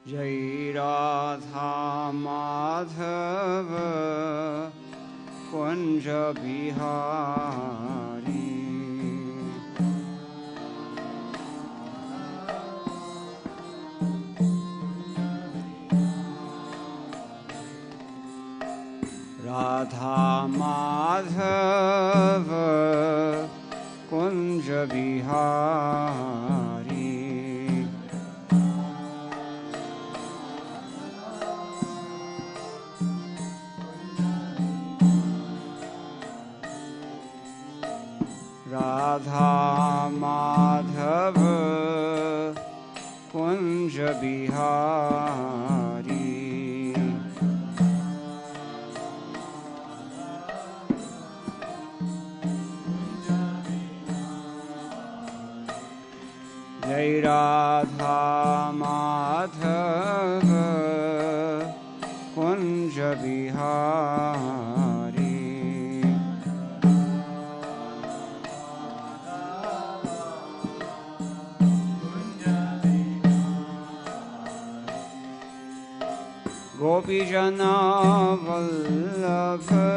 Jai Radha Madhava Kunja Bihari Radha Madhava Kunja Bihari Radha Madhava Kunja Bihari Jai Radha Madhava Kunja Bihari Gopijana Vallabha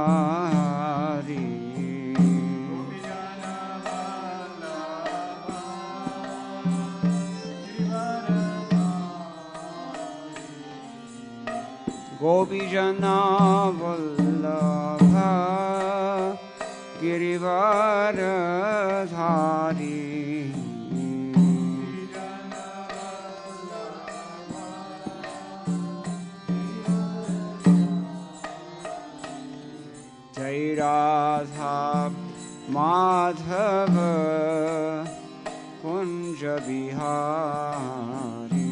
Girivaradhari Gopijana Vallabha Girivaradhari Jai Radha Madhava Kunja Bihari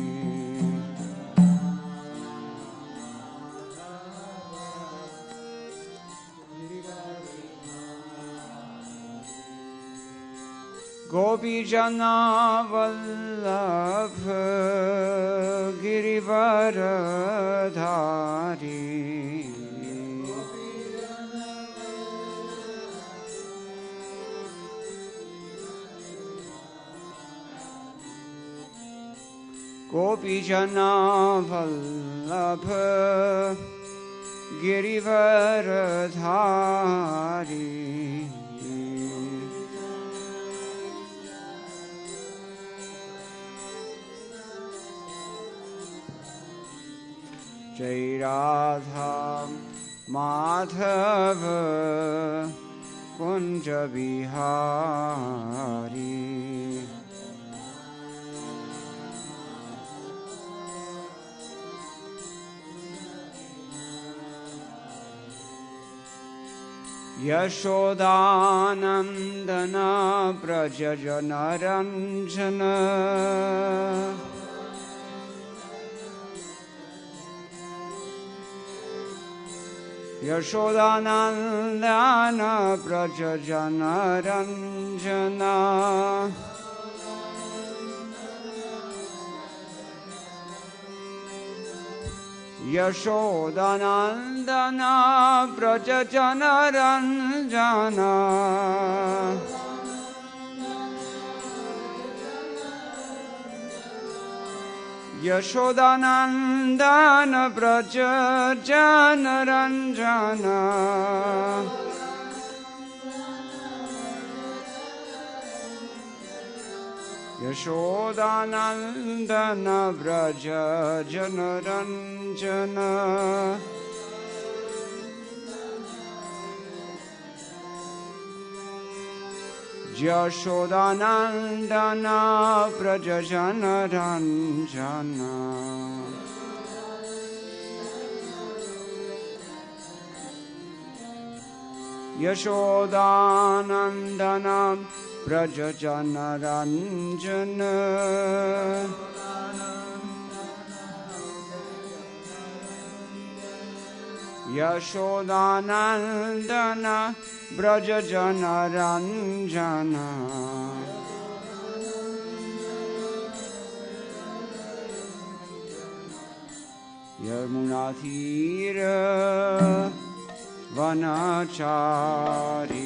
Gopijana Vallabha Girivaradhari Gopijana Vallabha Girivaradhari Jai Radha Madhava Kunja Bihari Yashodanandana Prajajana Ranjana Yashodanandana Prajajana Ranjana Yashodanandana Prajajana Ranjana Yashodanandana Prajajana Ranjana Yashodanandana Prajajana Ranjana Yashodanandana Prajajana Ranjana Yashodanandana Prajajana Ranjana Yashodanandana Brajajana Ranjana Yamunathira Vanachari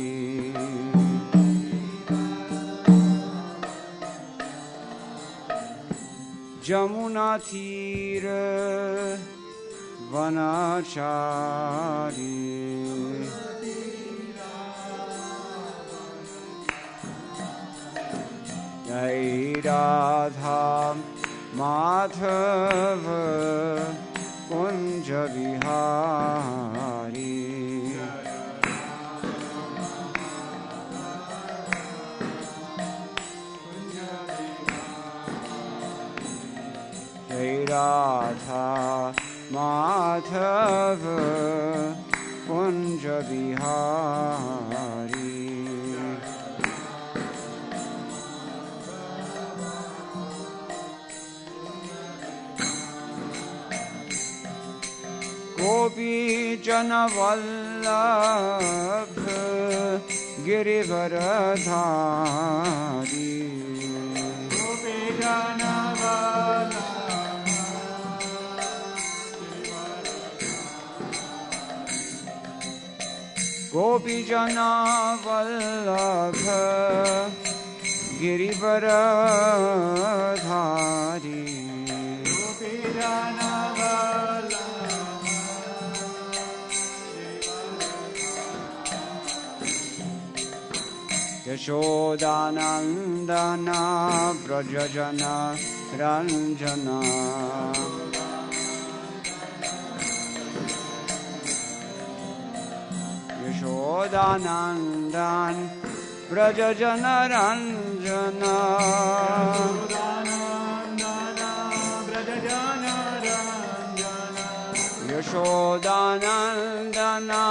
Jamuna Tira Vanachari Jai Radha Madhava Kunja Vihari Jai Radha Madhava Kunja Vihari Gopi Jana Vallabha Girivaradhari Gopi Jana Gopi Jana Vallabha Girivaradhari Gopi Jana Yashodanandana Brajajana Ranjana Yashodanandan Brajajana Ranjana Yashodanandana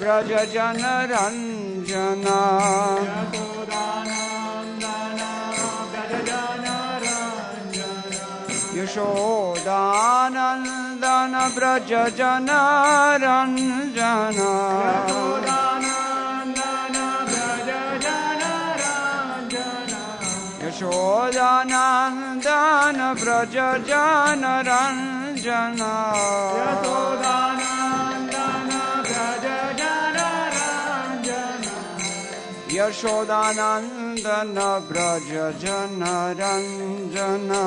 Brajajana Ranjana Yashodanandana Brajajana Ranjana Yashodanandana Brajajana Ranjana Yashodanandana Brajajana Ranjana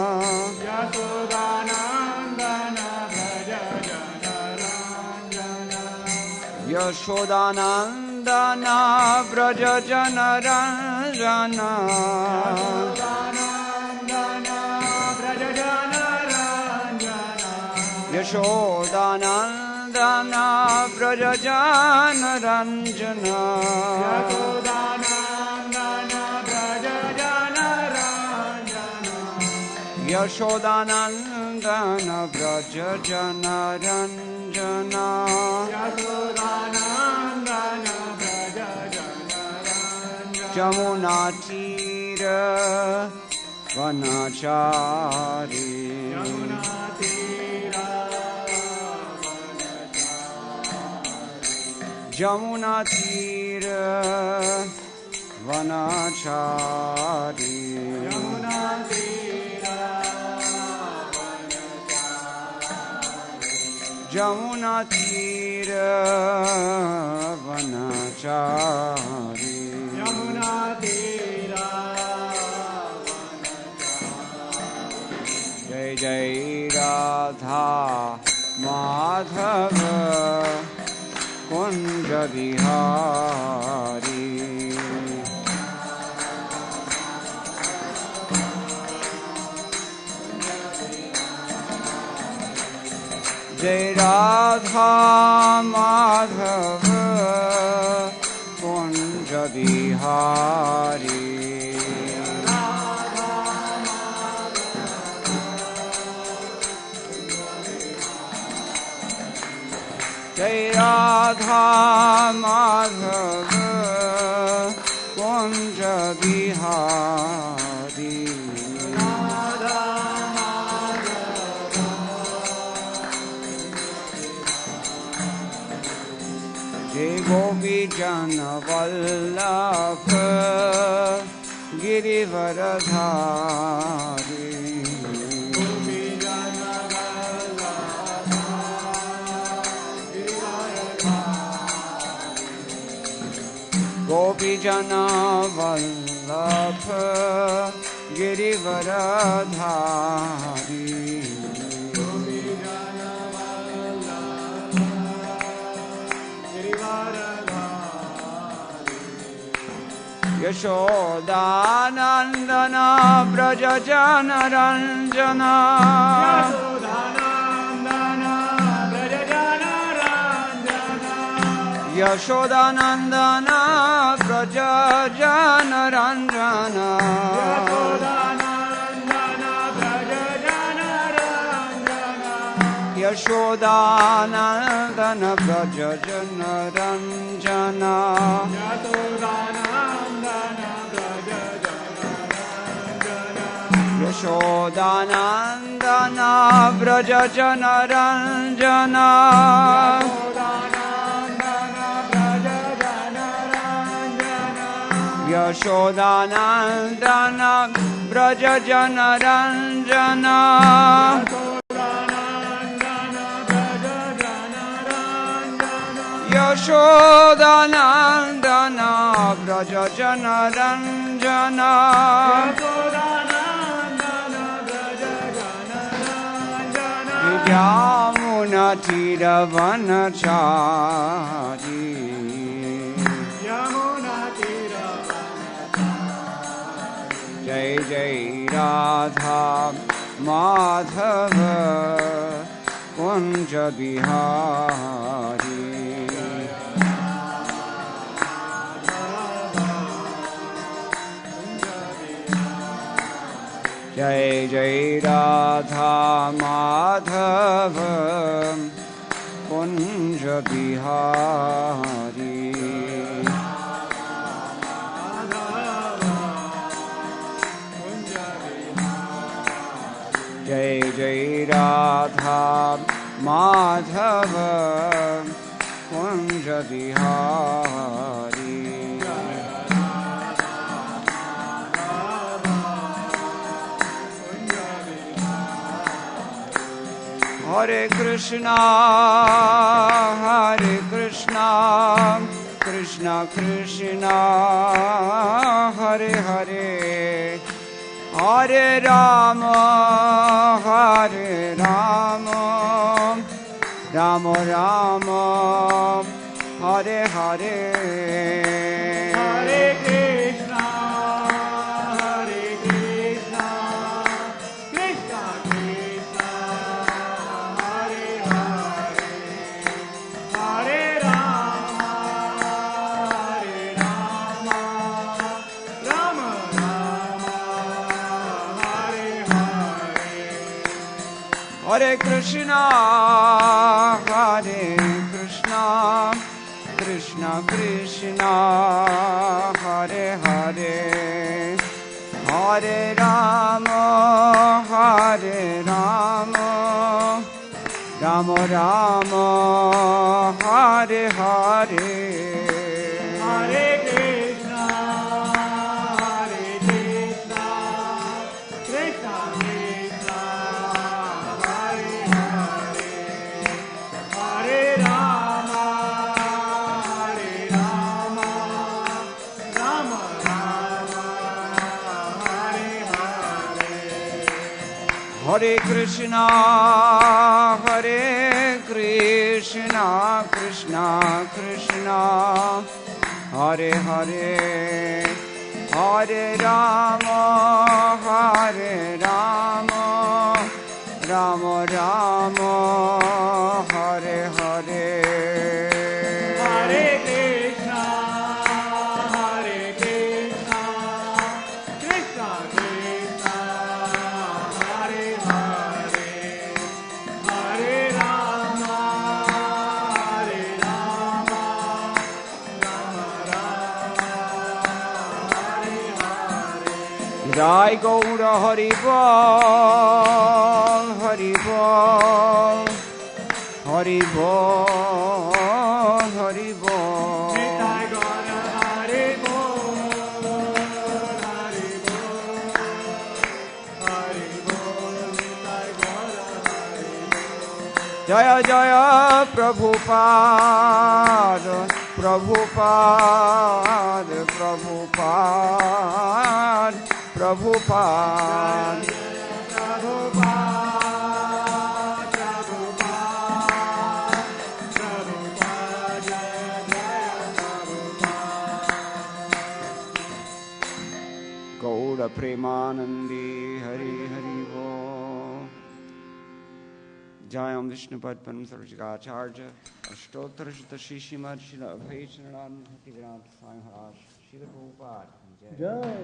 Yashodanandana Brajajana Ranjana Yashodanandana Brajajana Ranjana Yashodanandana Brajajana Ranjana Jamuna Tira Vanachari Jamuna Tira Vanachari Jamuna Tira Vanachari Jamuna Tira Jai Jai Radha Madhava Kunja Vihari Jai Radha Madhava Kunja Vihari Jai Radha Madhava Kunja Vihari Jai Gopi Jana Vallabha Girivaradhari Gopi Jana Vallabha Girivaradhari Yashodanandana Braja Jana Ranjana Yashodanandana Braja Jana Ranjana Yashodanandana Braja Jana Ranjana Yashodanandana Braja Jana Ranjana Yashodanandana Braja Jana Ranjana Yashodanandana Braja Jana Ranjana Yamuna Tira Vanachari Jai Jai Radha Madhava Kunja Bihari Jai Jai Radha Madhava Kunja Bihari Jai Jai Radha Madhava Kunja Bihari Hare Krishna Krishna Krishna Hare Hare Hare Rama Rama Rama Hare Hare Hare Krishna Krishna Krishna Hare Hare Hare Rama Rama Rama Hare Hare Hare Krishna Krishna Krishna Hare Hare Hare Rama Rama Rama Hare Hare Hare Krishna Krishna Krishna Hare Hare Hare Rama Rama Rama Hare Hare Hare Krishna Krishna Krishna Hare Hare Hare Rama Rama Rama Hare Hare Hare Krishna Krishna Krishna Hare Hare Hare Rama Rama Hare Hare Jai Gaura Hari Bol Hari Bol Hari Bol Hari Bol Jai Gaura Hari Bol Hari Bol Hari Bol Jai Gaura Hari Bol Jaya Jaya Prabhupada Prabhupada Prabhupada Prabhupada Premanandi Hari Hari Bo. Jayam Vishnupad Panam Sarvajagacharya Ashtottara Shata Shishimad Shila Abhayacharnan Bhaktivedanta Swami Maharaj Srila Prabhupada Jai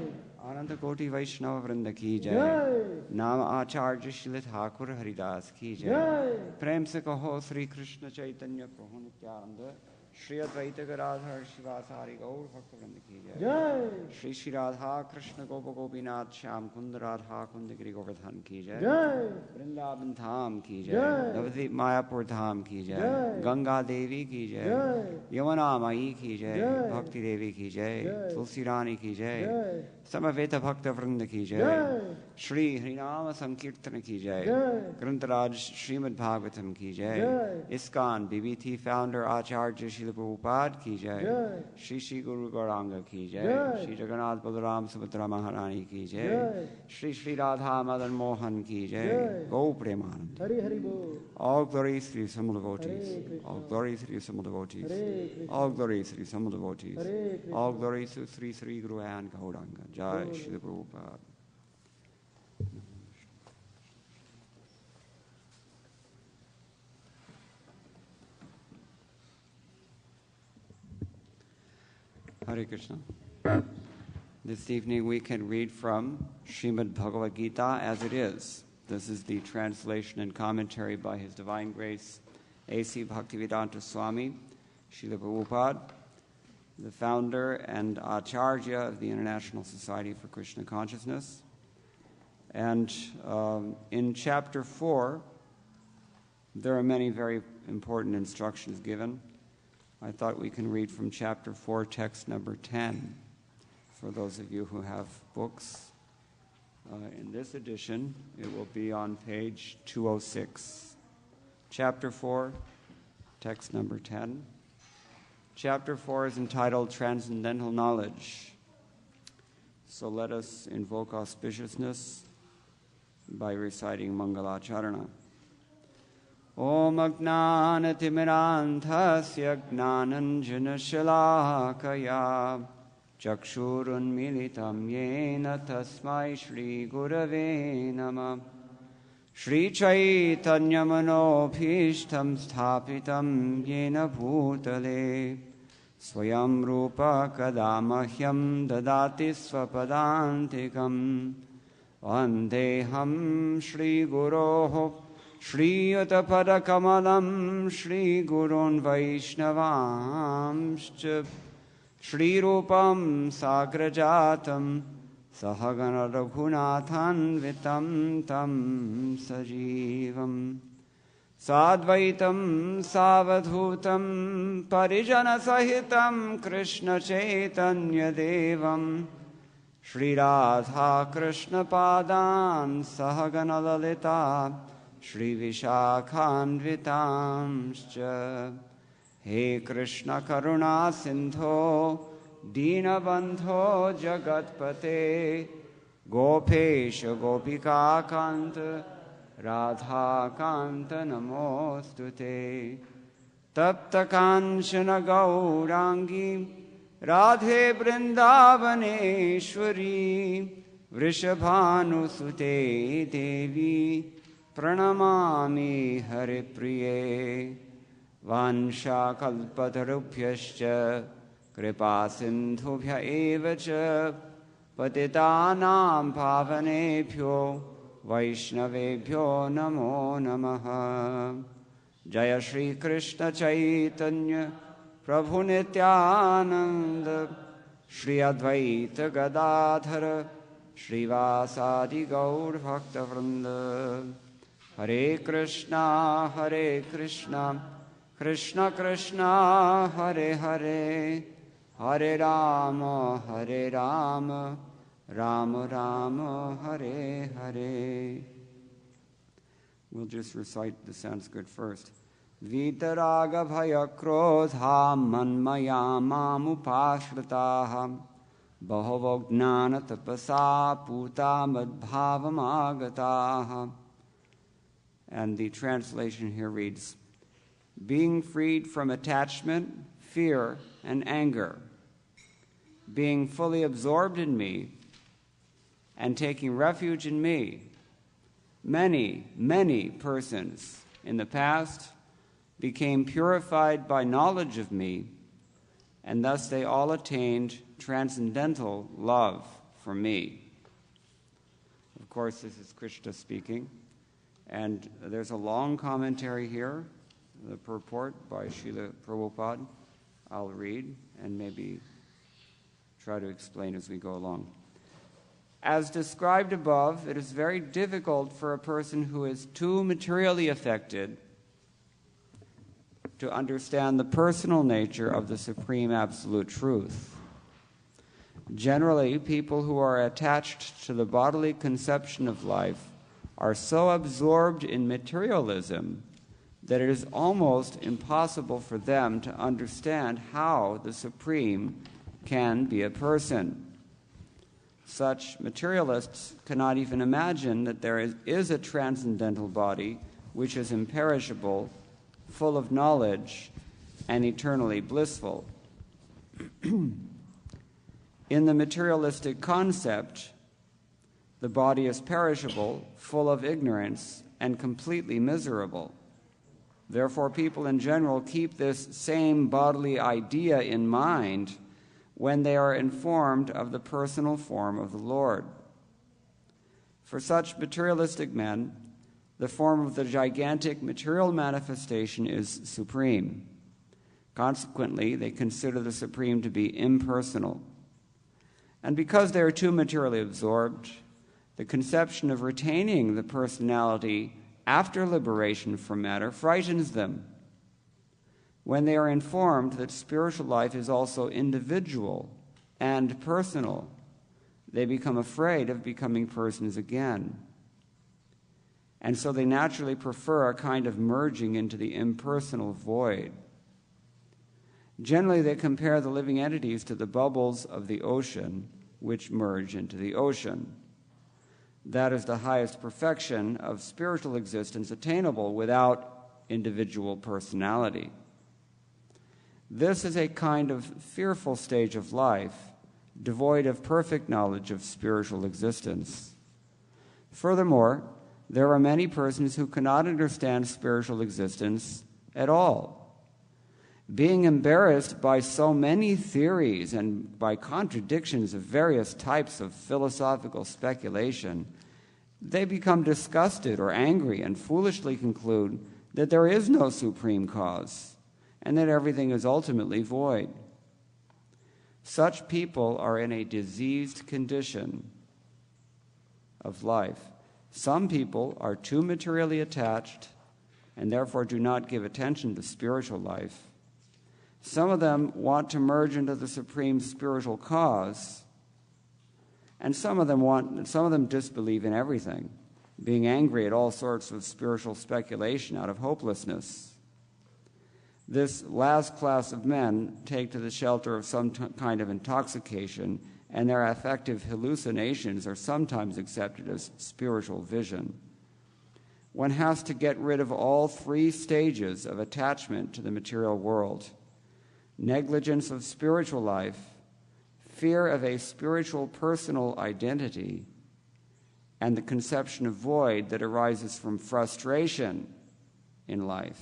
Ananda Koti Vaishnava Vrinda Ki Jai Nama Acharya Srila Thakur Haridas Ki Jai Prem Se Kaho Sri Krishna Chaitanya Prabhu Nityananda Shri Advaita Gadadhar Shivasari Gaur Bhaktivinoda Ki Jai Shri Shri Radha Krishna Gopa Gopinath Shyam Kunda Radha Kunda Giri Govardhan Ki Jai Vrindavan Dham Ki Jai Navadvip Mayapur Dham Ki Jai Ganga Devi Ki Jai Yamuna Mai Ki Jai Bhakti Devi Ki Jai Tulsi Rani Ki Jai Samaveta Bhakta Vrinda Ki Jai Shri Harinama Sankirtana Ki Jai Grantaraj Srimad-Bhagavatam Ki Jai ISKCON BBT Founder Acharya Srila Prabhupada Ki Jai Shri Shri Guru Gauranga Ki Jai Shri Jagannath Balaram Subhadra Maharani Ki Jai Shri Shri Radha Madan Mohan Ki Jai Go Premanand Hari Hari Bo. All glories to the Samul devotees. All glories to the Samul devotees. All glories to the Samul devotees. All glories to Sri Sri Guru and Gauranga. Jai Srila Prabhupada. Hare Krishna. This evening we can read from Srimad-Bhagavatam as it is. This is the translation and commentary by His Divine Grace A.C. Bhaktivedanta Swami, Srila Prabhupada, the founder and Acharya of the International Society for Krishna Consciousness. And in Chapter 4, there are many very important instructions given. I thought we can read from Chapter 4, text number 10, for those of you who have books. In this edition, it will be on page 206. Chapter 4, text number 10. Chapter 4 is entitled Transcendental Knowledge. So let us invoke auspiciousness by reciting Mangalacharana. Om Ajnanatimirandhasya Gnananjanashalakaya Chakshurunmilitam Yena Tasmai Shri Gurave Namah Shri Chaitanya Manobhishtam Sthapitam Yena Bhutale Swayam Rupa Kadamahyam Dadati Swapadantikam Vandeham Shri Guroho Shri Utapadakamalam Shri Gurun Vaishnavamscha Shri Rupam Sagrajatam Sahagana Raghunathan Vitam Tam Sajivam Sadvaitam Savadhutam Parijana Sahitam Krishna Chaitanya Devam Shri Radha Krishna Padan Sahagana Lalita Shri Vishakhanvitamscha He Krishna Karuna Sindho Dinabandho Jagatpate Gopesha Gopika Kanta Radha Kanta Namostute Tapta Kanchana Gaurangi Radhe Vrindavaneshwari Vrishabhanusute Devi Pranamami Hare Priye Vansha kalpatarubhyascha kripa sindhubhya evacha patitanam pavanebhyo vaishnavebhyo namo namaha Jaya Shri Krishna Chaitanya Prabhu Nityananda Shri Advaita Gadadhara Shri Vasadi Gaur Bhakta Vrinda Hare Krishna Krishna Krishna Hare Hare Hare Rama Rama Rama Hare Hare. We'll just recite the Sanskrit first. Vitaraga bhaya krodha manmaya mamupashritaha bahavo gnana tapasa puta madbhavamagataha. And the translation here reads, being freed from attachment, fear, and anger, being fully absorbed in me, and taking refuge in me. Many, many persons in the past became purified by knowledge of me, and thus they all attained transcendental love for me. Of course, this is Krishna speaking, and there's a long commentary here, the purport by Srila Prabhupada. I'll read and maybe try to explain as we go along. As described above, it is very difficult for a person who is too materially affected to understand the personal nature of the Supreme Absolute Truth. Generally, people who are attached to the bodily conception of life are so absorbed in materialism that it is almost impossible for them to understand how the Supreme can be a person. Such materialists cannot even imagine that there is a transcendental body which is imperishable, full of knowledge, and eternally blissful. In the materialistic concept, the body is perishable, full of ignorance, and completely miserable. Therefore, people in general keep this same bodily idea in mind when they are informed of the personal form of the Lord. For such materialistic men, the form of the gigantic material manifestation is supreme. Consequently, they consider the Supreme to be impersonal. And because they are too materially absorbed, the conception of retaining the personality after liberation from matter frightens them. When they are informed that spiritual life is also individual and personal, they become afraid of becoming persons again. And so they naturally prefer a kind of merging into the impersonal void. Generally, they compare the living entities to the bubbles of the ocean, which merge into the ocean. That is the highest perfection of spiritual existence attainable without individual personality. This is a kind of fearful stage of life, devoid of perfect knowledge of spiritual existence. Furthermore, there are many persons who cannot understand spiritual existence at all. Being embarrassed by so many theories and by contradictions of various types of philosophical speculation, they become disgusted or angry and foolishly conclude that there is no supreme cause and that everything is ultimately void. Such people are in a diseased condition of life. Some people are too materially attached and therefore do not give attention to spiritual life. Some of them want to merge into the supreme spiritual cause, and some of them disbelieve in everything, being angry at all sorts of spiritual speculation out of hopelessness. This last class of men take to the shelter of some kind of intoxication, and their affective hallucinations are sometimes accepted as spiritual vision. One has to get rid of all three stages of attachment to the material world: negligence of spiritual life, fear of a spiritual personal identity, and the conception of void that arises from frustration in life.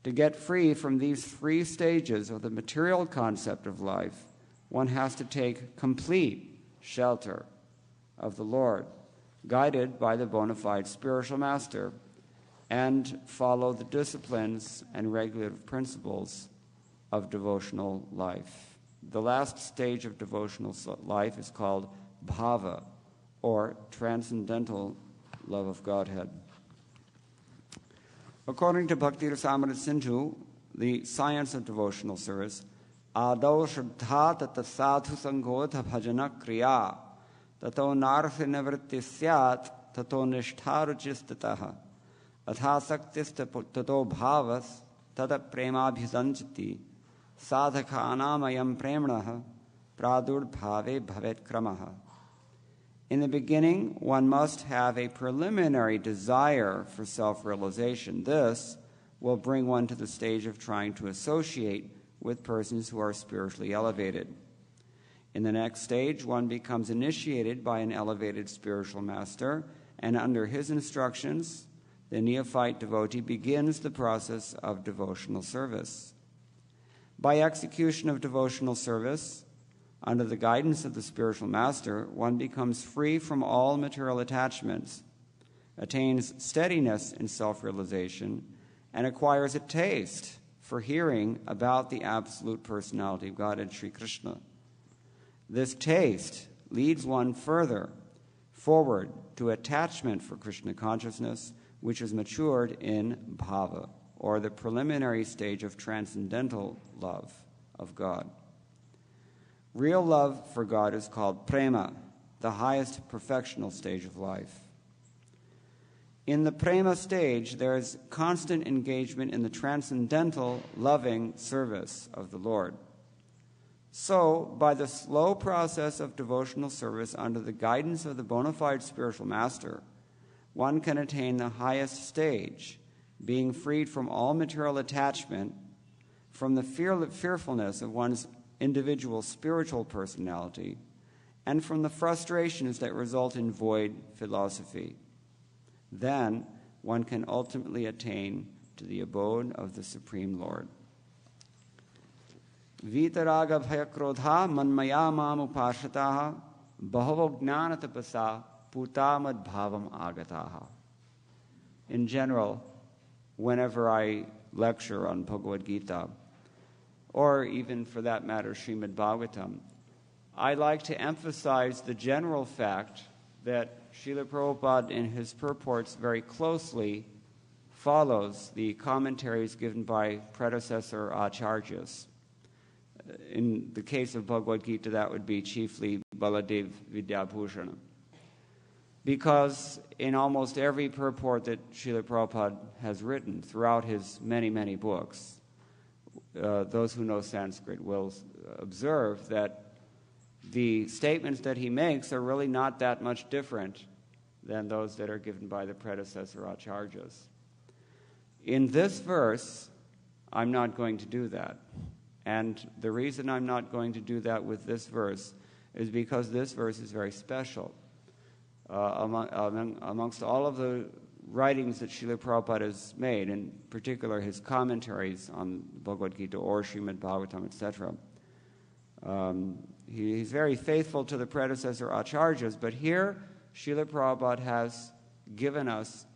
To get free from these three stages of the material concept of life, one has to take complete shelter of the Lord, guided by the bona fide spiritual master, and follow the disciplines and regulative principles of devotional life. The last stage of devotional life is called bhava, or transcendental love of Godhead. According to Bhakti Rasamrita Sindhu, the science of devotional service, Adau Shraddha Tata Sadhu Sangodha Bhajana Kriya Tato Narthi Nivritti Syat Tato Nishtha Ruchistataha Athasaktis Tato Bhavas Tata Premabhisanchiti Sadhakanamayam Premnaha Pradurbhave Bhavet Kramaha. In the beginning, one must have a preliminary desire for self-realization. This will bring one to the stage of trying to associate with persons who are spiritually elevated. In the next stage, one becomes initiated by an elevated spiritual master, and under his instructions, the neophyte devotee begins the process of devotional service. By execution of devotional service, under the guidance of the spiritual master, one becomes free from all material attachments, attains steadiness in self-realization, and acquires a taste for hearing about the absolute personality of God and Sri Krishna. This taste leads one further forward to attachment for Krishna consciousness, which is matured in bhava, or the preliminary stage of transcendental love of God. Real love for God is called prema, the highest perfectional stage of life. In the prema stage, there is constant engagement in the transcendental, loving service of the Lord. So, by the slow process of devotional service under the guidance of the bona fide spiritual master, one can attain the highest stage, being freed from all material attachment, from the fearfulness of one's individual spiritual personality, and from the frustrations that result in void philosophy. Then one can ultimately attain to the abode of the Supreme Lord. Vitaraga bhayakrodha manmaya mam upashataha bahavo gnanatapasa putamad bhavam agataha. In general, whenever I lecture on Bhagavad-gita, or even for that matter Srimad-Bhagavatam, I like to emphasize the general fact that Srila Prabhupada in his purports very closely follows the commentaries given by predecessor acharyas. In the case of Bhagavad-gita, that would be chiefly Baladev Vidyabhushana. Because in almost every purport that Srila Prabhupada has written throughout his many, many books, those who know Sanskrit will observe that the statements that he makes are really not that much different than those that are given by the predecessor acharyas. In this verse, I'm not going to do that. And the reason I'm not going to do that with this verse is because this verse is very special. Amongst all of the writings that Srila Prabhupada has made, in particular his commentaries on Bhagavad-gita or Srimad-Bhagavatam, etc., he's very faithful to the predecessor acharyas, but here Srila Prabhupada has given us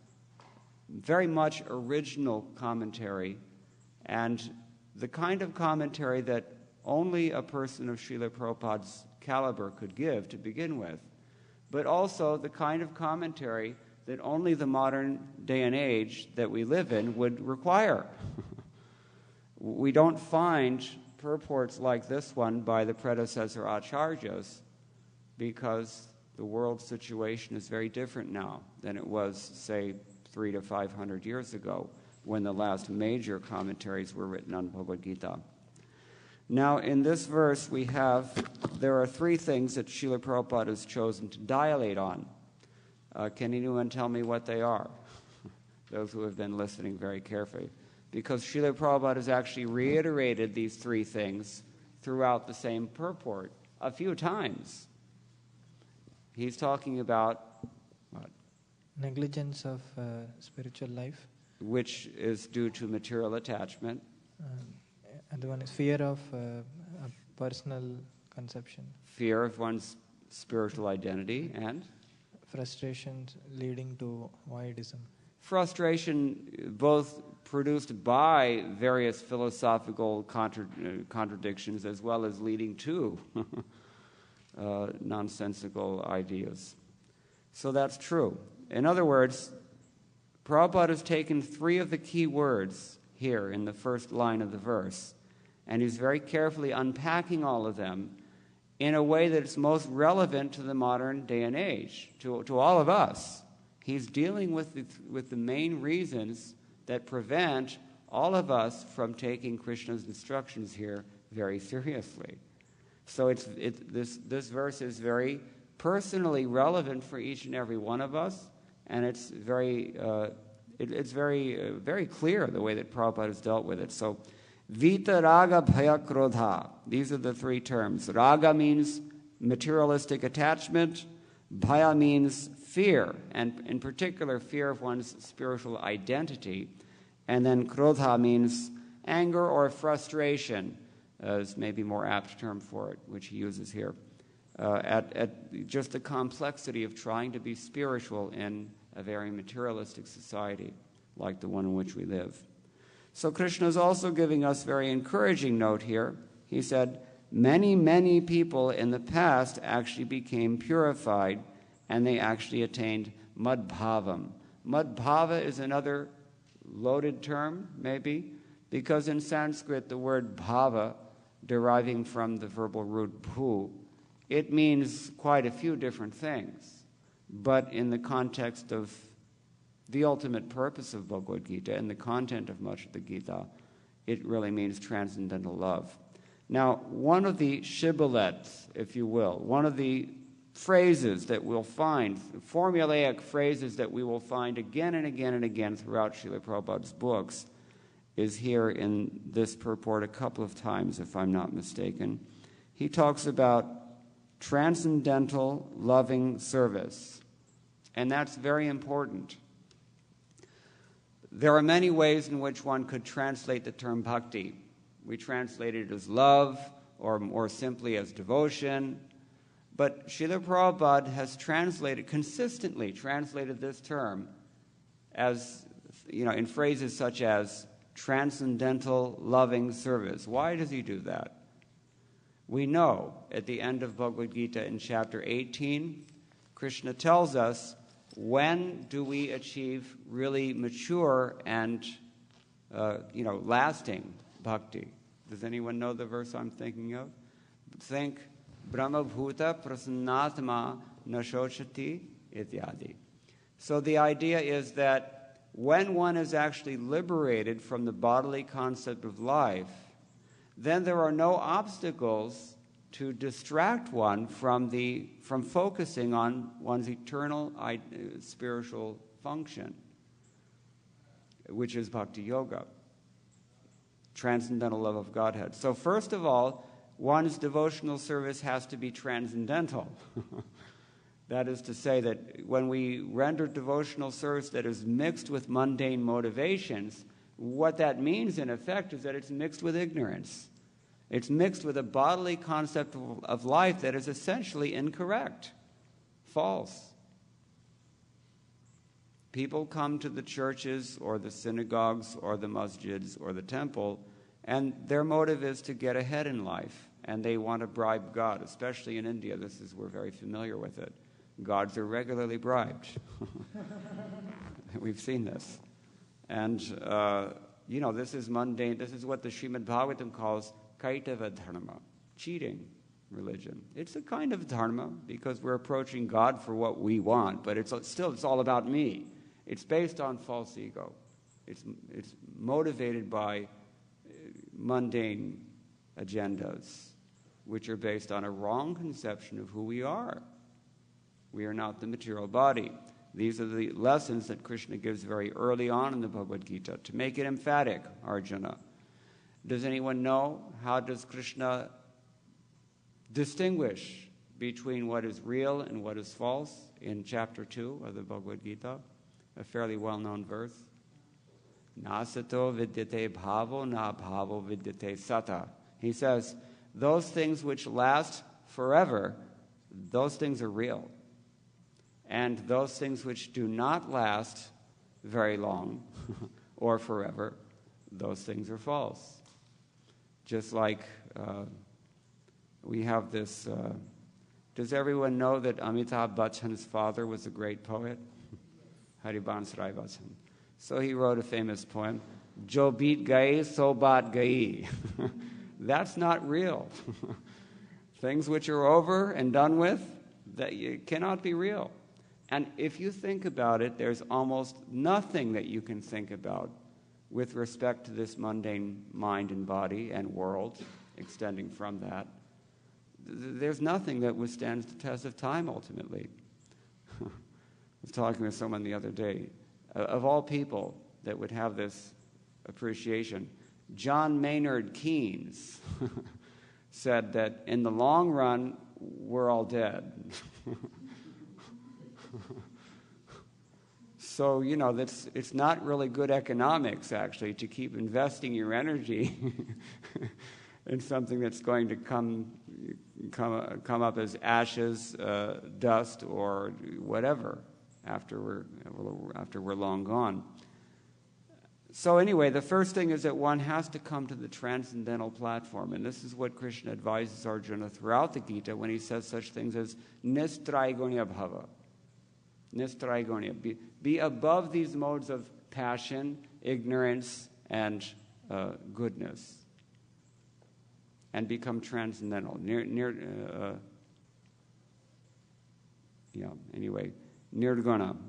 very much original commentary, and the kind of commentary that only a person of Srila Prabhupada's caliber could give to begin with, but also the kind of commentary that only the modern day and age that we live in would require. We don't find purports like this one by the predecessor acharyas because the world situation is very different now than it was, say, 300 to 500 years ago when the last major commentaries were written on Bhagavad-gita. Now, in this verse, there are three things that Srila Prabhupada has chosen to dilate on. Can anyone tell me what they are? Those who have been listening very carefully. Because Srila Prabhupada has actually reiterated these three things throughout the same purport a few times. He's talking about what? Negligence of spiritual life. Which is due to material attachment. And the one is fear of personal conception. Fear of one's spiritual identity and? Frustrations leading to voidism. Frustration both produced by various philosophical contradictions as well as leading to nonsensical ideas. So that's true. In other words, Prabhupada has taken three of the key words here in the first line of the verse, and he's very carefully unpacking all of them in a way that is most relevant to the modern day and age, to all of us. He's dealing with the main reasons that prevent all of us from taking Krishna's instructions here very seriously. So this verse is very personally relevant for each and every one of us, and it's very clear the way that Prabhupada has dealt with it. So Vita, raga, bhaya, krodha. These are the three terms. Raga means materialistic attachment. Bhaya means fear, and in particular fear of one's spiritual identity. And then krodha means anger or frustration, is maybe more apt term for it, which he uses here. At just the complexity of trying to be spiritual in a very materialistic society like the one in which we live. So Krishna is also giving us a very encouraging note here. He said, many, many people in the past actually became purified, and they actually attained madbhavam. Madbhava is another loaded term, maybe, because in Sanskrit the word bhava, deriving from the verbal root bhu, it means quite a few different things. But in the context of the ultimate purpose of Bhagavad-gita and the content of much of the Gita, it really means transcendental love. Now, one of the shibboleths, if you will, one of the phrases that we'll find, formulaic phrases that we will find again and again and again throughout Srila Prabhupada's books, is here in this purport a couple of times, if I'm not mistaken. He talks about transcendental loving service, and that's very important. There are many ways in which one could translate the term bhakti. We translate it as love, or more simply as devotion. But Srila Prabhupada has consistently translated this term as, in phrases such as transcendental loving service. Why does he do that? We know at the end of Bhagavad-gita in chapter 18, Krishna tells us, when do we achieve really mature and, lasting bhakti? Does anyone know the verse I'm thinking of? Think, Brahma Bhuta Prasannatma Nashochati Ityadi. So the idea is that when one is actually liberated from the bodily concept of life, then there are no obstacles to distract one from focusing on one's eternal spiritual function, which is bhakti yoga, transcendental love of Godhead. So first of all, one's devotional service has to be transcendental. That is to say that when we render devotional service that is mixed with mundane motivations, what that means in effect is that it's mixed with ignorance. It's mixed with a bodily concept of life that is essentially incorrect, false. People come to the churches or the synagogues or the masjids or the temple, and their motive is to get ahead in life, and they want to bribe God, especially in India. We're very familiar with it. Gods are regularly bribed. We've seen this. And, this is mundane. This is what the Srimad-Bhagavatam calls kaitava dharma, cheating religion. It's a kind of dharma because we're approaching God for what we want, but it's all about me. It's based on false ego. It's motivated by mundane agendas, which are based on a wrong conception of who we are. We are not the material body. These are the lessons that Krishna gives very early on in the Bhagavad-gita to make it emphatic, Arjuna. Does anyone know how does Krishna distinguish between what is real and what is false in chapter 2 of the Bhagavad-gita? A fairly well-known verse. Nasato vidyate bhavo na bhavo vidyate sata. He says, those things which last forever, those things are real. And those things which do not last very long or forever, those things are false. Just like we have this... does everyone know that Amitabh Bachchan's father was a great poet? Harivansh Rai Bachchan. So he wrote a famous poem, Jo beat gaye, so baat gaye. That's not real. Things which are over and done with, that cannot be real. And if you think about it, there's almost nothing that you can think about with respect to this mundane mind and body and world, extending from that. There's nothing that withstands the test of time, ultimately. I was talking with someone the other day. Of all people that would have this appreciation, John Maynard Keynes said that in the long run, we're all dead. So, it's not really good economics, actually, to keep investing your energy in something that's going to come up as ashes, dust, or whatever after we're long gone. So anyway, the first thing is that one has to come to the transcendental platform, and this is what Krishna advises Arjuna throughout the Gita when he says such things as nistraigonya bhava. Nistraigonya. Be above these modes of passion, ignorance, and goodness, and become transcendental. Nirguna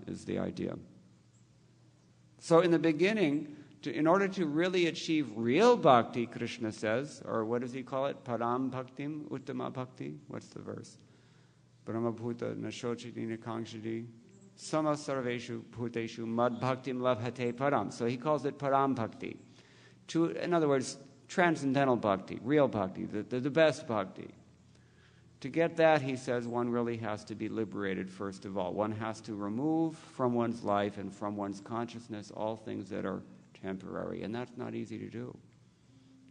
is the idea. So in the beginning, in order to really achieve real bhakti, Krishna says, or what does he call it? Param bhaktim, uttama bhakti. What's the verse? Brahmabhuta nashochiti nikangshiti sama sarveshu bhuteshu mad bhaktim labhate param. So he calls it param bhakti. In other words, transcendental bhakti, real bhakti, the best bhakti. To get that, he says, one really has to be liberated first of all. One has to remove from one's life and from one's consciousness all things that are temporary, and that's not easy to do.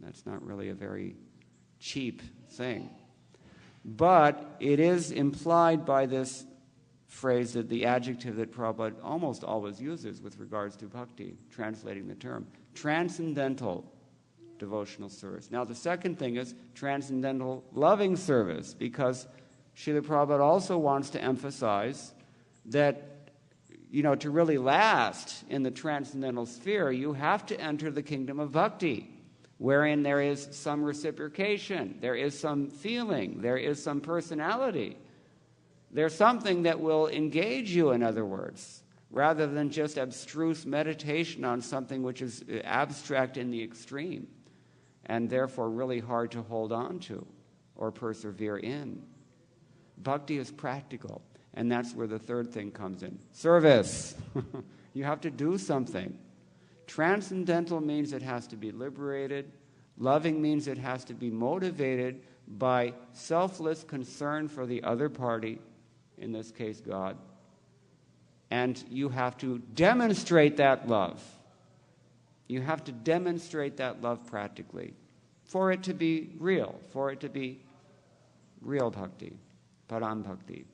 That's not really a very cheap thing. But it is implied by this phrase, that the adjective that Prabhupada almost always uses with regards to bhakti, translating the term, transcendental devotional service. Now, the second thing is transcendental loving service, because Srila Prabhupada also wants to emphasize that, to really last in the transcendental sphere, you have to enter the kingdom of bhakti, wherein there is some reciprocation, there is some feeling, there is some personality. There's something that will engage you, in other words, rather than just abstruse meditation on something which is abstract in the extreme, and therefore really hard to hold on to or persevere in. Bhakti is practical, and that's where the third thing comes in. Service. You have to do something. Transcendental means it has to be liberated. Loving means it has to be motivated by selfless concern for the other party, in this case God. And you have to demonstrate that love. You have to demonstrate that love practically for it to be real, for it to be real bhakti, param bhakti.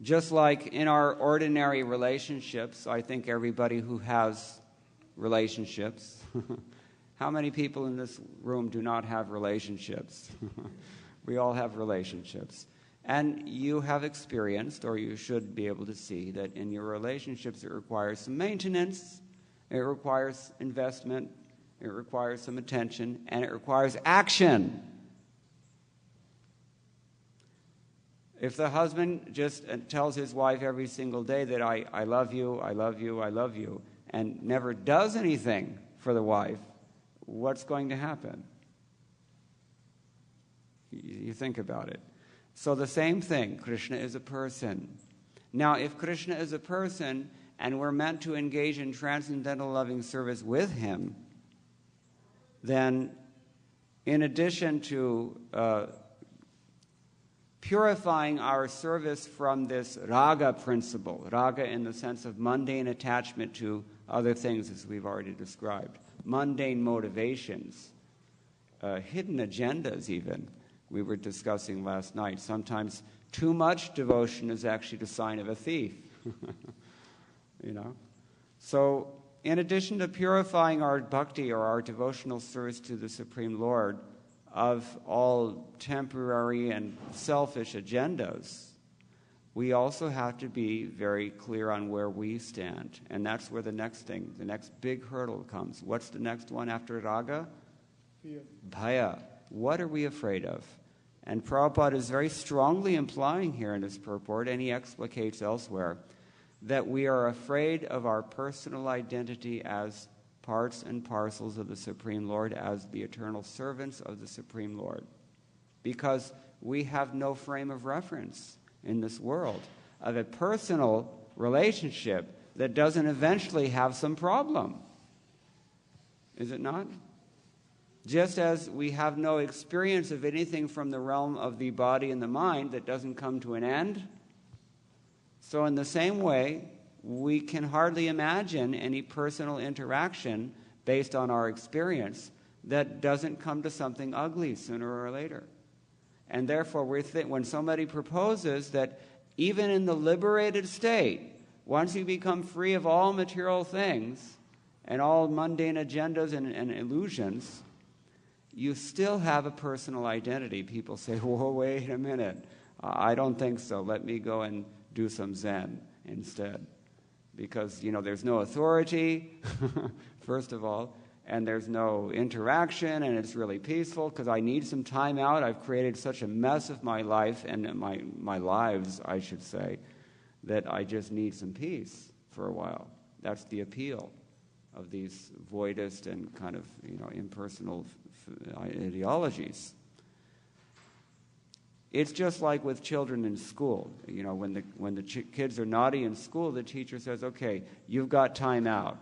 Just like in our ordinary relationships, I think everybody who has relationships, how many people in this room do not have relationships? We all have relationships. And you have experienced, or you should be able to see, that in your relationships it requires some maintenance, it requires investment, it requires some attention, and it requires action. If the husband just tells his wife every single day that I love you, I love you, I love you, and never does anything for the wife, what's going to happen? You think about it. So the same thing, Krishna is a person. Now, if Krishna is a person, and we're meant to engage in transcendental loving service with him, then in addition to purifying our service from this raga principle, raga in the sense of mundane attachment to other things, as we've already described, mundane motivations, hidden agendas even, we were discussing last night. Sometimes too much devotion is actually the sign of a thief. So in addition to purifying our bhakti or our devotional service to the Supreme Lord of all temporary and selfish agendas, we also have to be very clear on where we stand. And that's where the next big hurdle comes. What's the next one after raga? Fear. Bhaya. What are we afraid of? And Prabhupada is very strongly implying here in his purport, and he explicates elsewhere, that we are afraid of our personal identity as parts and parcels of the Supreme Lord, as the eternal servants of the Supreme Lord. Because we have no frame of reference in this world of a personal relationship that doesn't eventually have some problem. Is it not? Just as we have no experience of anything from the realm of the body and the mind that doesn't come to an end, so in the same way, we can hardly imagine any personal interaction based on our experience that doesn't come to something ugly sooner or later. And therefore, when somebody proposes that even in the liberated state, once you become free of all material things and all mundane agendas and illusions, you still have a personal identity. People say, whoa, wait a minute. I don't think so. Let me go and do some Zen instead. Because, there's no authority, first of all, and there's no interaction, and it's really peaceful because I need some time out. I've created such a mess of my life, and my lives, I should say, that I just need some peace for a while. That's the appeal of these voidist and kind of, impersonal ideologies. It's just like with children in school. When the kids are naughty in school, the teacher says, okay, you've got time out.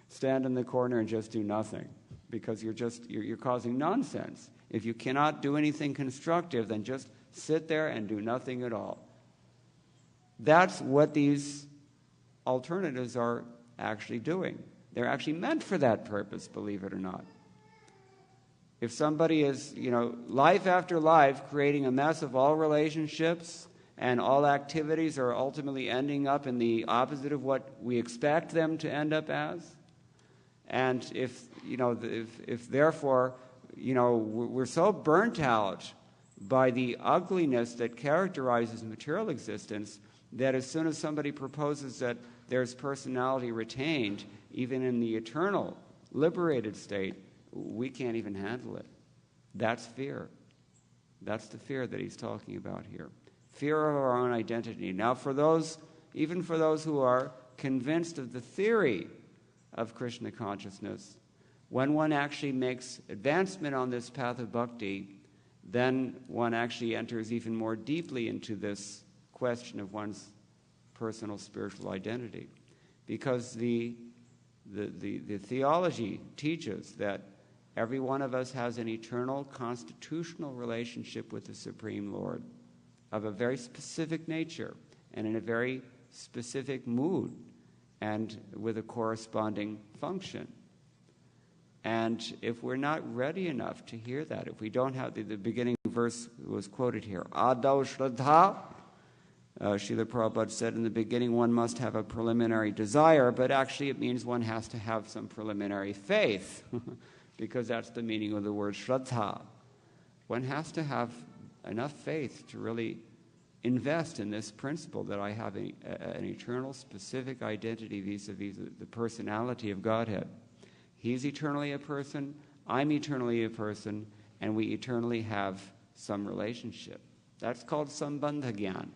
Stand in the corner and just do nothing, because you're causing nonsense. If you cannot do anything constructive, then just sit there and do nothing at all. That's what these alternatives are actually doing. They're actually meant for that purpose, believe it or not. If somebody is, life after life, creating a mess of all relationships, and all activities are ultimately ending up in the opposite of what we expect them to end up as, and if therefore, we're so burnt out by the ugliness that characterizes material existence, that as soon as somebody proposes that there's personality retained, even in the eternal, liberated state, we can't even handle it. That's fear. That's the fear that he's talking about here. Fear of our own identity. Now, even for those who are convinced of the theory of Krishna consciousness, when one actually makes advancement on this path of bhakti, then one actually enters even more deeply into this question of one's personal spiritual identity. Because the theology teaches that every one of us has an eternal constitutional relationship with the Supreme Lord of a very specific nature and in a very specific mood and with a corresponding function. And if we're not ready enough to hear that, if we don't have the beginning verse was quoted here, Adau Shraddha, Srila Prabhupada said in the beginning one must have a preliminary desire, but actually it means one has to have some preliminary faith, because that's the meaning of the word Shraddha. One has to have enough faith to really invest in this principle that I have an eternal specific identity vis-a-vis the personality of Godhead. He's eternally a person, I'm eternally a person, and we eternally have some relationship. That's called Sambandha Gyan.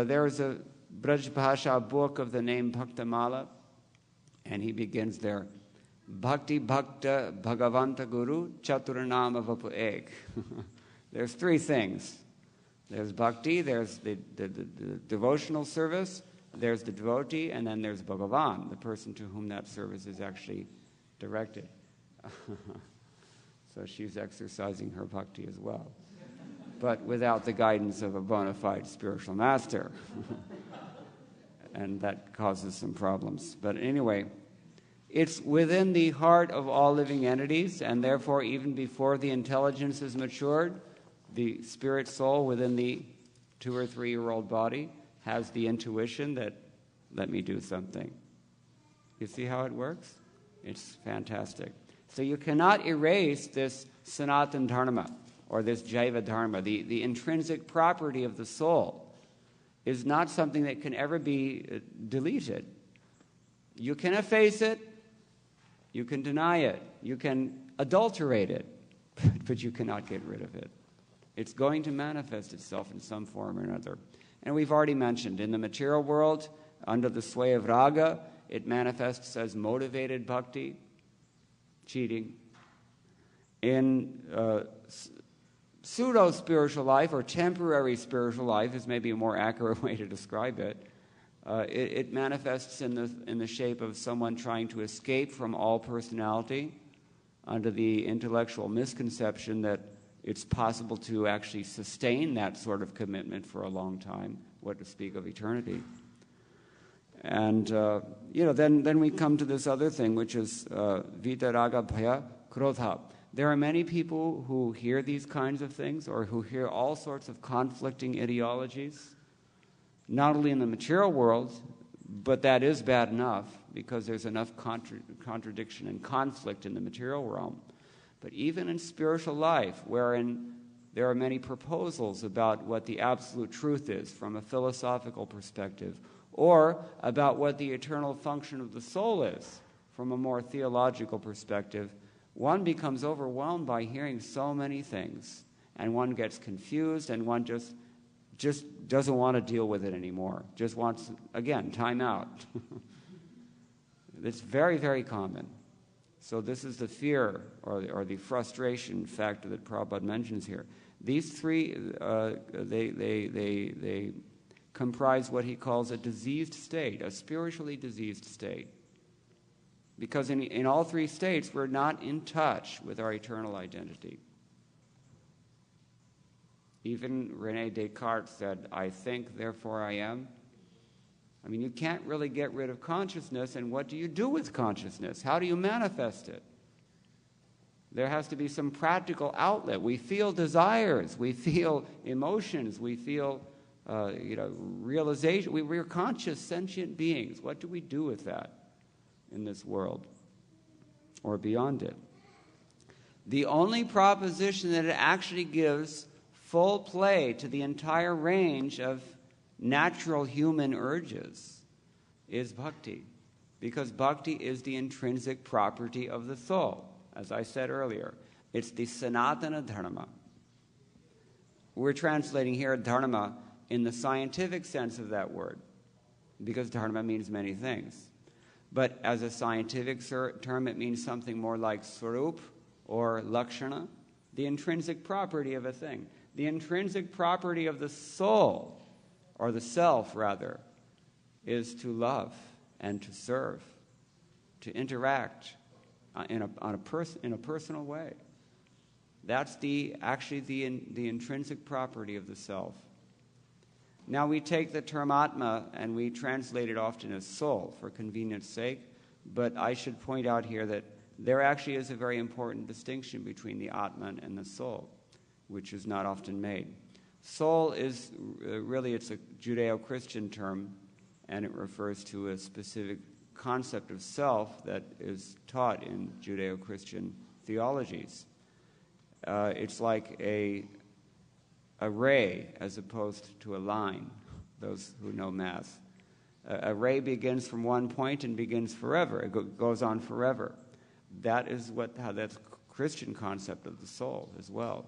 There is a Braj Bhasha book of the name Bhaktamala, and he begins there, Bhakti Bhakta Bhagavanta Guru Chaturanama Vapu Ek. There's three things. There's bhakti, there's the devotional service, there's the devotee, and then there's Bhagavan, the person to whom that service is actually directed. So she's exercising her bhakti as well, but without the guidance of a bona fide spiritual master. And that causes some problems. But anyway, it's within the heart of all living entities, and therefore even before the intelligence is matured, the spirit soul within the 2 or 3 year old body has the intuition that, let me do something. You see how it works? It's fantastic. So you cannot erase this Sanatan Dharma, or this Jaiva Dharma. The intrinsic property of the soul is not something that can ever be deleted. You can efface it, you can deny it, you can adulterate it, but you cannot get rid of it. It's going to manifest itself in some form or another. And we've already mentioned, in the material world, under the sway of raga, it manifests as motivated bhakti, cheating. In pseudo-spiritual life, or temporary spiritual life, is maybe a more accurate way to describe it, It manifests in the shape of someone trying to escape from all personality under the intellectual misconception that it's possible to actually sustain that sort of commitment for a long time, what to speak of eternity. And, then we come to this other thing, which is vitaraga bhaya krodha. There are many people who hear these kinds of things, or who hear all sorts of conflicting ideologies, not only in the material world, but that is bad enough, because there's enough contradiction and conflict in the material realm. But even in spiritual life, wherein there are many proposals about what the absolute truth is from a philosophical perspective, or about what the eternal function of the soul is from a more theological perspective, one becomes overwhelmed by hearing so many things, and one gets confused, and one just doesn't want to deal with it anymore. Just wants, again, time out. It's very, very common. So this is the fear or the frustration factor that Prabhupada mentions here. These three, they comprise what he calls a diseased state, a spiritually diseased state. Because in all three states, we're not in touch with our eternal identity. Even René Descartes said, "I think, therefore I am." I mean, you can't really get rid of consciousness, and what do you do with consciousness? How do you manifest it? There has to be some practical outlet. We feel desires, we feel emotions, we feel realization. We're conscious, sentient beings. What do we do with that in this world or beyond it? The only proposition that it actually gives full play to the entire range of natural human urges is bhakti, because bhakti is the intrinsic property of the soul. As I said earlier, it's the sanatana dharma. We're translating here dharma in the scientific sense of that word, because dharma means many things. But as a scientific term, it means something more like swarup or lakshana, the intrinsic property of a thing. The intrinsic property of the soul, or the self rather, is to love and to serve, to interact in a personal way. That's the intrinsic property of the self. Now we take the term atma and we translate it often as soul for convenience sake, but I should point out here that there actually is a very important distinction between the atman and the soul, which is not often made. Soul is it's a Judeo-Christian term, and it refers to a specific concept of self that is taught in Judeo-Christian theologies. It's like a ray as opposed to a line, those who know math. A ray begins from one point and begins forever. It goes on forever. That is how that's Christian concept of the soul as well.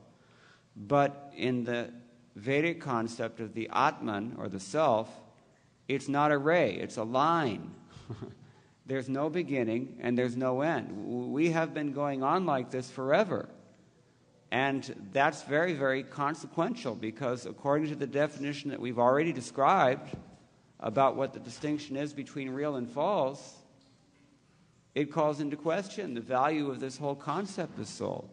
But in the Vedic concept of the Atman, or the self, it's not a ray, it's a line. There's no beginning and there's no end. We have been going on like this forever. And that's very, very consequential, because according to the definition that we've already described about what the distinction is between real and false, it calls into question the value of this whole concept of soul.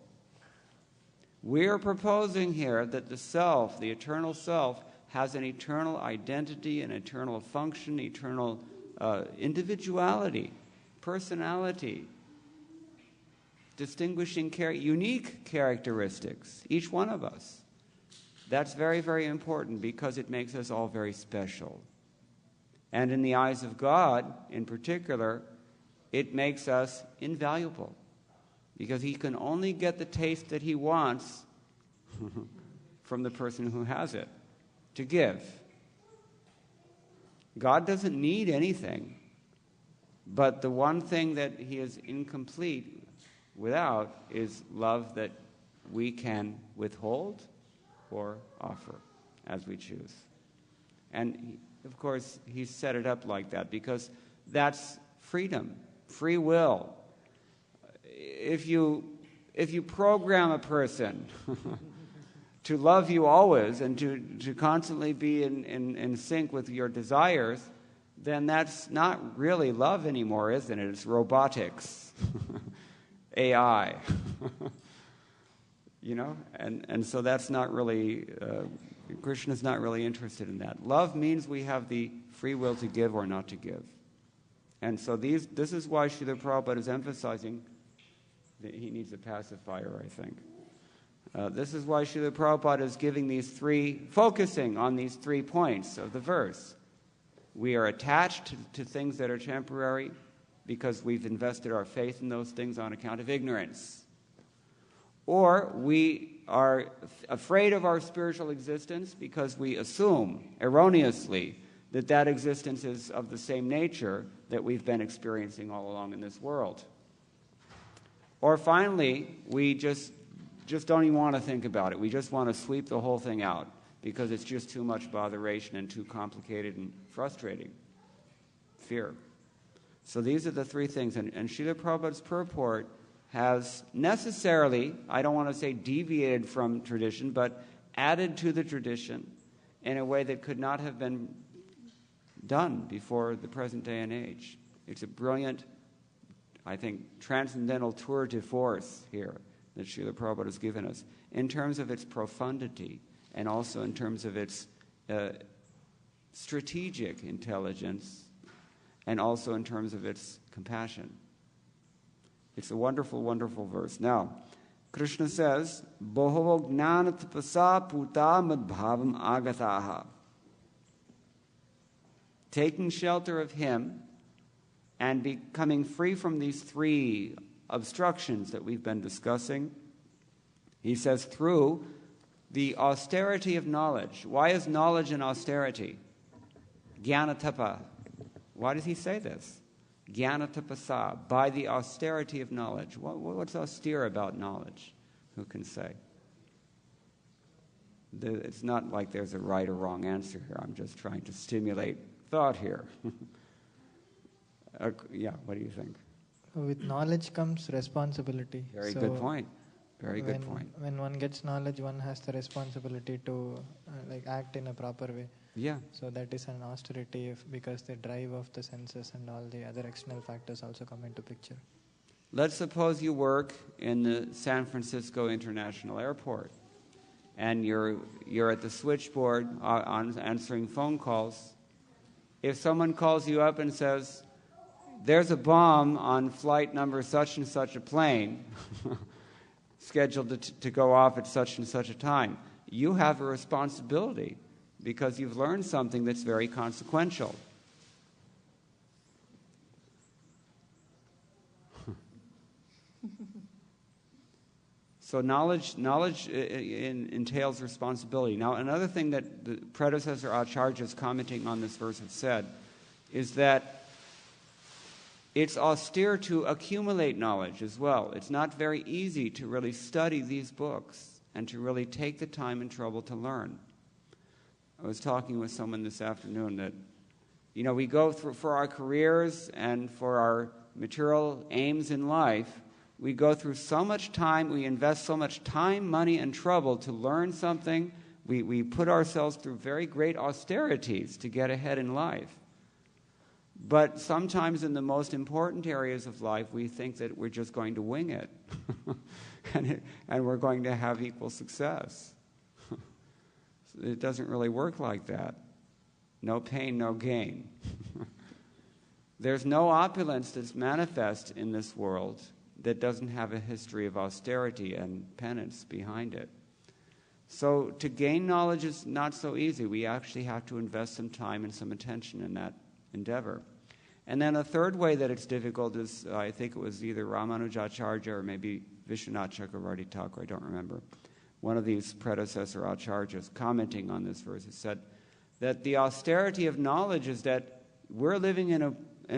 We are proposing here that the self, the eternal self, has an eternal identity, an eternal function, eternal individuality, personality, distinguishing, unique characteristics, each one of us. That's very, very important, because it makes us all very special. And in the eyes of God, in particular, it makes us invaluable, because he can only get the taste that he wants from the person who has it to give. God doesn't need anything, but the one thing that he is incomplete without is love that we can withhold or offer as we choose. And of course, he's set it up like that because that's freedom, free will. If you program a person to love you always and to constantly be in sync with your desires, then that's not really love anymore, isn't it? It's robotics, AI. You know? And so that's not really, Krishna's not really interested in that. Love means we have the free will to give or not to give. And so this is why Srila Prabhupada is emphasizing that he needs a pacifier, I think. This is why Srila Prabhupada is focusing on these 3 points of the verse. We are attached to things that are temporary because we've invested our faith in those things on account of ignorance. Or we are afraid of our spiritual existence because we assume erroneously that existence is of the same nature that we've been experiencing all along in this world. Or finally, we just don't even want to think about it. We just want to sweep the whole thing out because it's just too much botheration and too complicated and frustrating. Fear. So these are the 3 things. And Srila Prabhupada's purport has necessarily, I don't want to say deviated from tradition, but added to the tradition in a way that could not have been done before the present day and age. It's a brilliant, I think, transcendental tour de force here that Srila Prabhupada has given us in terms of its profundity and also in terms of its strategic intelligence and also in terms of its compassion. It's a wonderful, wonderful verse. Now, Krishna says, Bohavo gnana tapasa puta madbhavam agataha. Taking shelter of him and becoming free from these 3 obstructions that we've been discussing, he says, through the austerity of knowledge. Why is knowledge an austerity? Jnana-tapa. Why does he say this? Jnana-tapasa, by the austerity of knowledge. What's austere about knowledge? Who can say? It's not like there's a right or wrong answer here. I'm just trying to stimulate thought here. Yeah, what do you think? With knowledge comes responsibility. Very good point. Very good point. When one gets knowledge, one has the responsibility to act in a proper way. Yeah. So that is an austerity because the drive of the senses and all the other external factors also come into picture. Let's suppose you work in the San Francisco International Airport and you're at the switchboard on answering phone calls. If someone calls you up and says, there's a bomb on flight number such and such a plane scheduled to go off at such and such a time, you have a responsibility because you've learned something that's very consequential. So knowledge entails responsibility. Now, another thing that the predecessor acharyas commenting on this verse have said is that it's austere to accumulate knowledge as well. It's not very easy to really study these books and to really take the time and trouble to learn. I was talking with someone this afternoon that, we go through, for our careers and for our material aims in life, we go through so much time, we invest so much time, money, and trouble to learn something. We put ourselves through very great austerities to get ahead in life. But sometimes in the most important areas of life, we think that we're just going to wing it. and we're going to have equal success. It doesn't really work like that. No pain, no gain. There's no opulence that's manifest in this world that doesn't have a history of austerity and penance behind it. So to gain knowledge is not so easy. We actually have to invest some time and some attention in that endeavor. And then a third way that it's difficult is, I think it was either Ramanujacharya or maybe Vishwanath Chakravarti Thakur, I don't remember. One of these predecessor acharyas commenting on this verse has said that the austerity of knowledge is that we're living in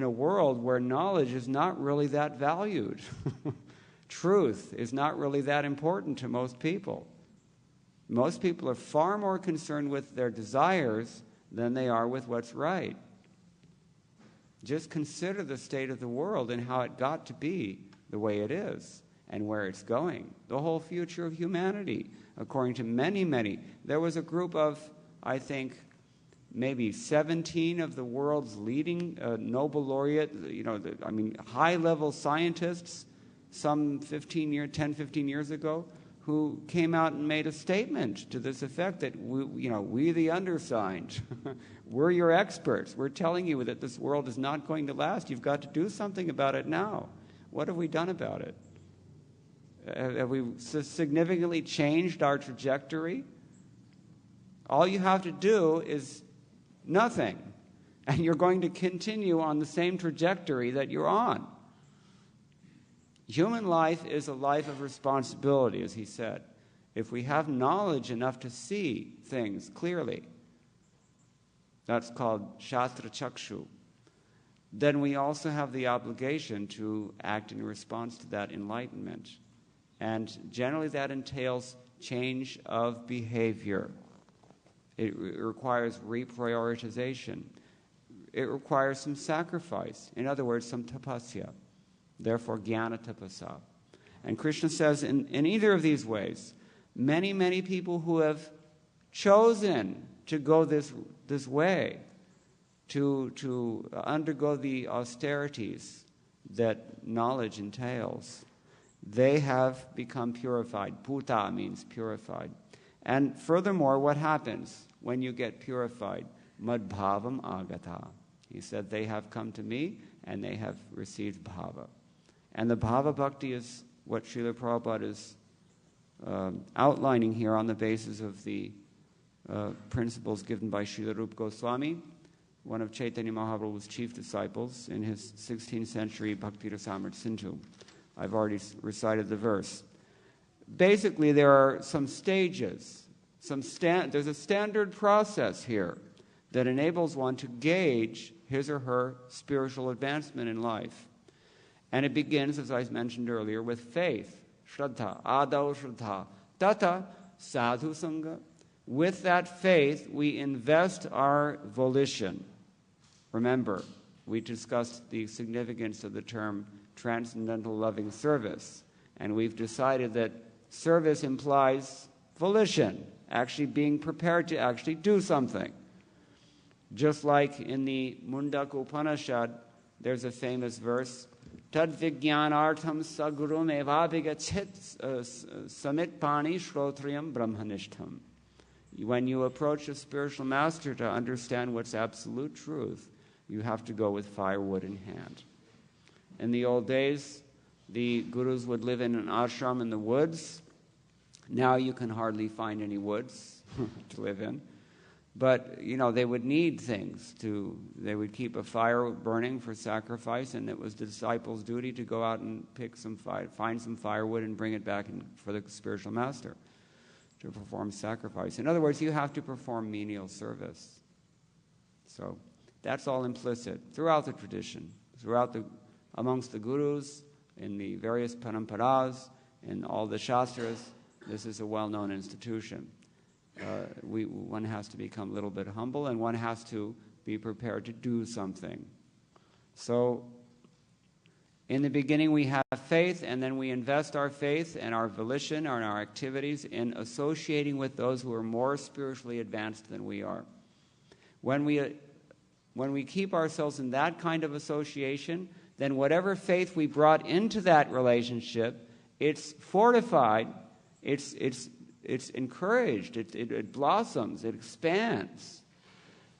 a world where knowledge is not really that valued. Truth is not really that important to most people. Most people are far more concerned with their desires than they are with what's right. Just consider the state of the world and how it got to be the way it is and where it's going. The whole future of humanity, according to many. There was a group of, I think, maybe 17 of the world's leading Nobel laureate, high-level scientists, some 10, 15 years ago, who came out and made a statement to this effect that we the undersigned, we're your experts. We're telling you that this world is not going to last. You've got to do something about it now. What have we done about it? Have we significantly changed our trajectory? All you have to do is nothing, and you're going to continue on the same trajectory that you're on. Human life is a life of responsibility, as he said. If we have knowledge enough to see things clearly, that's called Shastra Chakshu, then we also have the obligation to act in response to that enlightenment. And generally that entails change of behavior. It requires reprioritization. It requires some sacrifice. In other words, some tapasya. Therefore, jnana tapasa. And Krishna says in either of these ways, many, many people who have chosen to go this way, to undergo the austerities that knowledge entails, they have become purified. Puta means purified. And furthermore, what happens when you get purified? Madbhavam agata. He said, they have come to me and they have received bhava. And the bhava bhakti is what Srila Prabhupada is outlining here on the basis of the principles given by Srila Rupa Goswami, one of Chaitanya Mahaprabhu's chief disciples, in his 16th century Bhakti Rasamrita Sindhu. I've already recited the verse. Basically, there are some stages. There's a standard process here that enables one to gauge his or her spiritual advancement in life. And it begins, as I mentioned earlier, with faith. Shraddha, adau shraddha, tata sadhu sangha. With that faith, we invest our volition. Remember, we discussed the significance of the term transcendental loving service. And we've decided that service implies volition, actually being prepared to actually do something. Just like in the Mundaka Upanishad, there's a famous verse, Tad Vijnanartham Sagurum Evabhigachit Samitpani Shrotriyam Brahmanishtam. When you approach a spiritual master to understand what's absolute truth, you have to go with firewood in hand. In the old days, the gurus would live in an ashram in the woods. Now you can hardly find any woods to live in. But, they would need things they would keep a fire burning for sacrifice, and it was the disciples' duty to go out and find some firewood and bring it back for the spiritual master to perform sacrifice. In other words, you have to perform menial service. So that's all implicit throughout the tradition, amongst the gurus, in the various paramparas, in all the shastras. This is a well-known institution. One has to become a little bit humble, and one has to be prepared to do something. So in the beginning we have faith, and then we invest our faith and our volition and our activities in associating with those who are more spiritually advanced than we are. When we keep ourselves in that kind of association, then whatever faith we brought into that relationship, it's fortified, it's encouraged, it blossoms, it expands.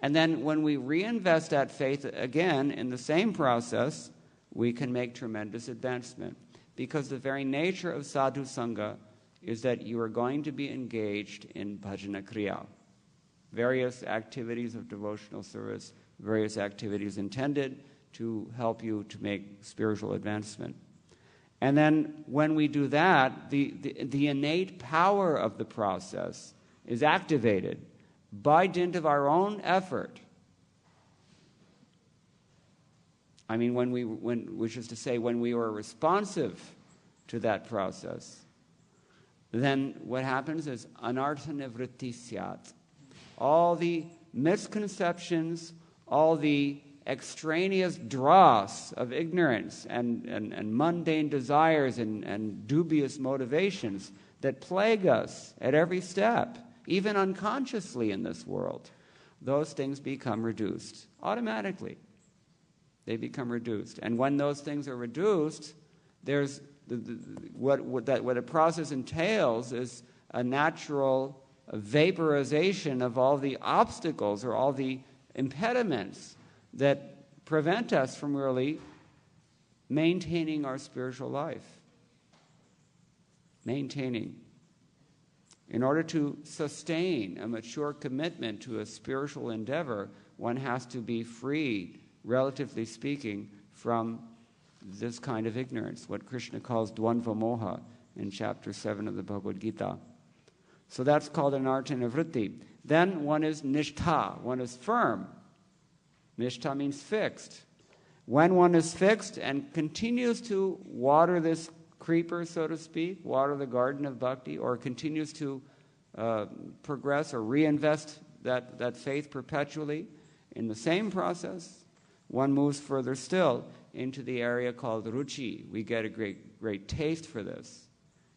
And then when we reinvest that faith again in the same process, we can make tremendous advancement. Because the very nature of sadhu sangha is that you are going to be engaged in bhajana kriya, various activities of devotional service, various activities intended to help you to make spiritual advancement. And then when we do that, the innate power of the process is activated by dint of our own effort. I mean, which is to say, when we are responsive to that process, then what happens is anartha nivritti syat. All the misconceptions, all the extraneous dross of ignorance and mundane desires and dubious motivations that plague us at every step, even unconsciously in this world, those things become reduced automatically. They become reduced. And when those things are reduced, there's what a process entails is a natural vaporization of all the obstacles or all the impediments that prevent us from really maintaining our spiritual life. Maintaining. In order to sustain a mature commitment to a spiritual endeavor, one has to be freed, relatively speaking, from this kind of ignorance, what Krishna calls dvandva moha in chapter 7 of the Bhagavad-gita. So that's called anartana vritti. Then one is nishtha, one is firm. Nishtha means fixed. When one is fixed and continues to water this creeper, so to speak, water the garden of bhakti, or continues to progress or reinvest that faith perpetually in the same process, one moves further still into the area called ruchi. We get a great taste for this.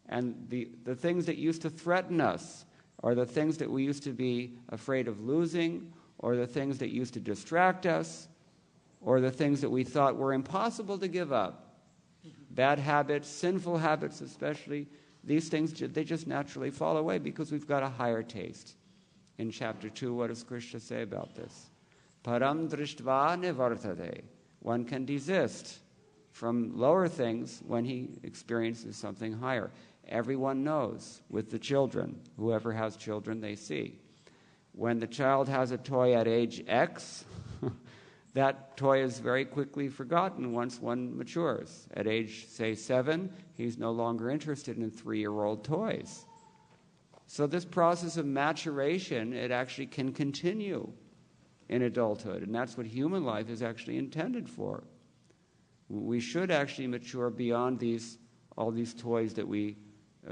And the things that used to threaten us, or the things that we used to be afraid of losing, or the things that used to distract us, or the things that we thought were impossible to give up, bad habits, sinful habits especially, these things, they just naturally fall away because we've got a higher taste. In chapter 2, what does Krishna say about this? Param drishtva nivartate. One can desist from lower things when he experiences something higher. Everyone knows with the children, whoever has children, they see. When the child has a toy at age X, that toy is very quickly forgotten once one matures. At age, say, 7, he's no longer interested in 3-year-old toys. So this process of maturation, it actually can continue in adulthood, and that's what human life is actually intended for. We should actually mature beyond all these toys that we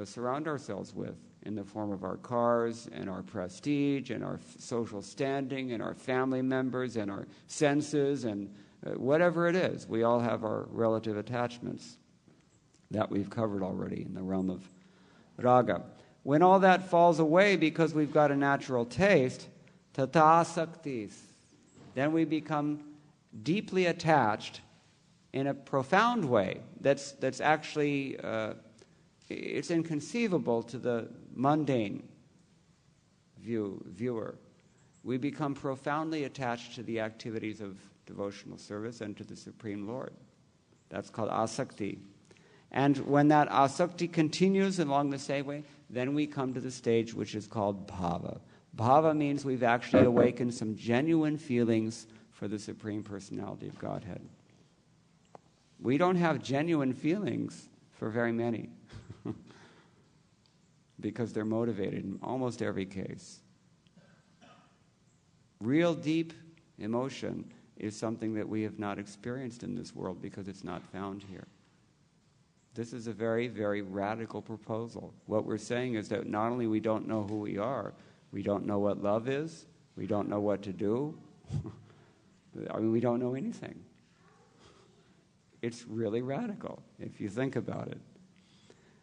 surround ourselves with in the form of our cars and our prestige and our social standing and our family members and our senses and whatever it is. We all have our relative attachments that we've covered already in the realm of raga. When all that falls away because we've got a natural taste, tata saktis, then we become deeply attached in a profound way that's actually it's inconceivable to the mundane viewer. We become profoundly attached to the activities of devotional service and to the Supreme Lord. That's called asakti. And when that asakti continues along the same way, then we come to the stage which is called bhava. Bhava means we've actually awakened some genuine feelings for the Supreme Personality of Godhead. We don't have genuine feelings for very many because they're motivated in almost every case. Real deep emotion is something that we have not experienced in this world because it's not found here. This is a very, very radical proposal. What we're saying is that not only we don't know who we are, we don't know what love is, we don't know what to do, we don't know anything. It's really radical if you think about it.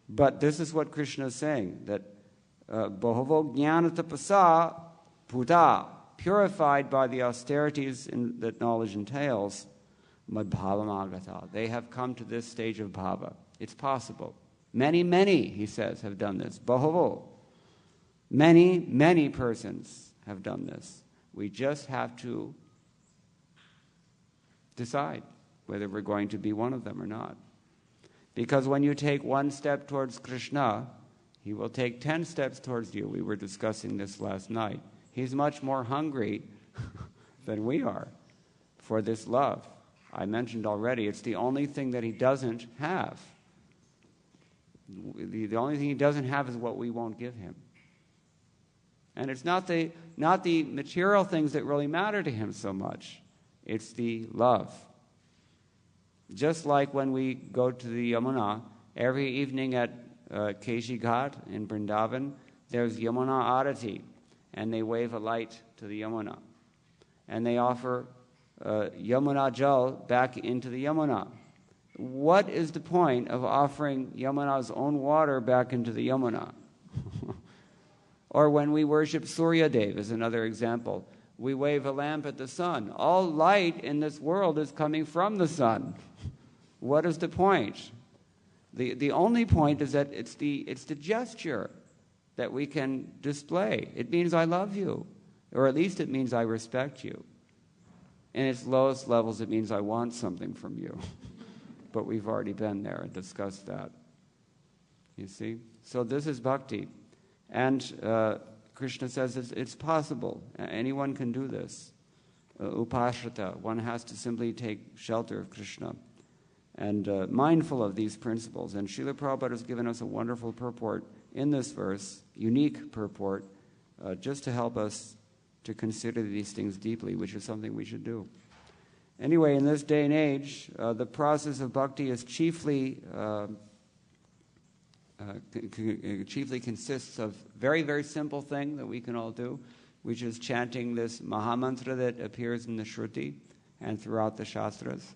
But this is what Krishna is saying, that Bahavo Jnana Tapasa Buddha, purified by the austerities that knowledge entails, Madbhavam Agata. They have come to this stage of bhava. It's possible. Many, many, he says, have done this. Bahavo. Many, many persons have done this. We just have to decide whether we're going to be one of them or not. Because when you take one step towards Krishna, he will take 10 steps towards you. We were discussing this last night. He's much more hungry than we are for this love. I mentioned already, it's the only thing that he doesn't have. The only thing he doesn't have is what we won't give him. And it's not the material things that really matter to him so much. It's the love. Just like when we go to the Yamuna, every evening at Keshi Ghat in Vrindavan, there's Yamuna Arati, and they wave a light to the Yamuna. And they offer Yamuna Jal back into the Yamuna. What is the point of offering Yamuna's own water back into the Yamuna? Or when we worship Surya Dev is another example. we wave a lamp at the sun. All light in this world is coming from the sun. What is the point? The only point is that it's the gesture that we can display. It means I love you, or at least it means I respect you. In its lowest levels, it means I want something from you. But we've already been there and discussed that. You see? So this is bhakti. And Krishna says it's possible. Anyone can do this. Upashrita, one has to simply take shelter of Krishna. And mindful of these principles. And Srila Prabhupada has given us a wonderful purport in this verse, unique purport, just to help us to consider these things deeply, which is something we should do. Anyway, in this day and age, the process of bhakti is chiefly consists of very, very simple thing that we can all do, which is chanting this Mahamantra that appears in the Shruti and throughout the Shastras.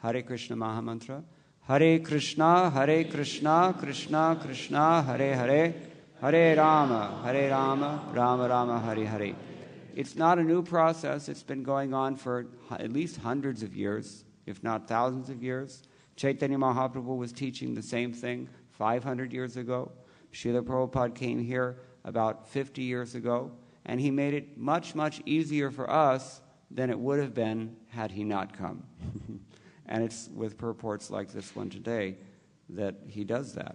Hare Krishna Mahamantra. Hare Krishna, Krishna Krishna, Hare Hare, Hare Rama, Rama Rama, Hare Hare. It's not a new process. It's been going on for at least hundreds of years, if not thousands of years. Chaitanya Mahaprabhu was teaching the same thing 500 years ago. Srila Prabhupada came here about 50 years ago, and he made it much, much easier for us than it would have been had he not come. And it's with purports like this one today that he does that.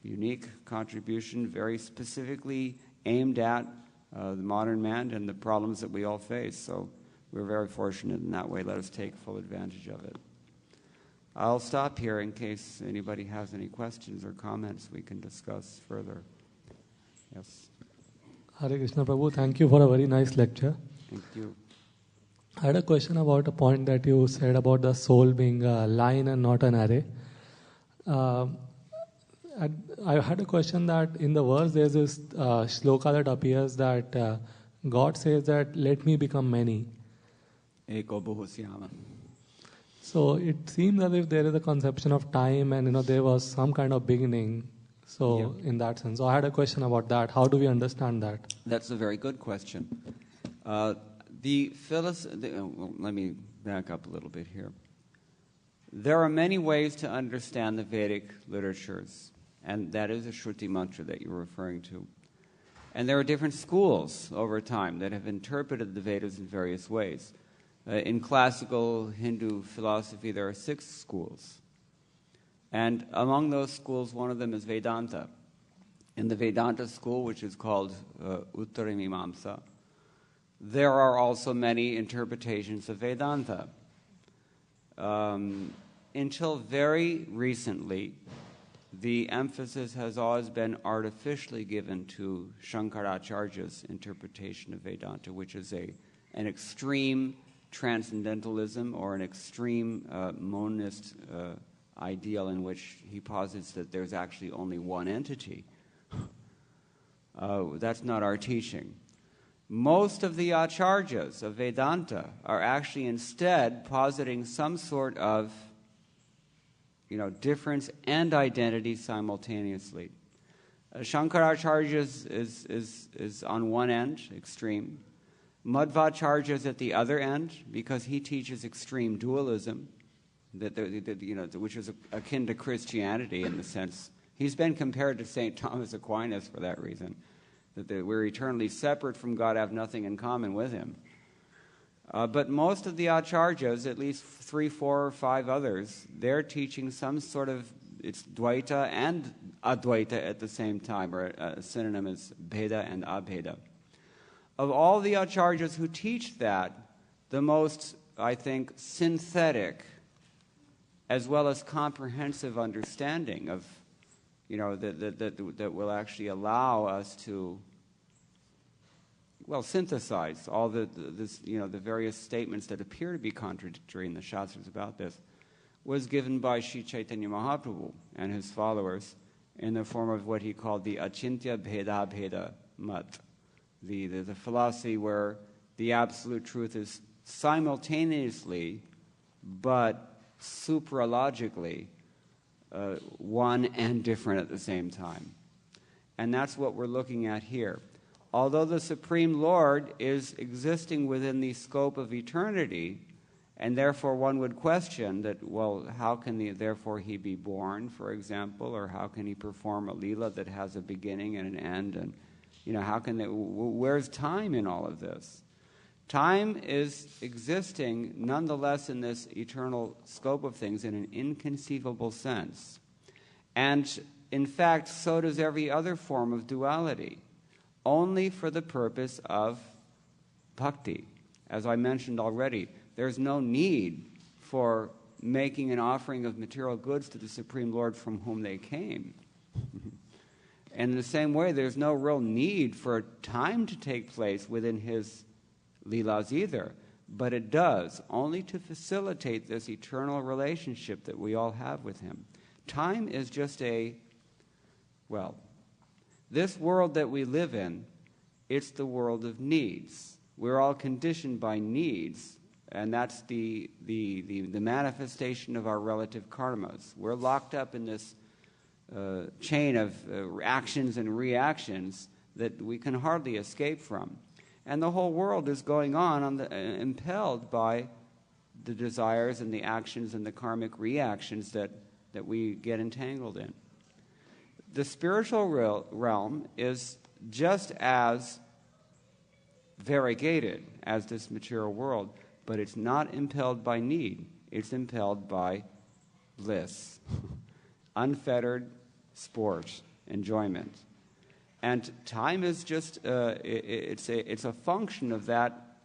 Unique contribution, very specifically aimed at the modern man and the problems that we all face. So we're very fortunate in that way. Let us take full advantage of it. I'll stop here in case anybody has any questions or comments we can discuss further. Yes. Hare Krishna Prabhu, thank you for a very nice lecture. Thank you. I had a question about a point that you said about the soul being a line and not an array. I had a question that in the verse there's this shloka that appears that God says that let me become many. Eko Bohusyama. So it seems as if there is a conception of time and there was some kind of beginning. So in that sense, so I had a question about that. How do we understand that? That's a very good question. Let me back up a little bit here. There are many ways to understand the Vedic literatures, and that is a Shruti mantra that you're referring to. And there are different schools over time that have interpreted the Vedas in various ways. In classical Hindu philosophy, there are 6 schools. And among those schools, one of them is Vedanta. In the Vedanta school, which is called Uttaramimamsa, there are also many interpretations of Vedanta. Until very recently, the emphasis has always been artificially given to Shankaracharya's interpretation of Vedanta, which is an extreme transcendentalism or an extreme monist ideal in which he posits that there's actually only one entity. That's not our teaching. Most of the acharyas of Vedanta are actually instead positing some sort of difference and identity simultaneously. Shankaracharya is on one end, extreme. Madhvacharya is at the other end because he teaches extreme dualism, which is akin to Christianity in the sense. He's been compared to St. Thomas Aquinas for that reason, that we're eternally separate from God, have nothing in common with Him. But most of the acharyas, at least 3, 4, or 5 others, they're teaching some sort of, it's Dvaita and Advaita at the same time, or a synonym is Bheda and Abheda. Of all the acharyas who teach that, the most, I think, synthetic as well as comprehensive understanding of, that will actually allow us to, synthesize all the various statements that appear to be contradictory in the Shastras about this, was given by Sri Chaitanya Mahaprabhu and his followers in the form of what he called the Achintya Bheda Bheda Mat, the philosophy where the absolute truth is simultaneously but supralogically one and different at the same time. And that's what we're looking at here. although the Supreme Lord is existing within the scope of eternity, and therefore one would question that, well, how can therefore he be born, for example, or how can he perform a lila that has a beginning and an end, and where's time in all of this? Time is existing nonetheless in this eternal scope of things in an inconceivable sense. And in fact, so does every other form of duality, only for the purpose of bhakti. As I mentioned already, there's no need for making an offering of material goods to the Supreme Lord from whom they came. And in the same way, there's no real need for time to take place within his Leelas either, but it does, only to facilitate this eternal relationship that we all have with him. Time is just this world that we live in, it's the world of needs. We're all conditioned by needs, and that's the manifestation of our relative karmas. We're locked up in this chain of actions and reactions that we can hardly escape from. And the whole world is going on impelled by the desires and the actions and the karmic reactions that we get entangled in. The spiritual realm is just as variegated as this material world, but it's not impelled by need. It's impelled by bliss, unfettered sport, enjoyment. And time is just, it's a function of that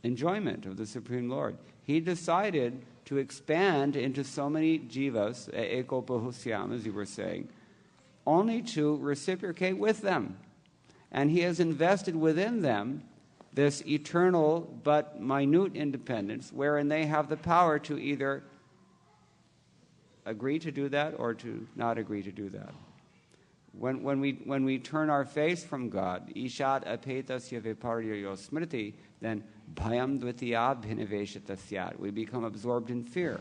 enjoyment of the Supreme Lord. He decided to expand into so many jivas, eko bahusyam, as you were saying, only to reciprocate with them. And he has invested within them this eternal but minute independence, wherein they have the power to either agree to do that or to not agree to do that. When we turn our face from God, ishat apetasya viparyayo smriti, then bhayam dvitiya bhinaveshatasyat. We become absorbed in fear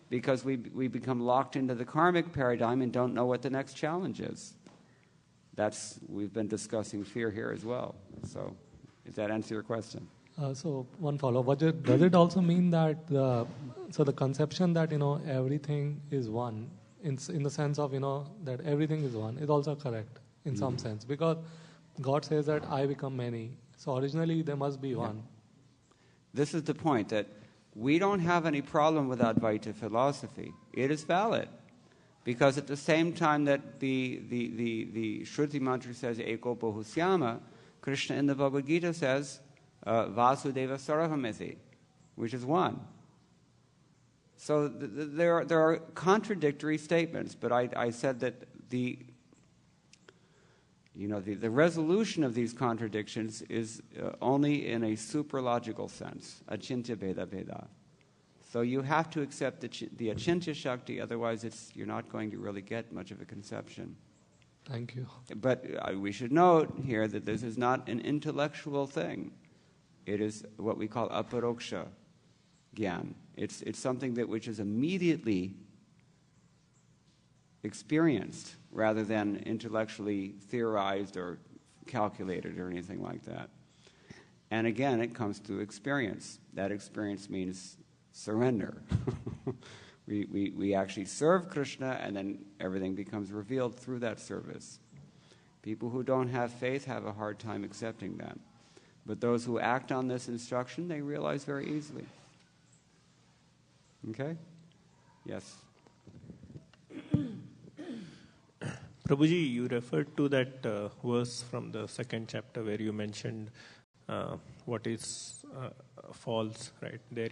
because we become locked into the karmic paradigm and don't know what the next challenge is. We've been discussing fear here as well. So, does that answer your question? So one follow-up. Does it also mean that the conception that everything is one, in the sense of that everything is one, is also correct in some sense, because God says that I become many. So originally there must be one. This is the point, that we don't have any problem with Advaita philosophy. It is valid. Because at the same time that the Shruti mantra says Eko Bahusyama, Krishna in the Bhagavad-gita says Vasudeva Sarvamiti, which is one. So there are contradictory statements, but I said that the resolution of these contradictions is only in a supralogical sense, achintya bheda bheda. So you have to accept the achintya shakti, otherwise you're not going to really get much of a conception. Thank you. But we should note here that this is not an intellectual thing. It is what we call aparoksha gyan. It's something which is immediately experienced rather than intellectually theorized or calculated or anything like that. And again, it comes through experience. That experience means surrender. We actually serve Krishna, and then everything becomes revealed through that service. People who don't have faith have a hard time accepting that. But those who act on this instruction, they realize very easily. Okay? Yes. Prabhuji, you referred to that verse from the second chapter where you mentioned what is false, right? There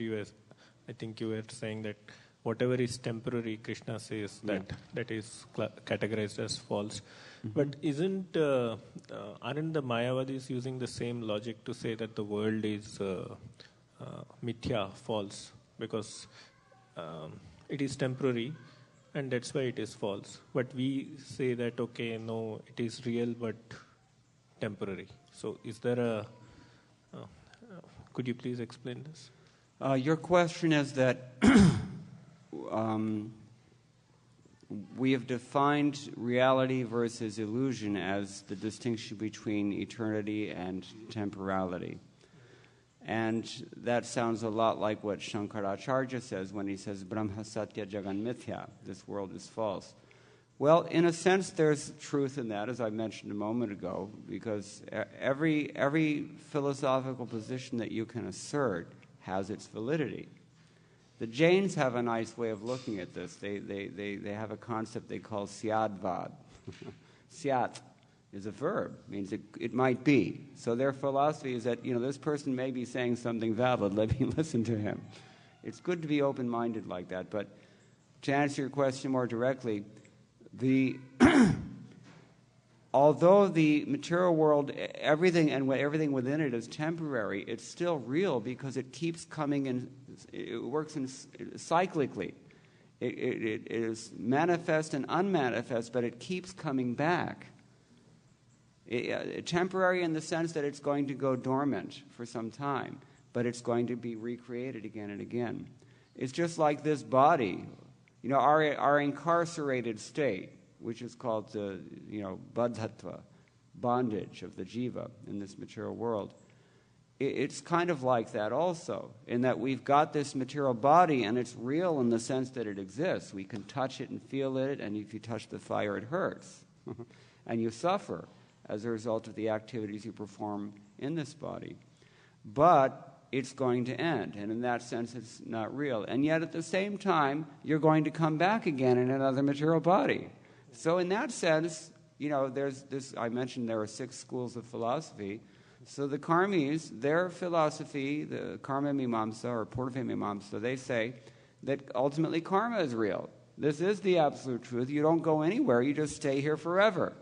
I think you were saying that whatever is temporary, Krishna says that is categorized as false. Mm-hmm. But aren't the Mayavadis using the same logic to say that the world is mithya, false, because it is temporary and that's why it is false. But we say that, okay, no, it is real but temporary. So is there could you please explain this? Your question is that we have defined reality versus illusion as the distinction between eternity and temporality. And that sounds a lot like what Shankaracharya says when he says, Brahma Satya Jagan Mithya, this world is false. Well, in a sense, there's truth in that, as I mentioned a moment ago, because every philosophical position that you can assert has its validity. The Jains have a nice way of looking at this. They have a concept they call syadvad. Syat is a verb, means it might be. So their philosophy is that, this person may be saying something valid, let me listen to him. It's good to be open-minded like that, but to answer your question more directly, although the material world, everything within it is temporary, it's still real because it keeps coming in. It works cyclically. It is manifest and unmanifest, but it keeps coming back. Temporary in the sense that it's going to go dormant for some time, but it's going to be recreated again and again. It's just like this body. Our incarcerated state, which is called baddhatva, bondage of the jiva in this material world, it's kind of like that also, in that we've got this material body and it's real in the sense that it exists. We can touch it and feel it, and if you touch the fire, it hurts. And you suffer as a result of the activities you perform in this body. But it's going to end, and in that sense it's not real. And yet at the same time, you're going to come back again in another material body. So in that sense, there's this, I mentioned there are 6 schools of philosophy. So the karmis, their philosophy, the karma mimamsa or purva mimamsa, they say that ultimately karma is real. This is the absolute truth. You don't go anywhere, you just stay here forever.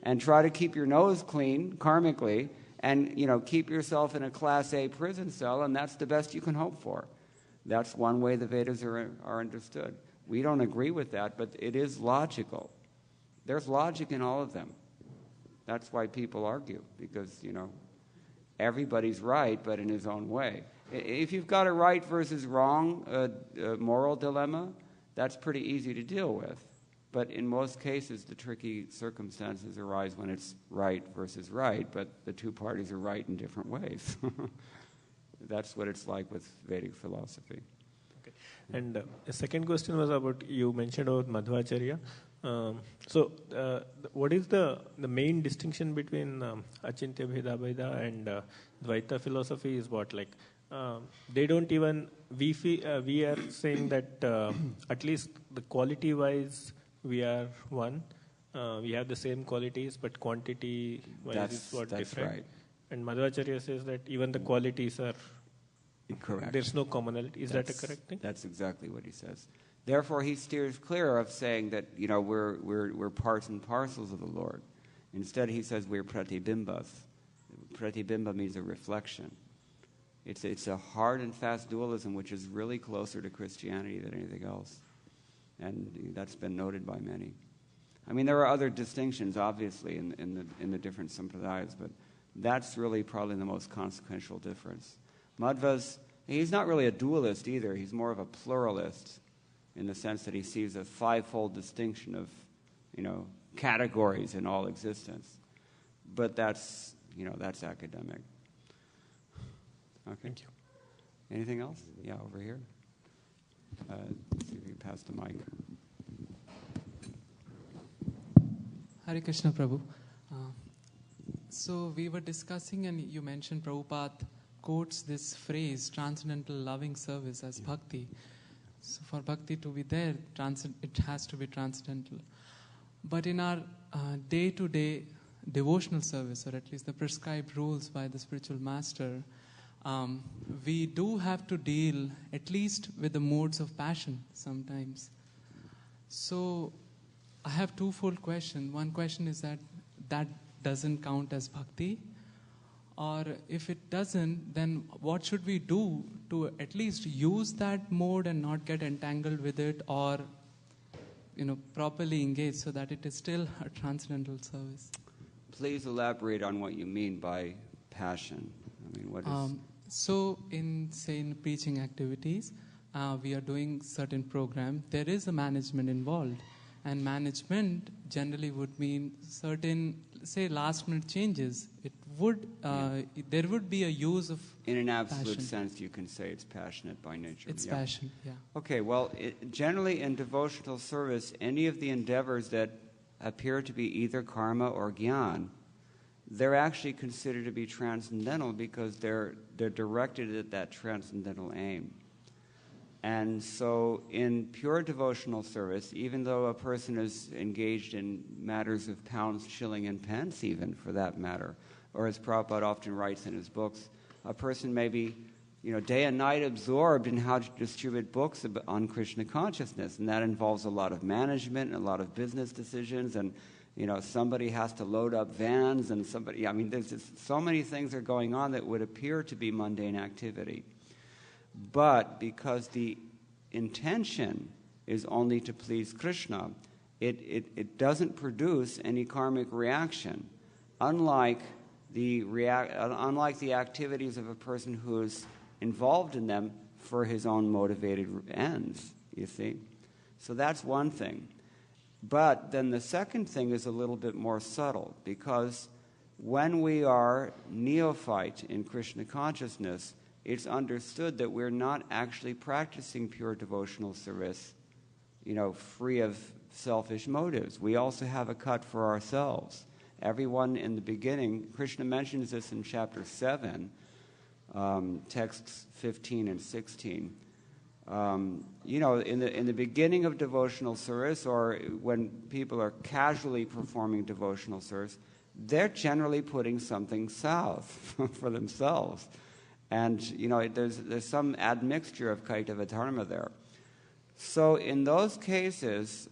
And try to keep your nose clean, karmically, and keep yourself in a class A prison cell, and that's the best you can hope for. That's one way the Vedas are understood. We don't agree with that, but it is logical. There's logic in all of them. That's why people argue, because everybody's right, but in his own way. If you've got a right versus wrong moral dilemma, that's pretty easy to deal with. But in most cases, the tricky circumstances arise when it's right versus right, but the two parties are right in different ways. That's what it's like with Vedic philosophy. Okay. And the second question was about, you mentioned about Madhvacharya. What is the main distinction between Achintya Bheda and Dvaita philosophy is what? Like, they don't even, we are saying that at least the quality-wise, we are one. We have the same qualities, but quantity-wise is what different. Right. And Madhvacharya says that even the qualities are incorrect. There's no commonality. Is that a correct thing? That's exactly what he says. Therefore, he steers clear of saying that we're parts and parcels of the Lord. Instead, he says we're pratibimbas. Pratibimba means a reflection. It's a hard and fast dualism, which is really closer to Christianity than anything else. And that's been noted by many. I mean, there are other distinctions, obviously, in the different sampradayas, but that's really probably the most consequential difference. Madhva's, he's not really a dualist either. He's more of a pluralist in the sense that he sees a fivefold distinction of, categories in all existence. But that's academic. Okay. Thank you. Anything else? Yeah, over here. See if you pass the mic. Hare Krishna, Prabhu. So we were discussing, and you mentioned Prabhupada quotes this phrase, transcendental loving service, as bhakti. So for bhakti to be there, it has to be transcendental. But in our day-to-day devotional service, or at least the prescribed rules by the spiritual master, we do have to deal at least with the modes of passion sometimes. So I have twofold question. One question is that doesn't count as bhakti, or if it doesn't, then what should we do to at least use that mode and not get entangled with it, or properly engage so that it is still a transcendental service? Please elaborate on what you mean by passion. I mean, what is... So in preaching activities, we are doing certain program. There is a management involved, And management generally would mean certain, say, last-minute changes. It would, there would be a use of in an absolute passion. sense, you can say it's passionate by nature. It's passion, yeah. Okay, well, generally in devotional service, any of the endeavors that appear to be either karma or jnana, they're actually considered to be transcendental because they're directed at that transcendental aim. And so in pure devotional service, even though a person is engaged in matters of pounds, shilling, and pence even, for that matter, or as Prabhupada often writes in his books, a person may be, day and night absorbed in how to distribute books on Krishna consciousness, and that involves a lot of management and a lot of business decisions, and somebody has to load up vans, and there's just so many things are going on that would appear to be mundane activity. But because the intention is only to please Krishna, it doesn't produce any karmic reaction, unlike the activities of a person who is involved in them for his own motivated ends, you see. So that's one thing. But then the second thing is a little bit more subtle, because when we are neophyte in Krishna consciousness, it's understood that we're not actually practicing pure devotional service, free of selfish motives. We also have a cut for ourselves. Everyone in the beginning, Krishna mentions this in chapter 7, texts 15 and 16. In the beginning of devotional service, or when people are casually performing devotional service, they're generally putting something south for themselves. And, there's some admixture of kaitava dharma there. So in those cases,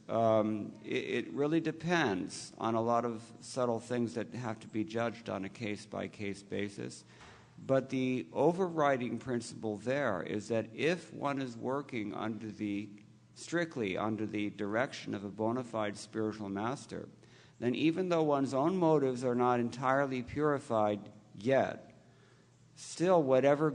it really depends on a lot of subtle things that have to be judged on a case-by-case basis. But the overriding principle there is that if one is working strictly under the direction of a bona fide spiritual master, then even though one's own motives are not entirely purified yet, still, whatever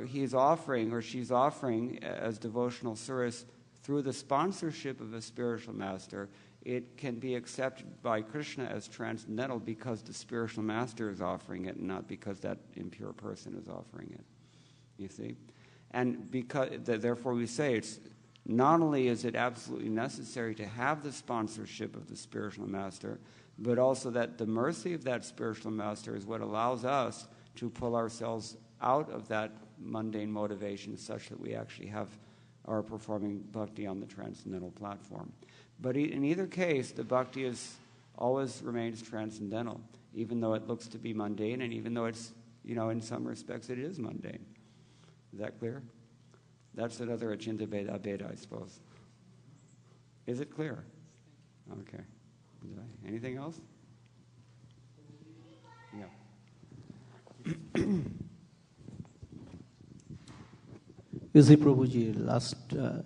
he's offering or she's offering as devotional service through the sponsorship of a spiritual master, it can be accepted by Krishna as transcendental because the spiritual master is offering it and not because that impure person is offering it. You see? And therefore we say it's not only is it absolutely necessary to have the sponsorship of the spiritual master, but also that the mercy of that spiritual master is what allows us to pull ourselves out of that mundane motivation such that we actually are performing bhakti on the transcendental platform. But in either case, the bhakti always remains transcendental, even though it looks to be mundane, and even though it's, in some respects it is mundane. Is that clear? That's another Achinta Beda, I suppose. Is it clear? Okay. Anything else? Yeah. You see, Prabhuji,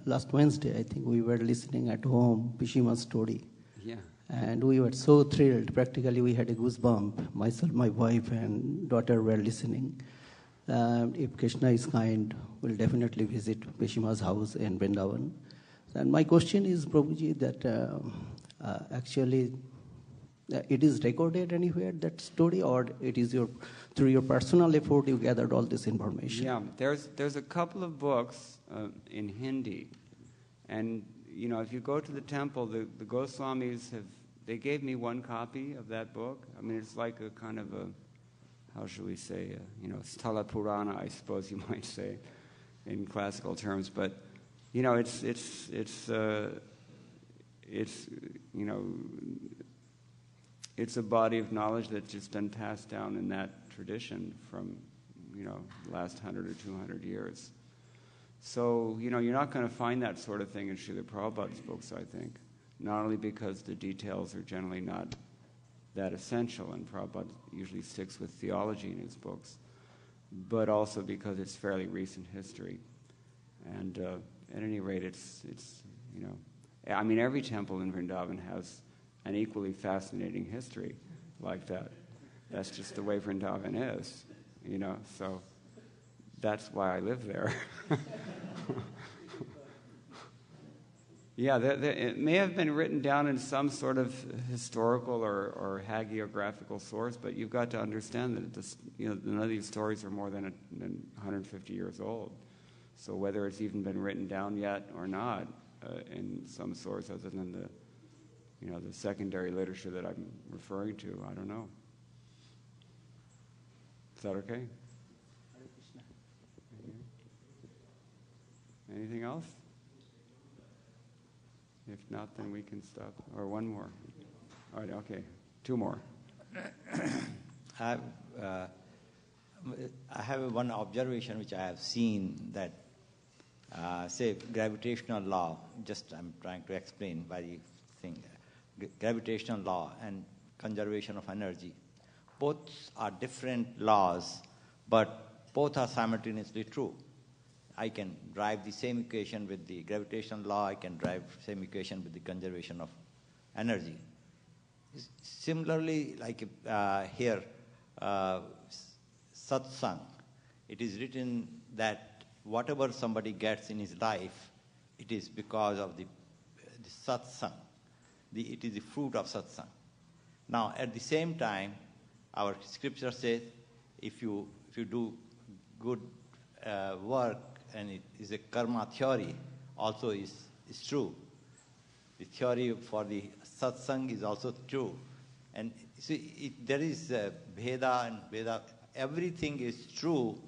last Wednesday, I think we were listening at home Pishima's story. Yeah. And we were so thrilled. Practically, we had a goosebump. Myself, my wife, and daughter were listening. If Krishna is kind, we'll definitely visit Pishima's house in Vrindavan. And my question is, Prabhuji, that actually it is recorded anywhere, that story, or it is through your personal effort you gathered all this information? Yeah, there's a couple of books in Hindi, and if you go to the temple, the Goswamis they gave me one copy of that book. I mean, it's like a kind of a, how should we say, Sthala Purana, I suppose you might say, in classical terms, but it's a body of knowledge that's just been passed down in that tradition from, the last 100 or 200 years. So, you're not going to find that sort of thing in Srila Prabhupada's books, I think. Not only because the details are generally not that essential, and Prabhupada usually sticks with theology in his books, but also because it's fairly recent history. And at any rate, it's every temple in Vrindavan has an equally fascinating history like that. That's just the way Vrindavan is, so that's why I live there. Yeah, it may have been written down in some sort of historical or hagiographical source, but you've got to understand that none of these stories are more than 150 years old. So whether it's even been written down yet or not in some source other than the secondary literature that I'm referring to, I don't know. Is that okay? Anything else? If not, then we can stop. Or one more. All right, okay. Two more. I have one observation which I have seen that, say, gravitational law, just I'm trying to explain by the thing, gravitational law and conservation of energy. Both are different laws, but both are simultaneously true. I can drive the same equation with the gravitational law, I can drive the same equation with the conservation of energy. Similarly, like here, satsang, it is written that whatever somebody gets in his life, it is because of the satsang. It is the fruit of satsang. Now, at the same time, our scripture says, if you do good work, and it is a karma theory, also is true. The theory for the satsang is also true. And see, there is Veda and Veda, everything is true,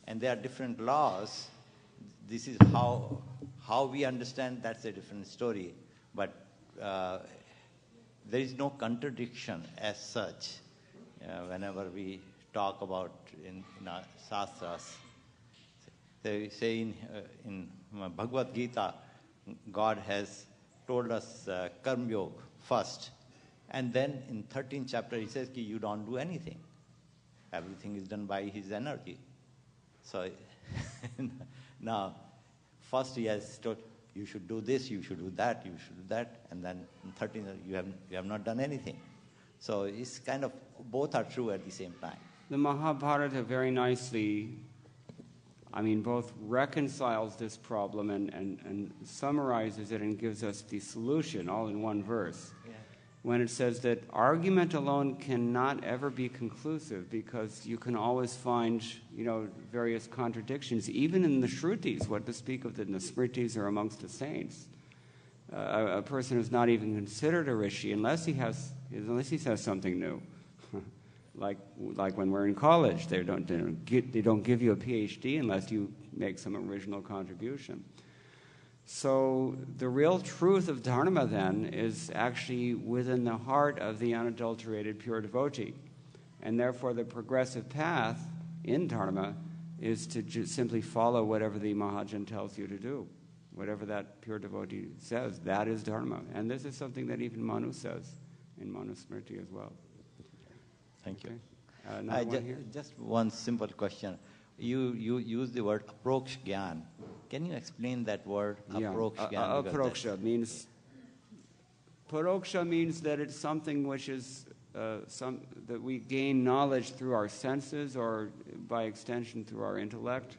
and there are different laws. This is how we understand, that's a different story. But there is no contradiction as such whenever we talk about in our Shastras. They say in Bhagavad-gita, God has told us karma yoga first, and then in 13th chapter he says you don't do anything. Everything is done by his energy. So now, first he has told you should do this, you should do that, you should do that, and then in 13th you have not done anything. So it's kind of both are true at the same time. The Mahabharata very nicely, both reconciles this problem and summarizes it and gives us the solution all in one verse. Yeah. When it says that argument alone cannot ever be conclusive because you can always find, various contradictions, even in the Shrutis, what to speak of in the Smritis or amongst the saints. A person who's not even considered a rishi unless he says something new. Like when we're in college, they don't give you a PhD unless you make some original contribution. So the real truth of Dharma then is actually within the heart of the unadulterated pure devotee, and therefore the progressive path in Dharma is to just simply follow whatever the Mahajan tells you to do, whatever that pure devotee says. That is Dharma, and this is something that even Manu says in Manusmriti as well. Thank you. Okay. Just one simple question. You use the word aproksha gyan. Can you explain that word, aproksha gyan? Aproksha means, paroksha means that it's something which is that we gain knowledge through our senses or by extension through our intellect.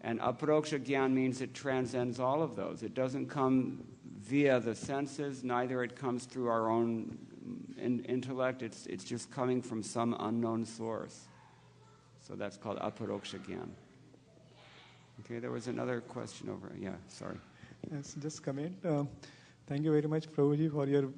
And aproksha gyan means it transcends all of those. It doesn't come via the senses, neither it comes through our own intellect. It's just coming from some unknown source. So that's called aparoksha gyan. Okay, there was another question over. Yeah, sorry. Yes, just comment. Thank you very much, Prabhuji, for your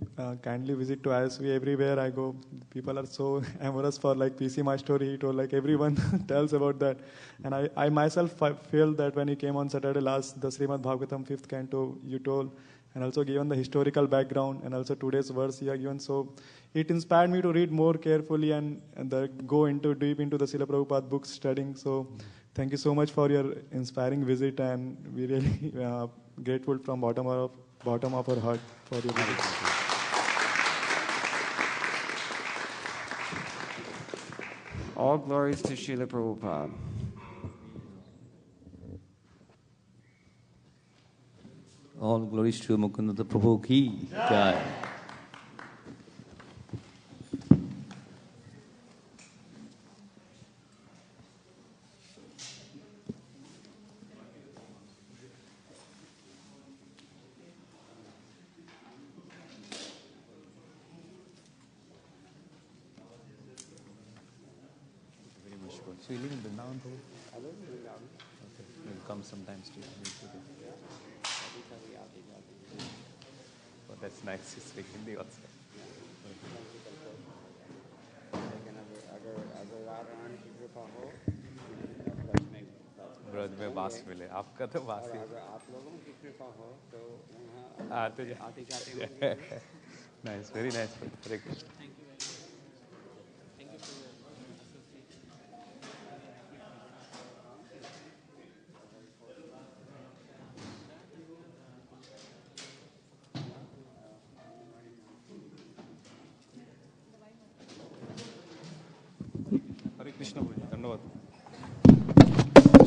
kindly visit to ISB. Everywhere I go, people are so amorous for PC my story. He told everyone tells about that. And I myself feel that when he came on Saturday last, the Srimad-Bhagavatam 5th canto, you told, and also given the historical background, and also today's verse you have given. So it inspired me to read more carefully and go deep into the Srila Prabhupada books studying. So thank you so much for your inspiring visit, and we really grateful from bottom of our heart for your visit. All glories to Srila Prabhupada. All glories to Mukunda Datta Prabhu ki jai. So you live in Vrindavan, Prabhu? I live in Vrindavan. Okay. We'll come sometimes to you. Oh, that's nice. You speak Hindi also. Braj में वास मिले आपका तो वास ही अगर आप लोगों की कृपा हो तो आते जाते nice very nice Hare Krishna Hare Krishna, Dhanyavad.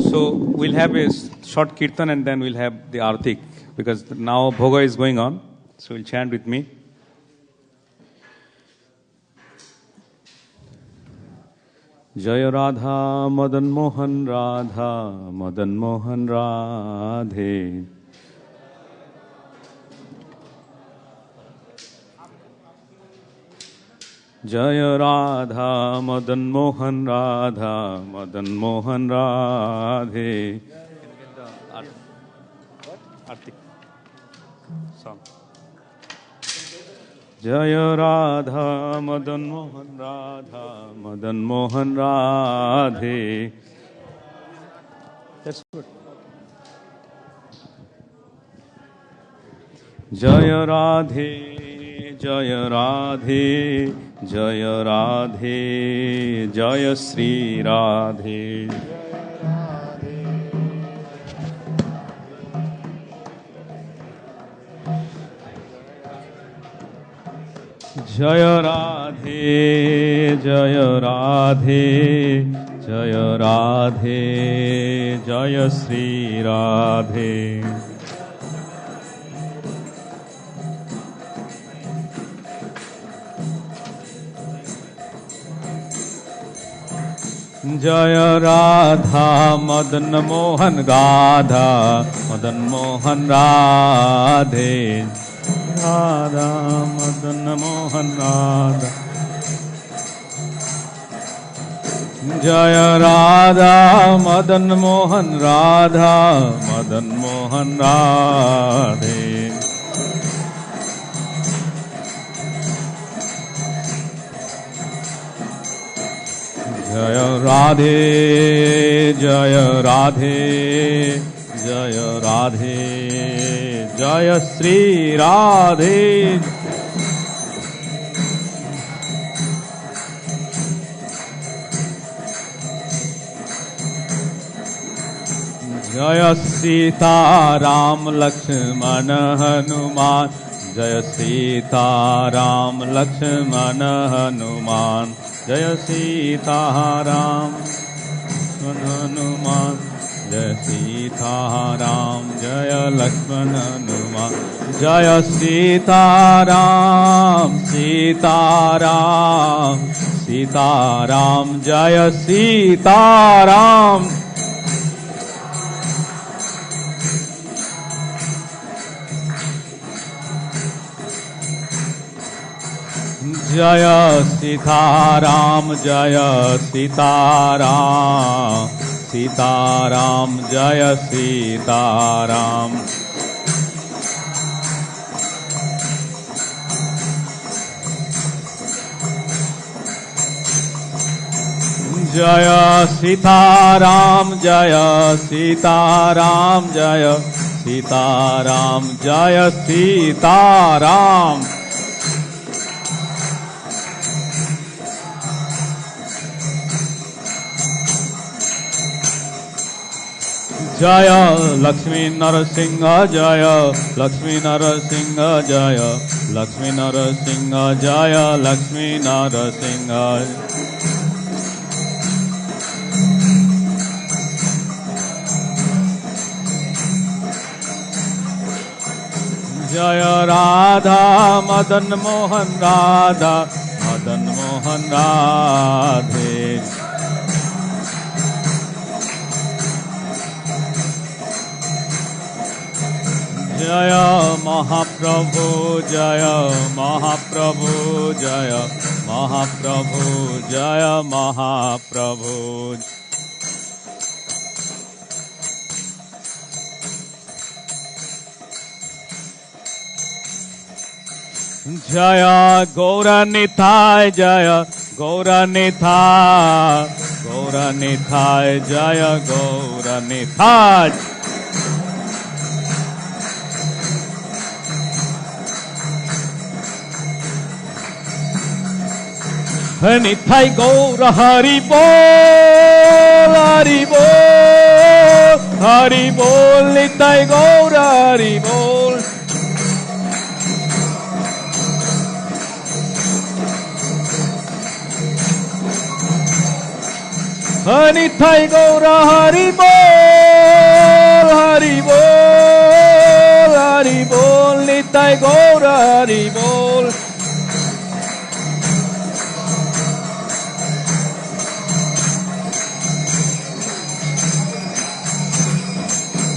So we'll have a short kirtan and then we'll have the artik because now bhoga is going on. So we'll chant with me. Jaya Radha Madan Mohan Radha Madan Mohan Radhe Jaya Radha Madan Mohan Radha Madan Mohan Radhe. Artik song. Jaya Radha Madan Mohan Radha Madan Mohan Radhe. That's good. Jaya Radhe Jaya Radhe Jaya Radhe Jaya Sri Radhe Jaya Radhe Jaya Radhe Jaya Radhe Jaya Sri Radhe Jaya Radha Madan Mohan Radha Madan Mohan Radhe Radha Madan Mohan Radha Jaya Radha Madan Mohan Radha Madan Mohan Radhe Jaya Radhe Jaya Radhe Jaya Radhe Jaya Sri Radhe Jaya Sita Ram Lakshmana Hanuman Jaya Sita Ram Lakshmana Hanuman Jaya Sita Ram Hanuman Jaya Sita Ram Jaya Lakshman Hanuman Jaya Sita Ram Sita Ram Sita Ram Jaya Sita Ram Jaya Sita Ram Jaya Sita Ram Sita Ram Jaya Sita Ram Jaya Sita Ram Jaya Sita Ram Jaya Sita Ram Jaya Sita Ram Jaya Lakshmi Narasingha Jaya Lakshmi Narasingha Jaya Lakshmi Narasingha Jaya Lakshmi Narasingha Jaya Radha Madan Mohan Radha Madan Mohan Radhe Jaya Mahaprabhu, Jaya Mahaprabhu, Jaya Mahaprabhu, Jaya Mahaprabhu. Jaya Gauranithai, Jaya Gauranithai, Gauranithai, Jaya Gauranithai. Nithai Gaura Hari Bol, Hari Bol, Hari Bol, Nithai Gaura Hari Bol. Nithai Gaura Hari Bol, Hari Bol, Hari Bol, Nithai Gaura Hari Bol.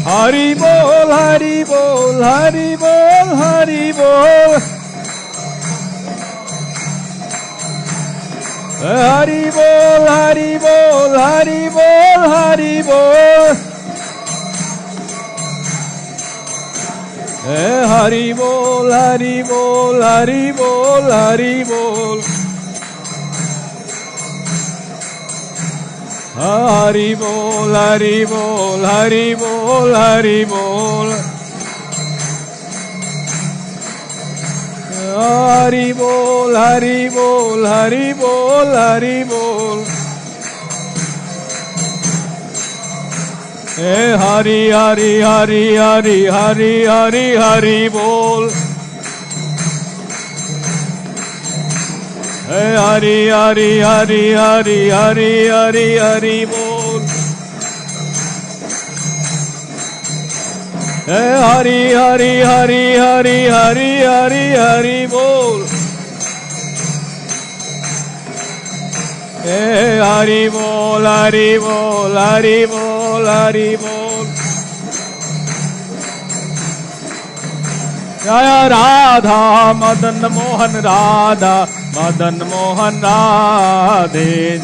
Hari Bol, Hari Bol, Hari Bol, Hari Bol. Hari Bol, Hari Bol, Hari Bol, Hari Bol. Hari Bol, Hari Bol, Hari Bol, Hari Bol. Hari Bol, Hari Bol, Hari Bol, Hari Bol. Hari Bol, Hari Bol, Hari Bol, Hari Bol. Hari, Hari, Hari, Hari, Hari, Hari, Hari Bol. Hari, Hari, Hari, Hari, Hari, Hari, Hari Bol. Hari, Hari, Hari, Hari, Hari, Hari, Hari Bol. Hari Bol, Hari Bol, Hari Bol, Hari Bol. Jaya Radha Madan Mohan Radha Madan Mohan Radhe.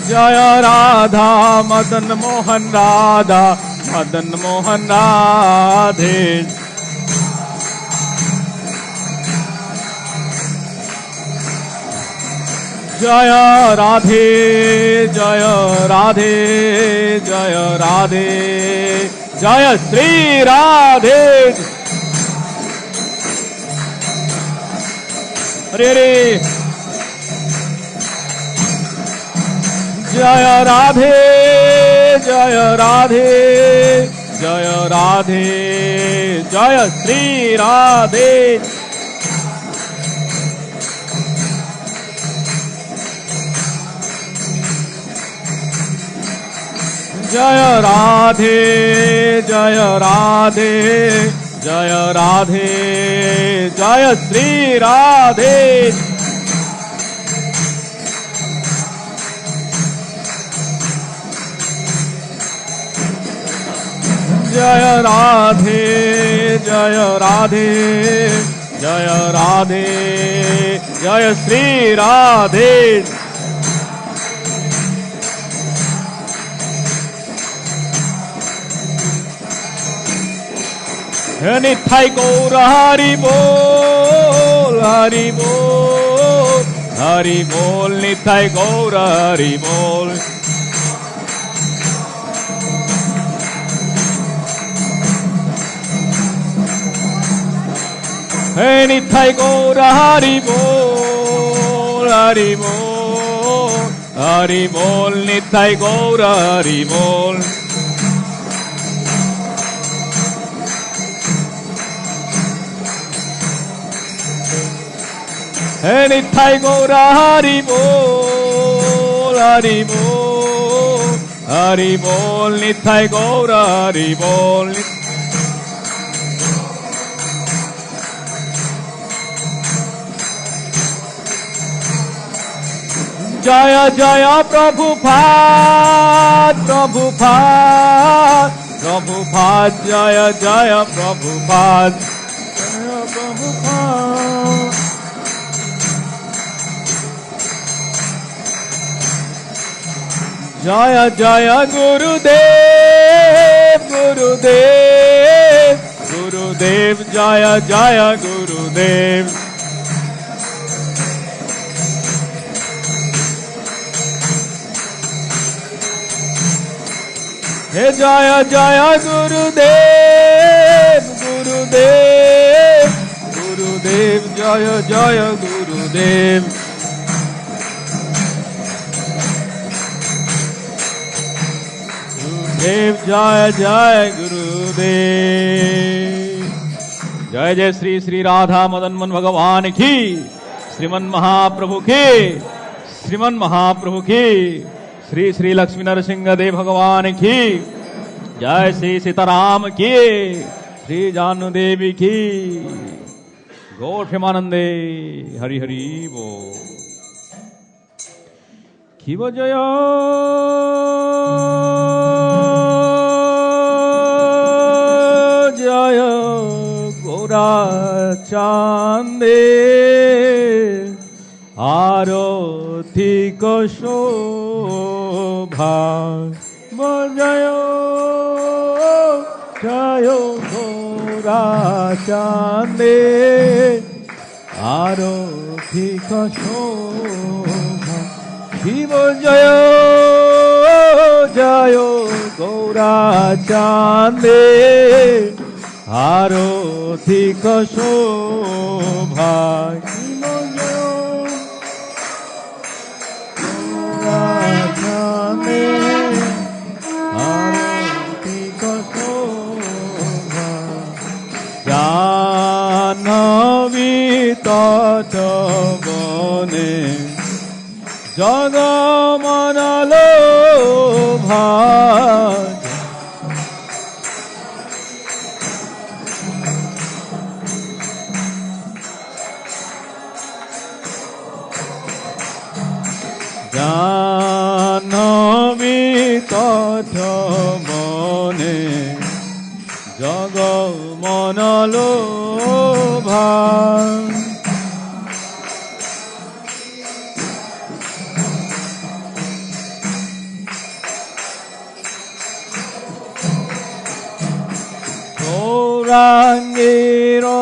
Jaya Radha Madan Mohan Radha Madan Mohan Radhe. Jaya Radhe, Jaya Radhe, Jaya Radhe, Jaya Sri Radhe. Hare Hare. Jaya Radhe, Jaya Radhe, Jaya Radhe, Jaya Sri Radhe. Jaya Radhe, Jaya Radhe, Jaya Radhe, Jaya Sri Radhe. Jaya Radhe, Jaya Radhe, Jaya Radhe, Jaya Sri Radhe. Nithai Gaura Hari Bol, Hari Bol, Hari Bol, Nithai Gaura Hari Bol. Nithai Gaura Hari Bol, Hari Bol, Hari Bol, Nithai Gaura Hari Bol. Nithai Gaura Hari Bol, Hari Bol, Hari Bol, Nithai Gaura Hari Bol. Jaya Jaya Prabhupada, Prabhupada, Prabhupada, Jaya Jaya Prabhupada, Jaya Prabhupada. Jaya Jaya Gurudev, Gurudev, Gurudev, Jaya Jaya Gurudev. Hey Jaya Jaya Gurudev, Gurudev, Gurudev, Jaya Jaya Gurudev. Gurudev, Jaya Jaya Gurudev. Jai Jai Sri Sri Radha Madan Man Bhagavan ki, Sriman Mahaprabhu ki, Sriman Mahaprabhu ki, Sri Sri Lakshmi Narasimha Dev Bhagavan ki, Jai Sri Sitaram ki, Sri Janu Devi ki, Gaur Premanande, Hari Hari Bo. Kiva Jaya Jaya Gaura Chande Arati Shobha Jayo Jayo Gaura Chande Arati Shobha Shiva Jayo Jayo Gaura Chande Arati Shobha Shiva Janavi Tata Bone Jagamana Lobha Janavi Tata Bone Jagamana Lobha Gaurangiro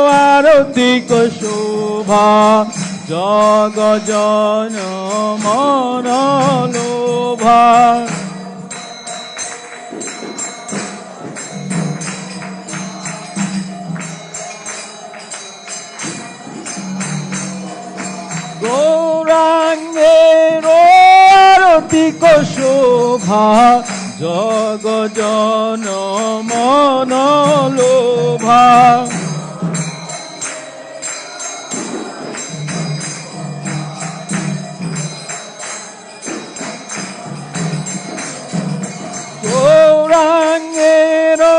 Aratika Shobha Jaga Jana Mana Lobha Gaurangiro Aratika Shobha Jaga Jana Mana Lobha Gaurangiro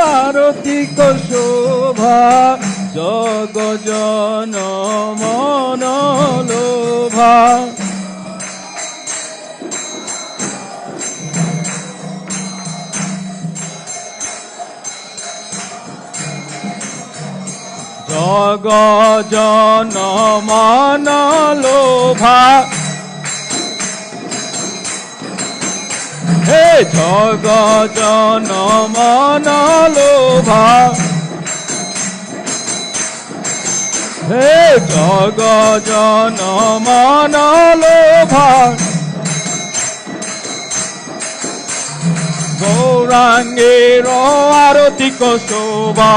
Aratika Shobha Jaga Jana Mana Lobha Jaga Jana Mana Lobha Hey Jaga Jana Mana Lobha Hey Jaga Jana Mana Lobha Gaurangiro Aratika Shobha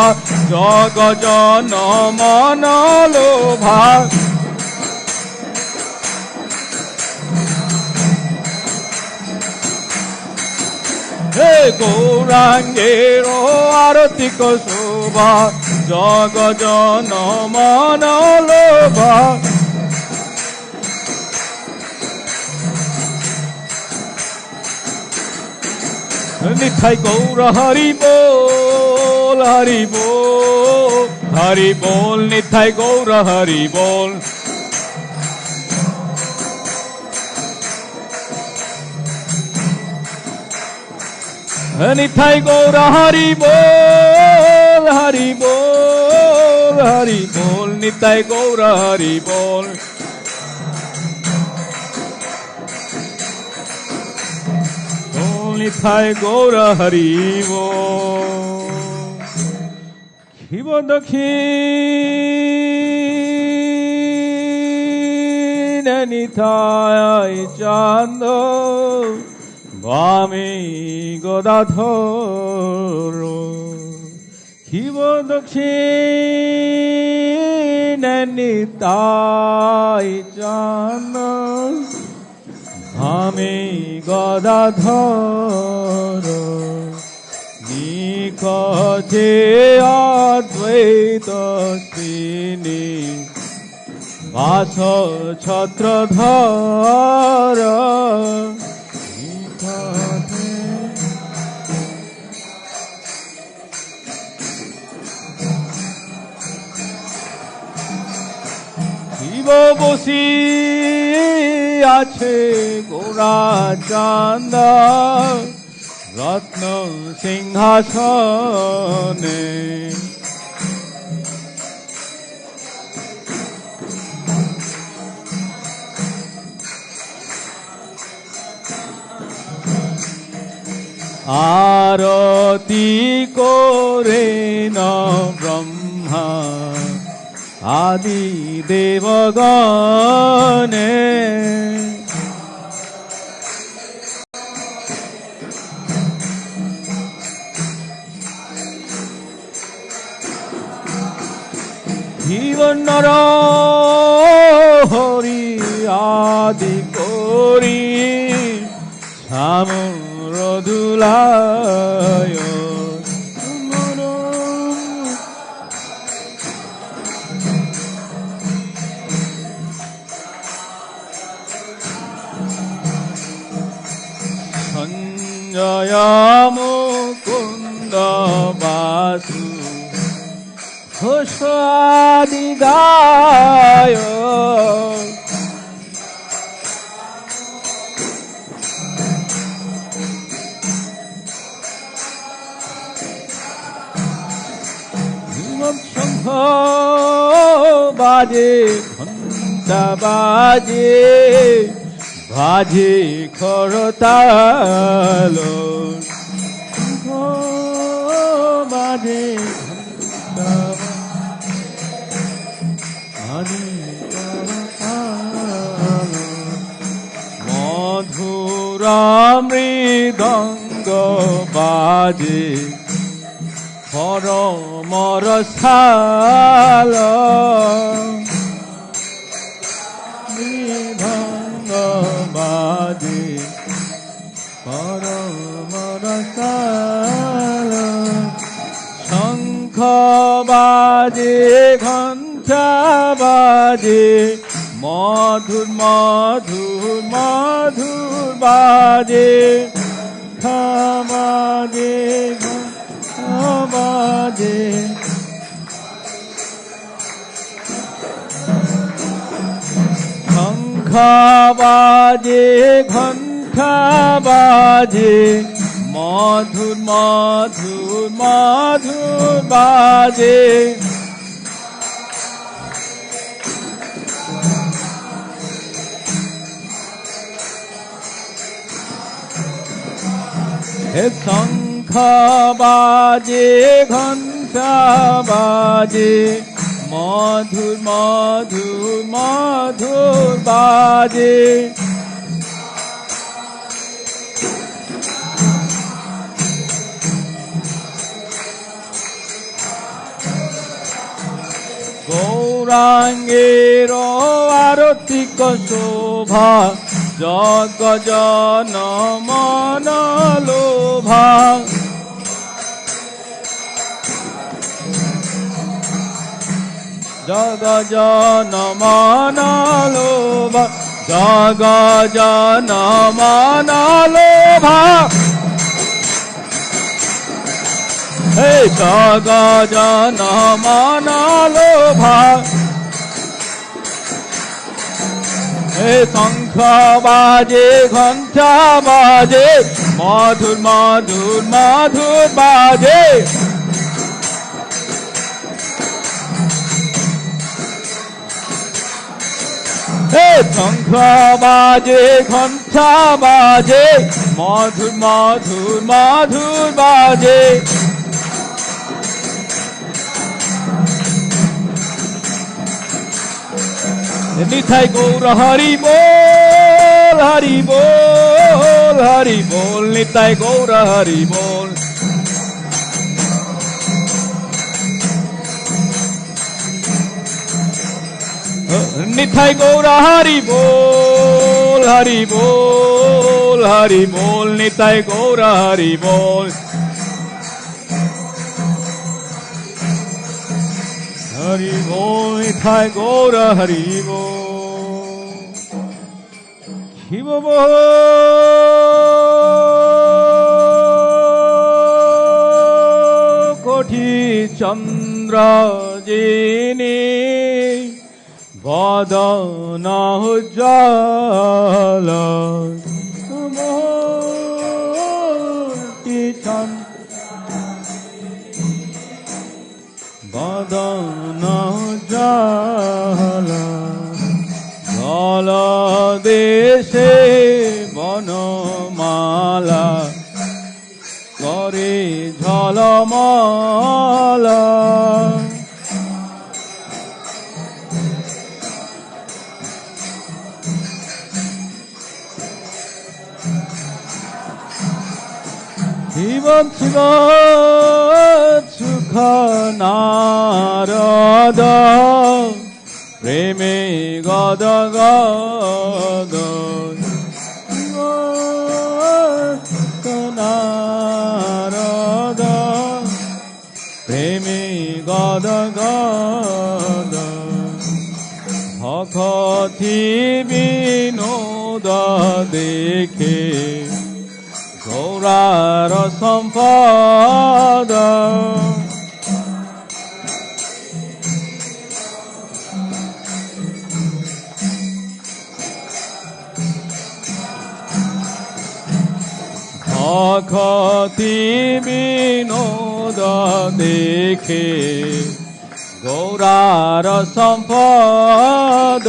Jaga Jana Mana Lobha Hey Gaurangiro Aratika Shobha Jaga Jana Mana Lobha Nithai Gaura Hari Bol, Hari Bol, Hari Bol, Nithai Gaura Hari Bol. Nitai Gaura Hari Bol, Hari Bol, Hari Bol, Nitai Gaura Hari Bol. Nitai Gaura Hari Bol. Kiva Dakhina Nitai Chando Vami Godadhoro. Kiva Dakhina Nitai Chando Vami Godadhoro. Nikate Advaita Sini Vasa Chhatradhara. Nikate Shiva Bosi Ache Gora Chanda Ratna Singhasane. Arati Korena Brahma Adi Devagane. Nara Hari Adi Kori Samuradulayo. Sanjaya Mukunda Basu Hushadigayo. Shankha baje, ghanta baje, baje khartalo. Shankha baje, Madhura mridanga baje Paramarasala. Mridanga baje Paramarasala. Shankha baje ghanta baje Madhur madhur madhur baje Khabaje khabaje. Shankha baje ghanta baje Madhur madhur madhur baje. Shankha baje ghanta baje Madhur madhur madhur baje. Gaurangero arotika shobha Jagajana mana lobha. Jagajana mana lobha, Jagajana mana lobha. Hey, Jagajana mana lobha, হে শঙ্খ বাজে ঘণ্টা বাজে মধুর মধুর মধুর বাজে হে শঙ্খ বাজে ঘণ্টা বাজে মধুর মধুর মধুর বাজে নিতাই গৌর হরি বল হরি বল হরি বল নিতাই গৌর হরি বল নিতাই গৌর হরি বল হরি বল হরি বল নিতাই গৌর হরি বল হরি বল নিতাই গৌর হরি বল শিব কোটি চন্দ্র জিনি বদন উজ্জ্বল বদন উজ্জ্বল জল দেশে বনমালা করে ঝলমলা জীবন শিব সুখ নারদ প্রেমে গদ গদ নারদ প্রেমে গদ গদ ভকতি বিনোদ দেখে গৌরার সম্পদ ভকতি বিনোদ দেখে গৌরার সম্পদ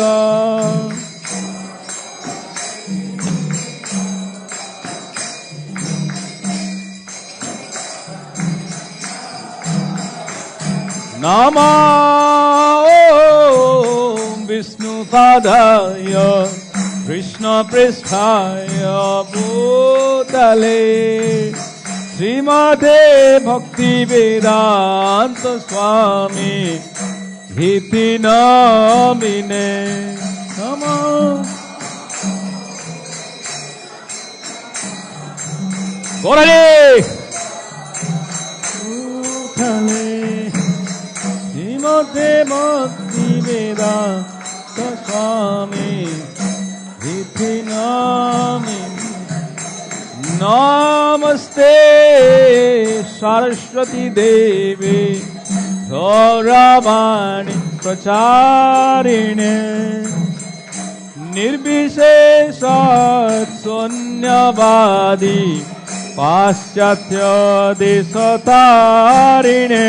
নমো বিষ্ণুপাদায় কৃষ্ণ পৃষ্ঠায় ভূতলে শ্রীমতে ভক্তিবেদান্ত স্বামী ভীতি নামিনে নমো গোরালে শ্রীমতে ভক্তিবেদান্ত স্বামী ভীতি নামিনে নমস্তে सरस्वती देवी गौरवाणी प्रचारिणे निर्विशेष शून्यवादी पाश्चात्य देशतारिणे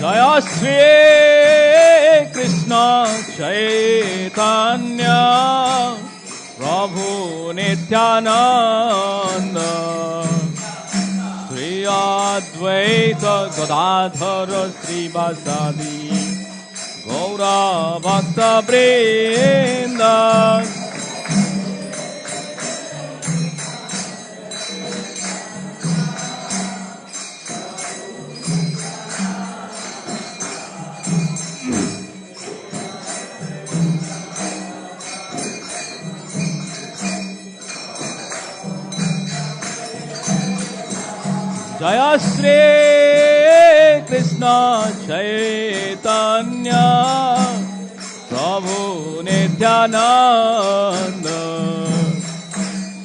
जय श्री कृष्ण चैतन्य प्रभु नित्यानंद श्री अद्वैत गदाधर श्रीवासादि गौर भक्त वृंद जय Shri Krishna Krishna Chaitanya Prabhu Nityananda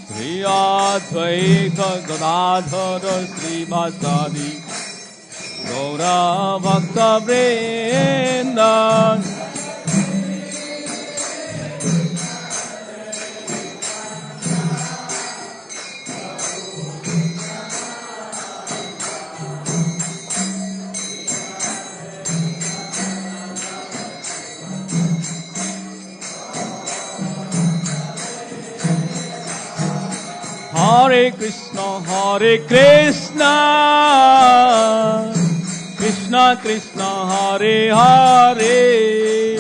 Sri Advaita Gadadhara Sri Vasadi Gaura Bhakta Vrinda Hare Krishna, Krishna Krishna, Hare Hare,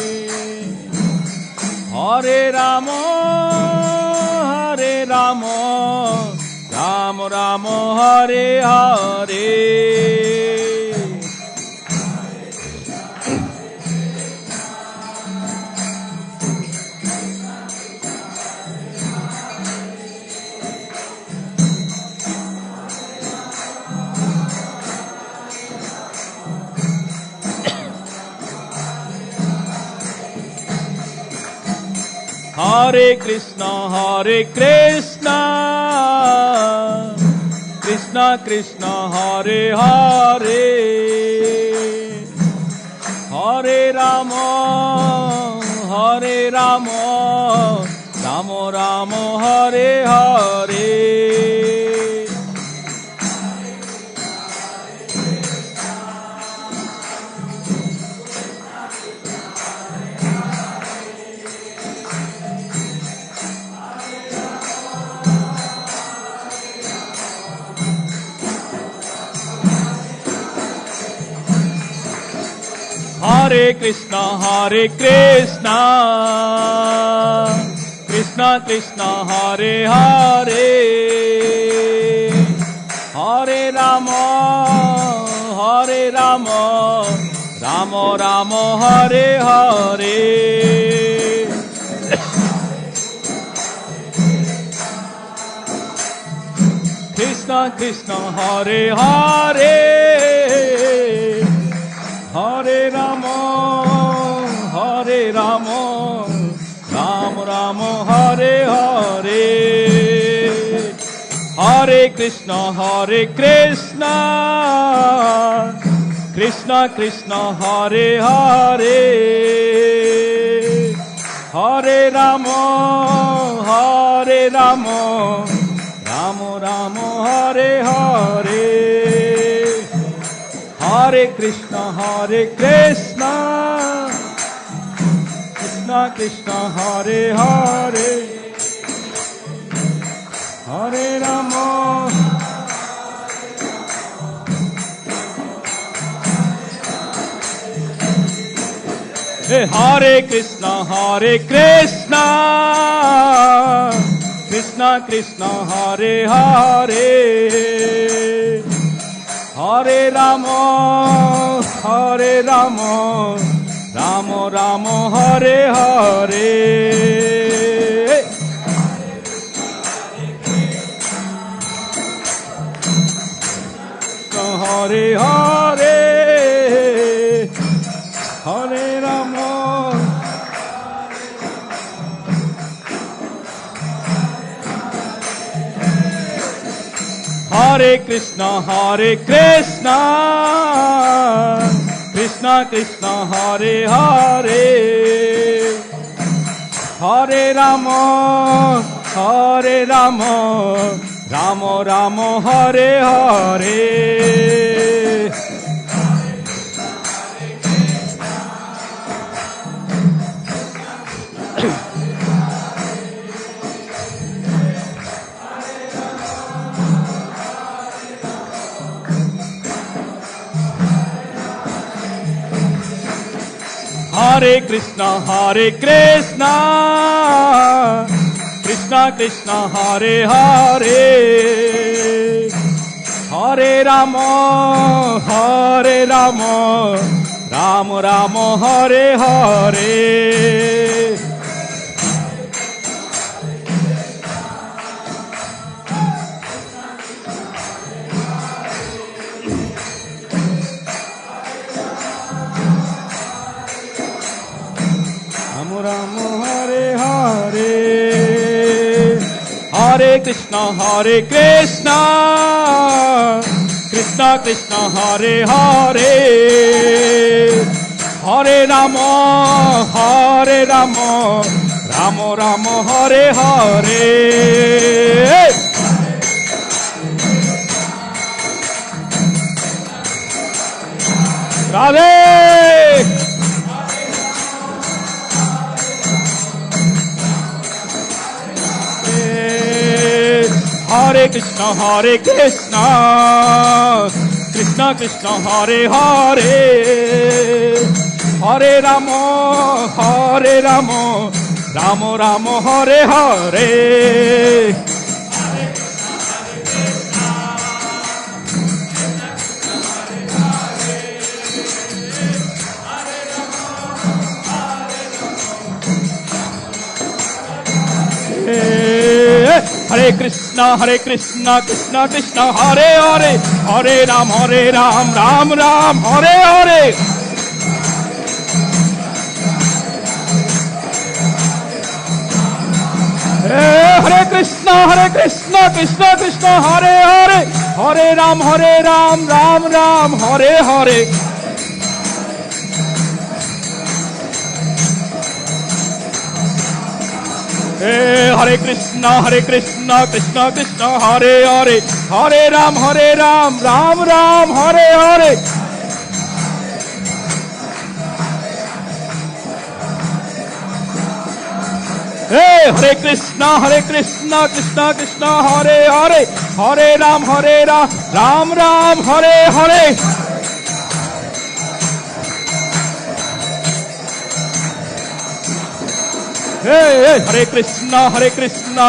Hare Rama, Rama Rama, Hare Hare. Hare Krishna, Krishna Krishna, Hare Hare, Hare Rama, Rama Rama, Hare Hare. Hare Krishna, Krishna Krishna, Hare Hare, Hare Rama, Rama Rama, Hare Hare. Krishna Krishna, Hare Hare, Hare Rama, Rama Rama, Hare Hare. Hare Krishna, Krishna Krishna, Hare Hare, Hare Rama, Rama Rama, Hare Hare. Hare Krishna, Krishna Krishna, Hare Hare, Hare Rama, Hare Krishna, Krishna Krishna, Hare Hare, Hare Rama, Rama Rama, Hare Hare. Hare Hare, Hare Rama, Hare Krishna, Krishna Krishna, Hare Hare, Hare Rama, Rama Rama, Hare Hare. Hare Krishna, Krishna Krishna, Hare Hare, Hare Rama, Rama Rama, Hare Hare. Hare Krishna, Krishna Krishna, Hare Hare, Hare Rama, Rama Rama, Hare Hare. Radhe! Hare Krishna, Krishna Krishna, Hare Hare, Hare Rama, Rama Rama, Hare Hare. Hare Krishna, Krishna Krishna, Hare Hare, Hare Ram, Ram Ram, Hare Hare. Hare Krishna, Krishna Krishna, Hare Hare, Hare Ram, Ram Ram, Hare Hare. Hare Krishna, Krishna Krishna, Hare Hare, Hare Ram, Ram Ram, Hare Hare. Hare Krishna, Krishna Krishna, Hare Hare, Hare Ram, Ram Ram, Hare Hare. Hare Krishna,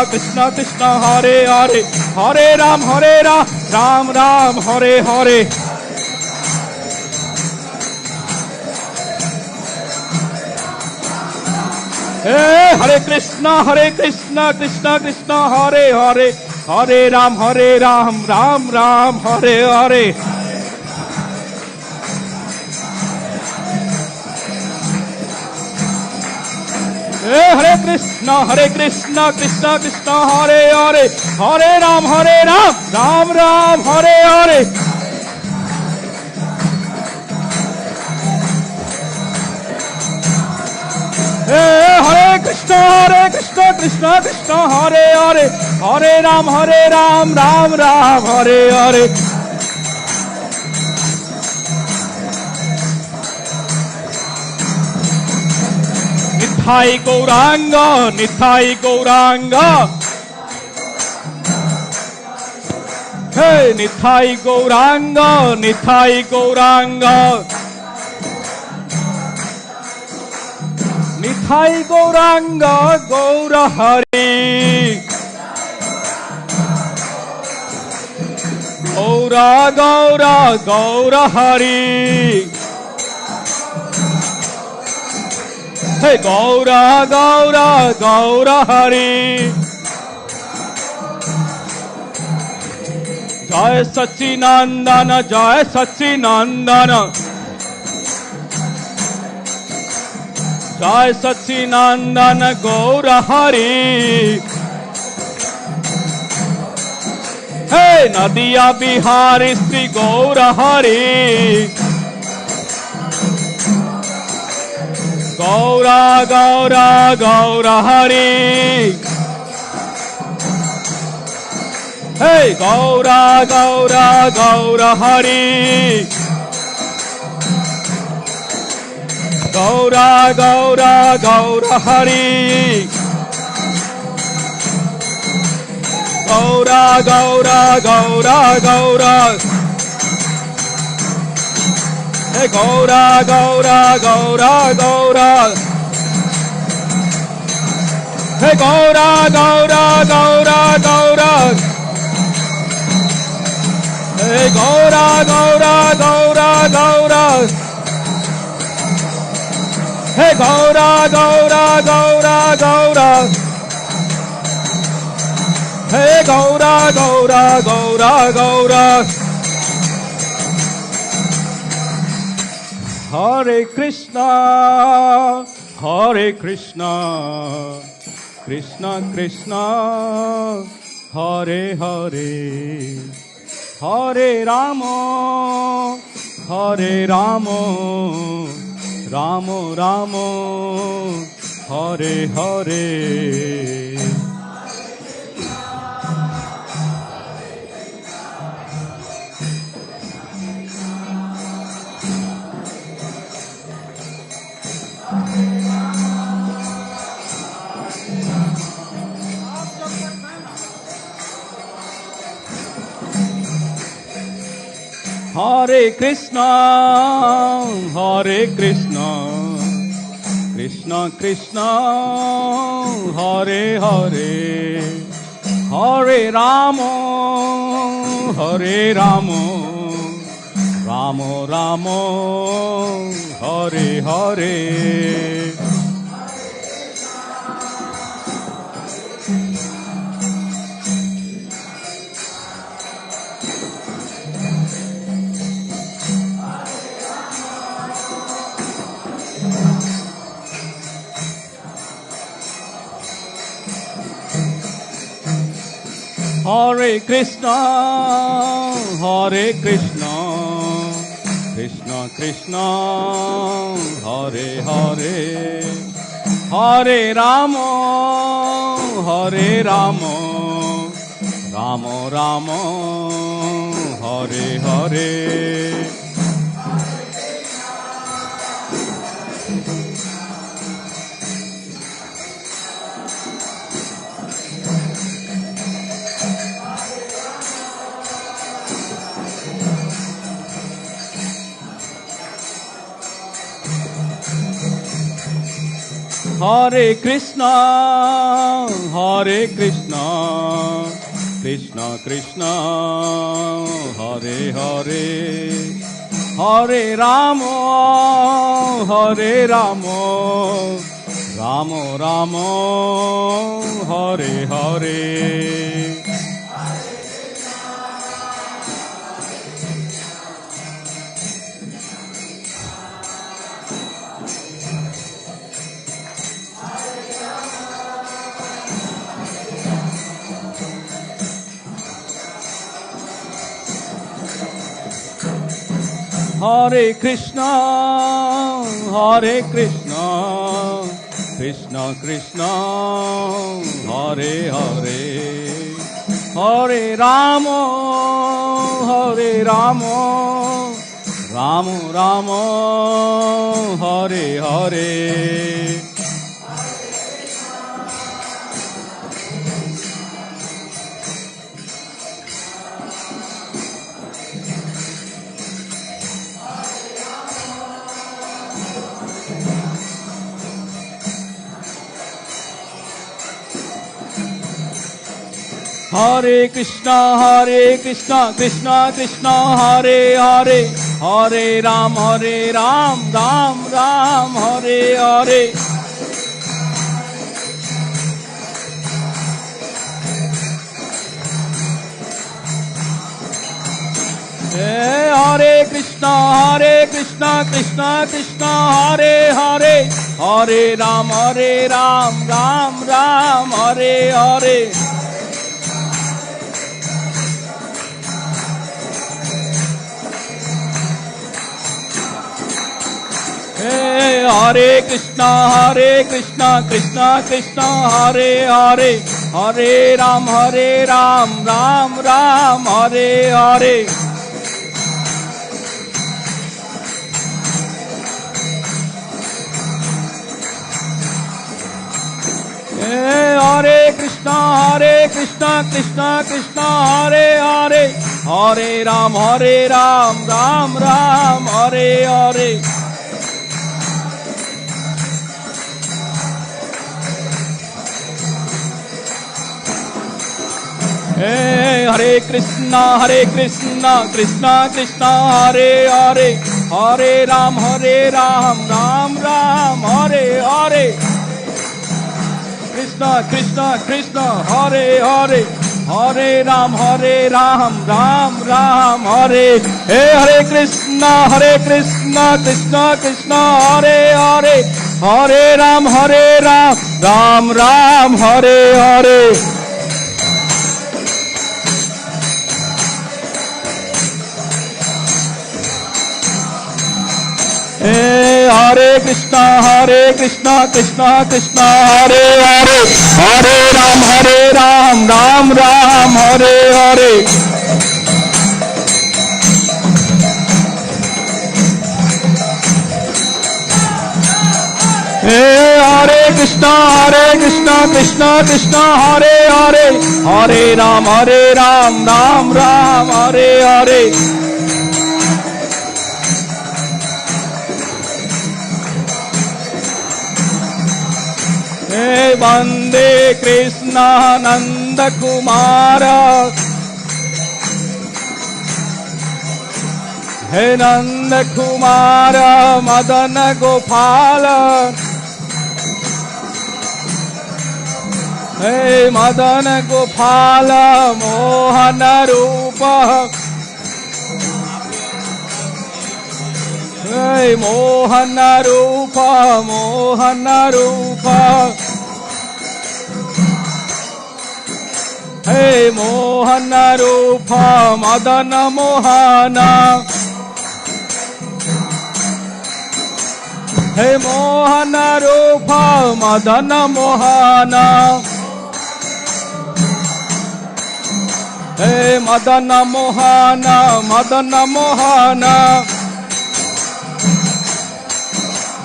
Krishna Krishna, Hare Hare, Hare Ram, Ram Ram, Hare Hare. Hare Krishna, Krishna Krishna, Hare Hare, Hare Ram, Ram Ram, Hare Hare. Hare Krishna, Krishna Krishna, Hare Hare, Hare Ram, Ram Ram, Hare Hare. Hare Krishna, Krishna Krishna, Hare Hare, Hare Ram, Ram Ram, Hare Hare. Nithai Gauranga, Hey, Nithai Gauranga, Nithai Gauranga, Gaura Hari, Gaura Hari. Hey, Gaura Hari. Jai Satchinandana, Jai Satchinandana, Jai Satchinandana, Gaura Hari. Hey, Nadiya Bihari, Sri Gaura Hari. Gaura Hari. Hey, Gaura Hari. Gaura Hari. Gaura. Hey, Gaura. Hey, Gaura. Hey, Gaura. Hey, Gaura. Hey, Gaura. Hare Krishna, Krishna Krishna, Hare Hare, Hare Rama, Hare Rama, Rama Rama, Hare Hare. Hare Krishna, Hare Krishna, Krishna Krishna, Hare Hare, Hare Rama, Hare Rama, Rama Rama, Hare Hare. Hare Krishna, Hare Krishna, Krishna Krishna, Hare Hare, Hare Rama, Hare Rama, Rama Rama, Hare Hare. Hare Krishna, Hare Krishna, Krishna Krishna, Hare Hare, Hare Rama, Hare Rama, Rama Rama, Hare Hare. Hare Krishna, Hare Krishna, Krishna Krishna, Hare Hare, Hare Rama, Hare Rama, Rama Rama, Hare Hare. Hare Krishna, Krishna Krishna, Hare Hare, Hare Ram, Ram Ram, Hare Hare. Hare Krishna, Krishna Krishna, Hare Hare, Hare Ram, Ram Ram, Hare Hare. Hare Krishna, Krishna Krishna, Hare Hare, Hare Ram, Ram Ram, Hare Hare. Hare Krishna, Krishna Krishna, Hare Hare, Hare Ram, Ram Ram, Hare Hare. Hare Krishna, Krishna Krishna, Hare Hare, Hare Ram, Ram Ram, Hare Hare. Krishna Krishna, Hare Hare, Hare Ram, Ram Ram, Hare. Hare Krishna, Krishna Krishna, Hare Hare, Hare Ram, Ram Ram, Hare Hare. Hare Krishna, Krishna Krishna Hare Hare, Hare Ram, Ram Ram, Hare Hare. Hare Krishna, Krishna Krishna Hare Hare, Hare Ram, Ram Ram, Hare Hare. Hey Vande Krishna Nanda Kumara, Hey Nanda Kumara Madana Gopala, Hey Madana Gopala Mohana Rupa, Hey Mohana Rupa, Mohana Rupa, Hey Mohana Rupa Madana Mohana, Hey Mohana Rupa Madana Mohana, Hey Madana Mohana, Madana Mohana,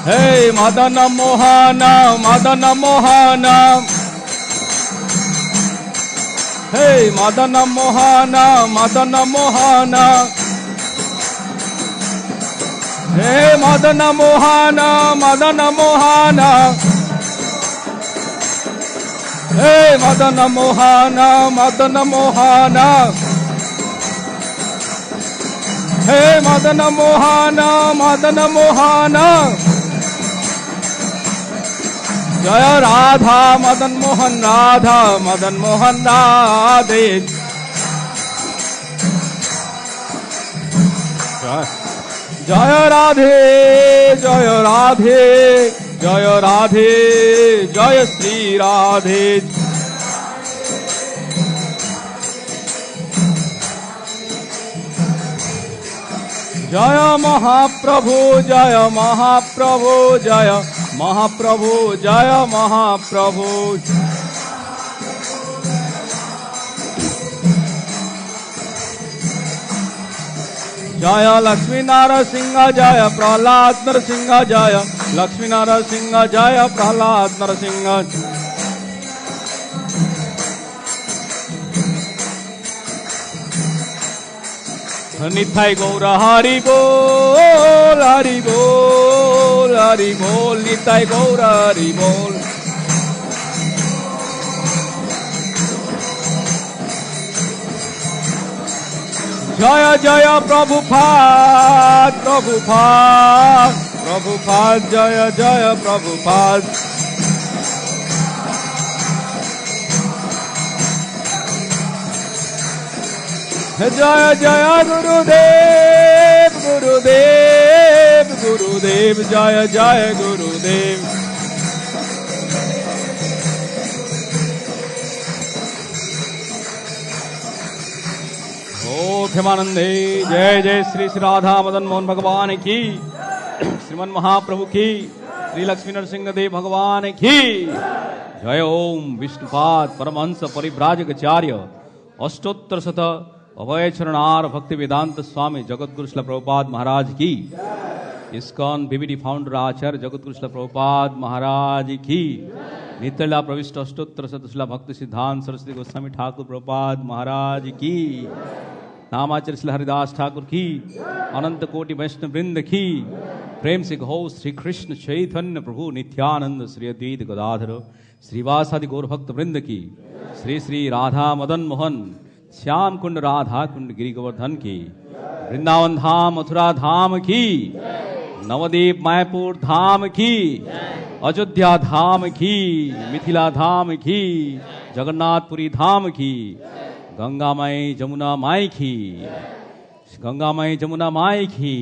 Hey Madana Mohana, Madana Mohana, Hey Madana Mohana, Madana Mohana, Hey Madana Mohana, Madana Mohana, Hey Madana Mohana, Madana Mohana, Hey Madana Mohana, Madana Mohana, Jaya Radha Madan Mohan, Radha Madan Mohan Radhe. Jaya Radhe, Jaya Radhe, Jaya Radhe, Jaya Sri Radhe. Jaya Mahaprabhu, Jaya Mahaprabhu, Jaya Mahaprabhu, Jaya Mahaprabhu. Jaya Lakshmi Narasingha, Jaya Prahlad Narasingha, Jaya Lakshmi Narasingha, Jaya Prahlad Narasingha. Nithai Gaura Hari Bol, Hari Bol, Hari Bol, Nithai Gaura Hari Bol. Jaya Jaya Prabhupada, Prabhupada, Prabhupada, Jaya Jaya Prabhupada. Jaya Jaya Gurudev, Gurudev, Gurudev, Jaya Jaya Gurudev. Khyamanande, Jai Jai Sri Sri Radha Madan Mohan Bhagavan ki, Sriman Mahaprabhu ki, Sri Lakshmi Narasimha Dev Bhagavan ki. Jai Om Vishnupad Paramahansa Parivrajagacharya Ashtottar Sata Abhay Charanar Bhaktivedanta Swami Jagadguru Srila Prabhupada Maharaj ki. ISKCON BBD founder Acharya Jagadguru Srila Prabhupada Maharaj ki. Nityala Pravishta Ashtottar Sata Srila Bhakti Siddhanta Saraswati Goswami Thakur Prabhupada Maharaj ki. नामाचार्य Shri Haridas Thakur की, अनंत कोटि वैष्णव वृंद की, प्रेम से कहो श्री कृष्ण चैतन्य प्रभु नित्यानंद श्री अद्वैत गदाधर श्रीवासादि गौर भक्त वृंद की, श्री श्री राधा मदन मोहन श्याम कुंड राधा कुंड गिरि गोवर्धन की, वृंदावन धाम मथुरा धाम की, नवदीप मायापुर धाम की, अयोध्या धाम की, मिथिला धाम की, जगन्नाथपुरी धाम की, गंगामय जमुना माई की, गंगामय जमुना माई की,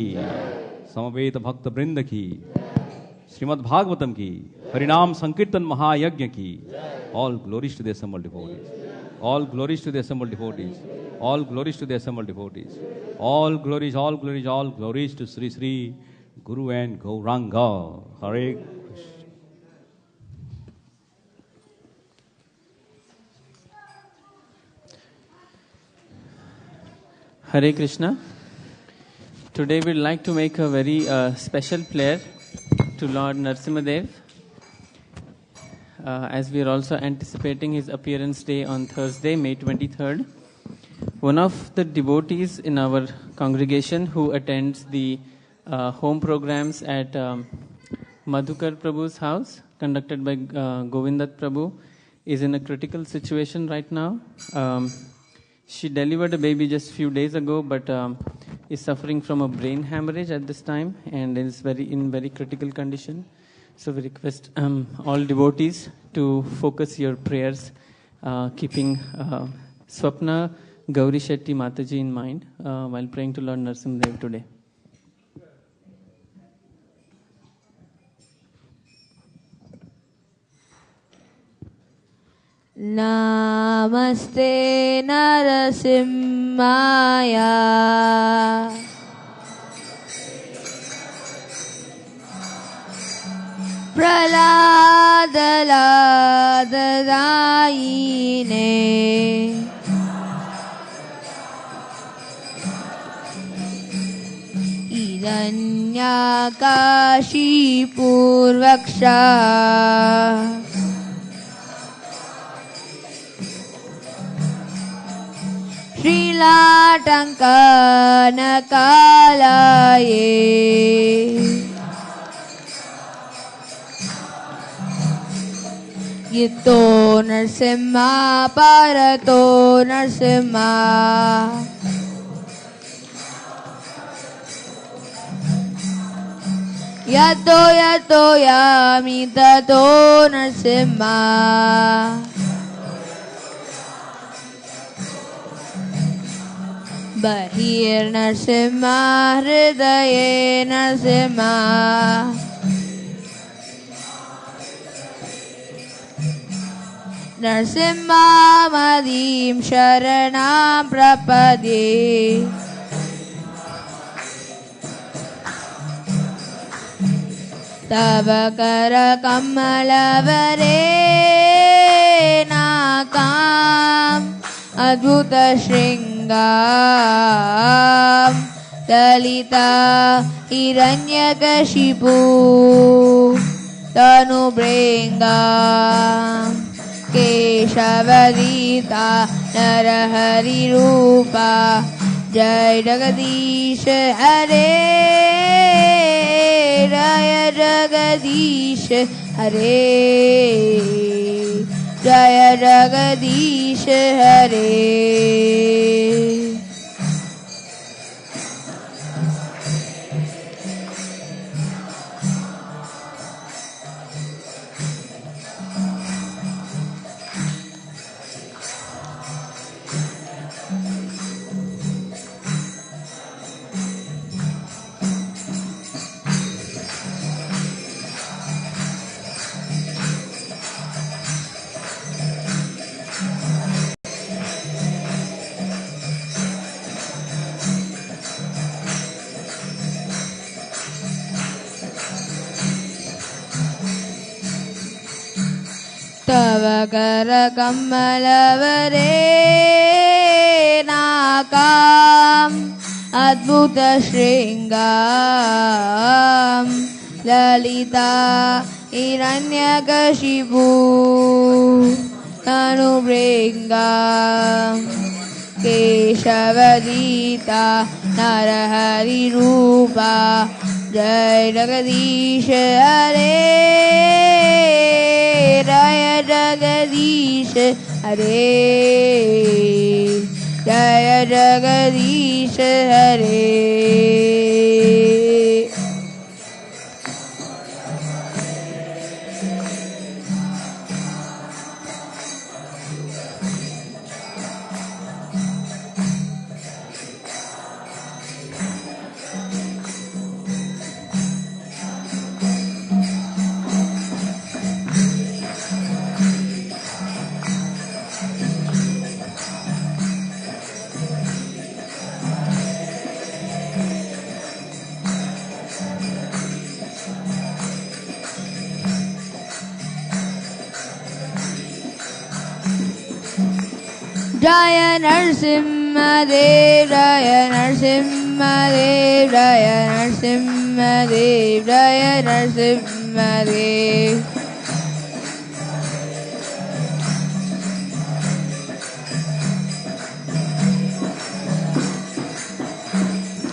समवेत भक्त वृंद की, श्रीमद्-भागवतम की, हरिनाम संकीर्तन महायज्ञ की, all glories to the assembled devotees, all glories to the assembled devotees, all glories to the assembled devotees, all glories, all glories, all glories to Sri Sri Guru and Gauranga. Hare Krishna. Hare Krishna. Today we'd like to make a very special prayer to Lord Narasimhadev, as we are also anticipating his appearance day on Thursday, May 23rd. One of the devotees in our congregation who attends the home programs at Madhukar Prabhu's house, conducted by Govindat Prabhu, is in a critical situation right now. She delivered a baby just a few days ago, but is suffering from a brain hemorrhage at this time and is in very critical condition. So we request all devotees to focus your prayers, keeping Swapna Gauri Shetty Mataji in mind while praying to Lord Narasimhadev today. Namaste Narasimhaya. Praladadayine. Idanyakashi Purvaksha. Srila Tankana Kalaye. Yito Narasimha Parato Narasimha. Yato Yato Yami Tato Narasimha. Bahir Narasimha Hridaye Narasimha. Narasimha Madim Sharanam Prapadye. Tava Kara Kamalavare Nakam Adbhuta Shringam Dalita Hiranyakashipu Tanubringam Keshavadita Narahari Rupa Jai Jagadish Hare Jaya Jagadish Hare Jaya Jagadish Hare. Tava Kara Kamalavare Nakam Adbhuta Shringam Lalita Hiranyakashipu Tanubringam Keshavadita Narahari Rupa Jai Jagadish Hare Jaya Jagadish Hare Jaya Jagadish Hare. Jaya Narsimhadev, Jaya Narsimhadev, Jaya Narsimhadev, Jaya Narsimhadev.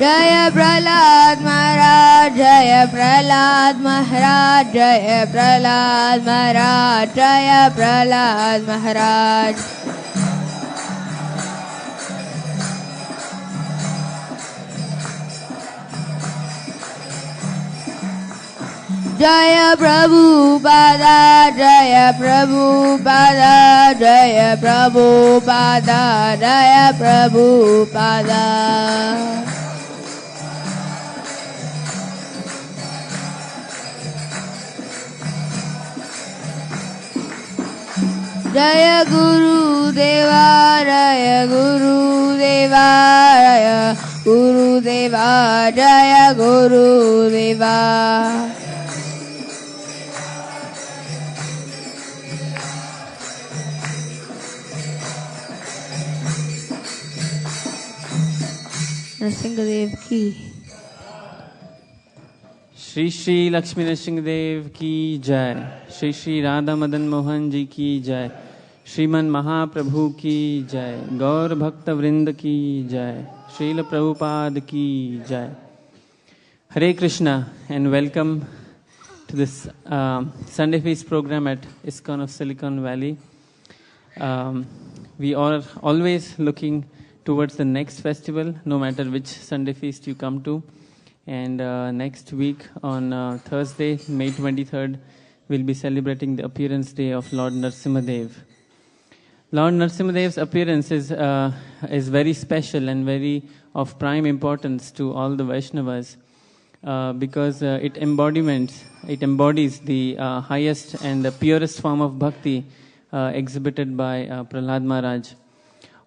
Jaya Prahlad Maharaj, Jaya Prahlad Maharaj, Jaya Prahlad Maharaj, Jaya Prahlad Maharaj. Jaya Prabhupada, Jaya Prabhupada, Jaya Prabhupada, Jaya Prabhupada. Jaya Guru Deva, Jaya Guru Deva, Jaya Guru Deva, Jaya Guru Deva. Nrsimhadev ki. Shri Shri Lakshmi Nrsimhadev ki jai. Shri Shri Radha Madan Mohan ji ki jai. Shriman Mahaprabhu ki jai. Gaur Bhakta Vrinda ki jai. Srila Prabhupada ki jai. Hare Krishna and welcome to this Sunday Feast program at ISKCON of Silicon Valley. We are always looking towards the next festival, no matter which Sunday Feast you come to. And next week on Thursday, May 23rd, we'll be celebrating the appearance day of Lord Nrsimhadev. Lord Nrsimhadev's appearance is very special and very of prime importance to all the Vaishnavas because it embodies the highest and the purest form of bhakti exhibited by Prahlad Maharaj.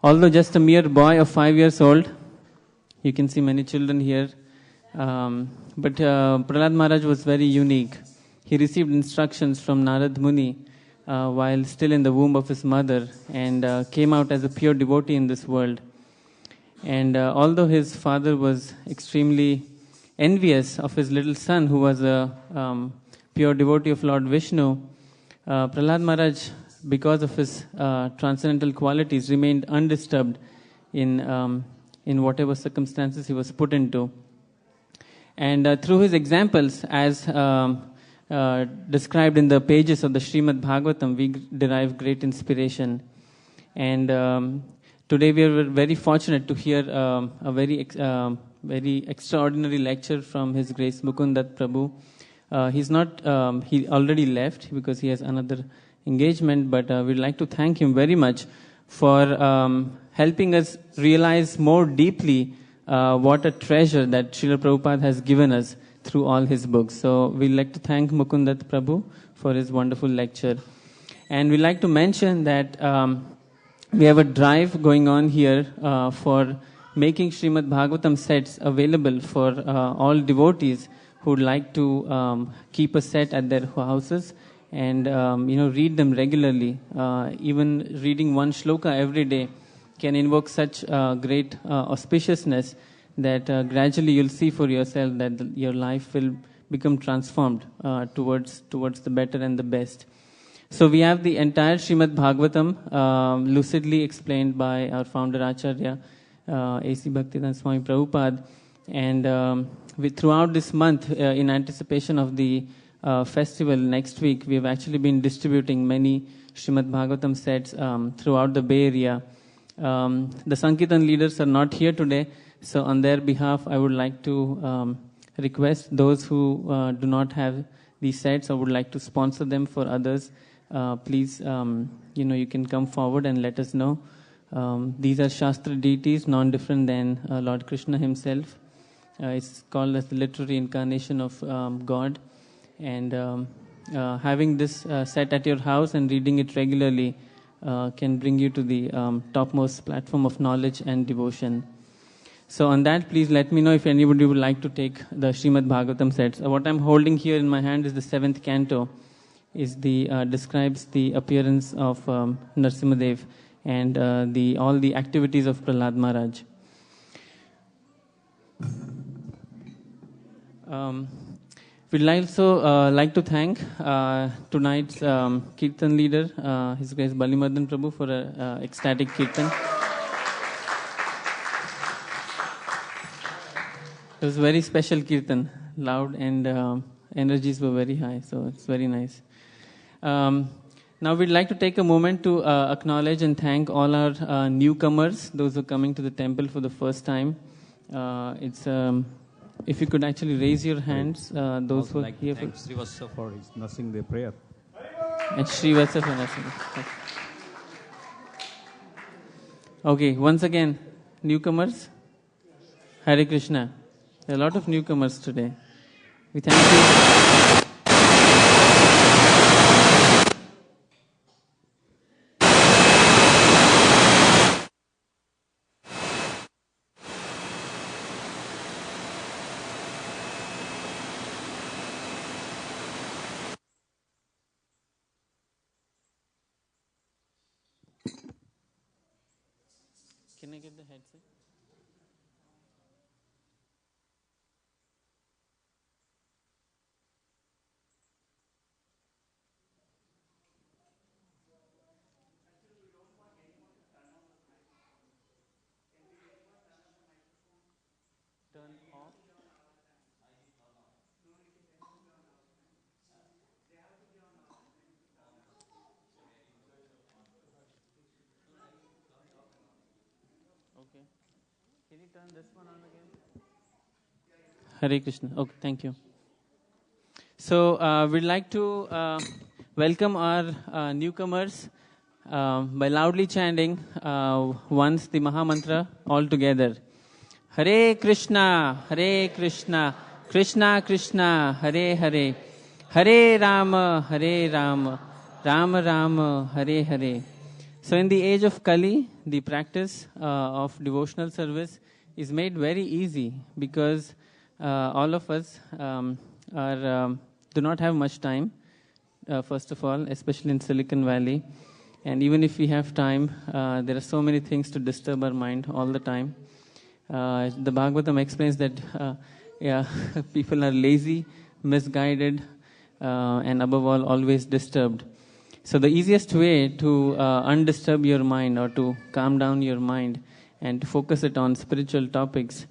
Although just a mere boy of 5 years old, you can see many children here, but Prahlad Maharaj was very unique. He received instructions from Narad Muni while still in the womb of his mother and came out as a pure devotee in this world. And although his father was extremely envious of his little son who was a pure devotee of Lord Vishnu, Prahlad Maharaj, because of his transcendental qualities, remained undisturbed in whatever circumstances he was put into. And through his examples, as described in the pages of the Srimad-Bhagavatam, we derive great inspiration. And today we are very fortunate to hear a very extraordinary lecture from His Grace Mukunda Datta Prabhu. He already left because he has another engagement, but we'd like to thank him very much for helping us realize more deeply what a treasure that Srila Prabhupada has given us through all his books. So we'd like to thank Mukunda Datta Prabhu for his wonderful lecture. And we'd like to mention that we have a drive going on here for making Srimad-Bhagavatam sets available for all devotees who would like to keep a set at their houses and read them regularly. Even reading one shloka every day can invoke such great auspiciousness that gradually you'll see for yourself that your life will become transformed towards the better and the best. So we have the entire Srimad-Bhagavatam lucidly explained by our founder Acharya, A.C. Bhaktivedanta Swami Prabhupada. And throughout this month, in anticipation of the festival next week, we have actually been distributing many Srimad-Bhagavatam sets throughout the Bay Area. The Sankirtan leaders are not here today, so on their behalf, I would like to request those who do not have these sets or would like to sponsor them for others, please, you can come forward and let us know. These are Shastra deities, non-different than Lord Krishna himself. It's called as the literary incarnation of God. And having this set at your house and reading it regularly can bring you to the topmost platform of knowledge and devotion. So on that, please let me know if anybody would like to take the Srimad-Bhagavatam sets. What I'm holding here in my hand is the 7th canto. Describes the appearance of Nrsimhadev. and all the activities of Prahlad Maharaj. We'd also like to thank tonight's Kirtan leader, His Grace Balimadan Prabhu, for an ecstatic Kirtan. It was a very special Kirtan, loud, and energies were very high, so it's very nice. Now we'd like to take a moment to acknowledge and thank all our newcomers, those who are coming to the temple for the first time. If you could actually raise your hands, those who are here. Thank Srivasa for his nursing the prayer. And Srivasa for nursing. Okay, once again, newcomers, Hare Krishna. There are a lot of newcomers today. We thank you. Can I get the headset? Turn off. Okay. Can you turn this one on again? Hare Krishna. Okay, thank you. So we'd like to welcome our newcomers by loudly chanting once the Maha Mantra all together. Hare Krishna, Krishna Krishna, Hare Hare, Hare Rama, Rama Rama, Hare Hare. So in the age of Kali, the practice of devotional service is made very easy because all of us do not have much time, first of all, especially in Silicon Valley. And even if we have time, there are so many things to disturb our mind all the time. The Bhagavatam explains that people are lazy, misguided, and above all, always disturbed. So the easiest way to undisturb your mind or to calm down your mind and to focus it on spiritual topics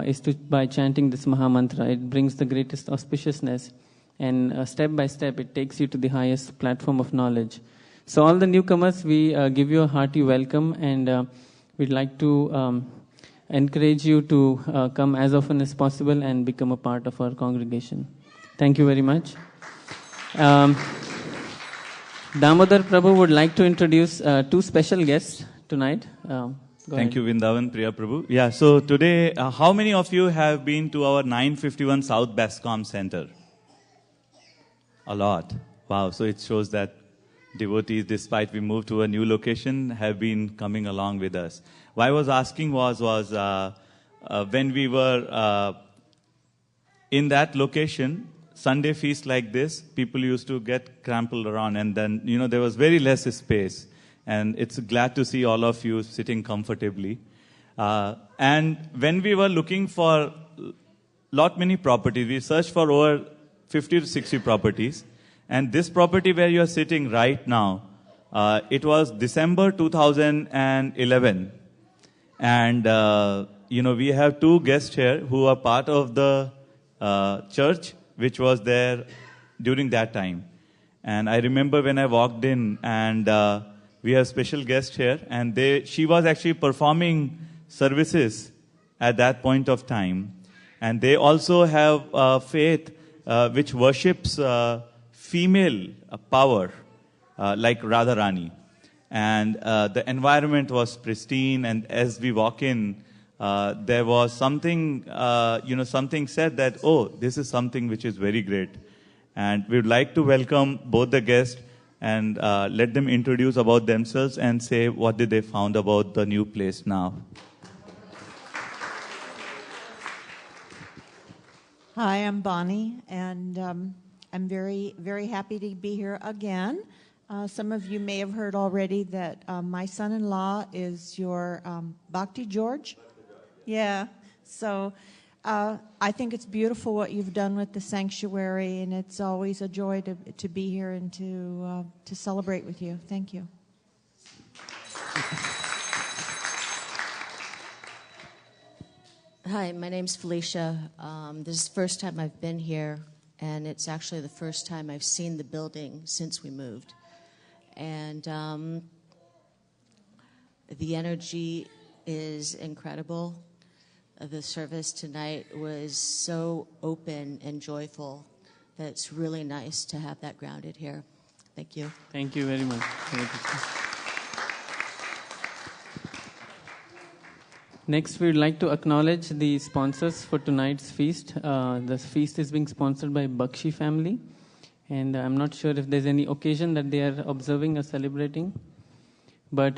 is by chanting this Maha Mantra. It brings the greatest auspiciousness, and step by step it takes you to the highest platform of knowledge. So all the newcomers, we give you a hearty welcome, and we'd like to encourage you to come as often as possible and become a part of our congregation. Thank you very much. Damodar Prabhu would like to introduce two special guests tonight. Thank you, Vrindavan Priya Prabhu. Yeah, so today, how many of you have been to our 951 South Bascom Center? A lot. Wow, so it shows that devotees, despite we moved to a new location, have been coming along with us. Why I was asking was when we were in that location, Sunday feast like this, people used to get crumpled around, and then, there was very less space. And it's glad to see all of you sitting comfortably. And when we were looking for many properties, we searched for over 50 to 60 properties. And this property where you are sitting right now, it was December 2011. And, we have two guests here who are part of the church, which was there during that time. And I remember when I walked in, and we have special guest here, and she was actually performing services at that point of time. And they also have faith which worships female power, like Radharani. And the environment was pristine, and as we walk in, there was something, something said that, oh, this is something which is very great. And we would like to welcome both the guests and let them introduce about themselves and say what did they found about the new place now. Hi, I'm Bonnie, and I'm very, very happy to be here again. Some of you may have heard already that my son-in-law is your Bhakti George. Yeah. So I think it's beautiful what you've done with the sanctuary, and it's always a joy to be here and to celebrate with you. Thank you. Hi, my name's Felicia. This is the first time I've been here, and it's actually the first time I've seen the building since we moved. And the energy is incredible. The service tonight was so open and joyful that it's really nice to have that grounded here. Thank you. Thank you very much. Next, we would like to acknowledge the sponsors for tonight's feast. The feast is being sponsored by Bakshi family. And I'm not sure if there's any occasion that they are observing or celebrating. But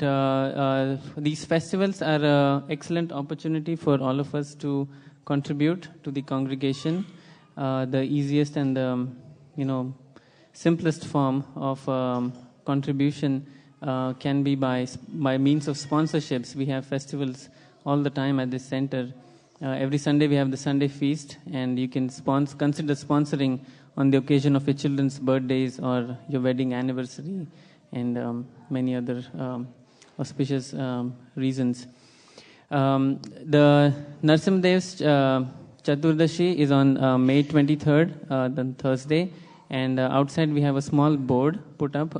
these festivals are an excellent opportunity for all of us to contribute to the congregation. The easiest and the simplest form of contribution can be by means of sponsorships. We have festivals all the time at this center. Every Sunday we have the Sunday feast, and you can consider sponsoring on the occasion of your children's birthdays or your wedding anniversary and many other auspicious reasons. The Narsimdev's Chaturdashi is on May 23rd, the Thursday, and outside we have a small board put up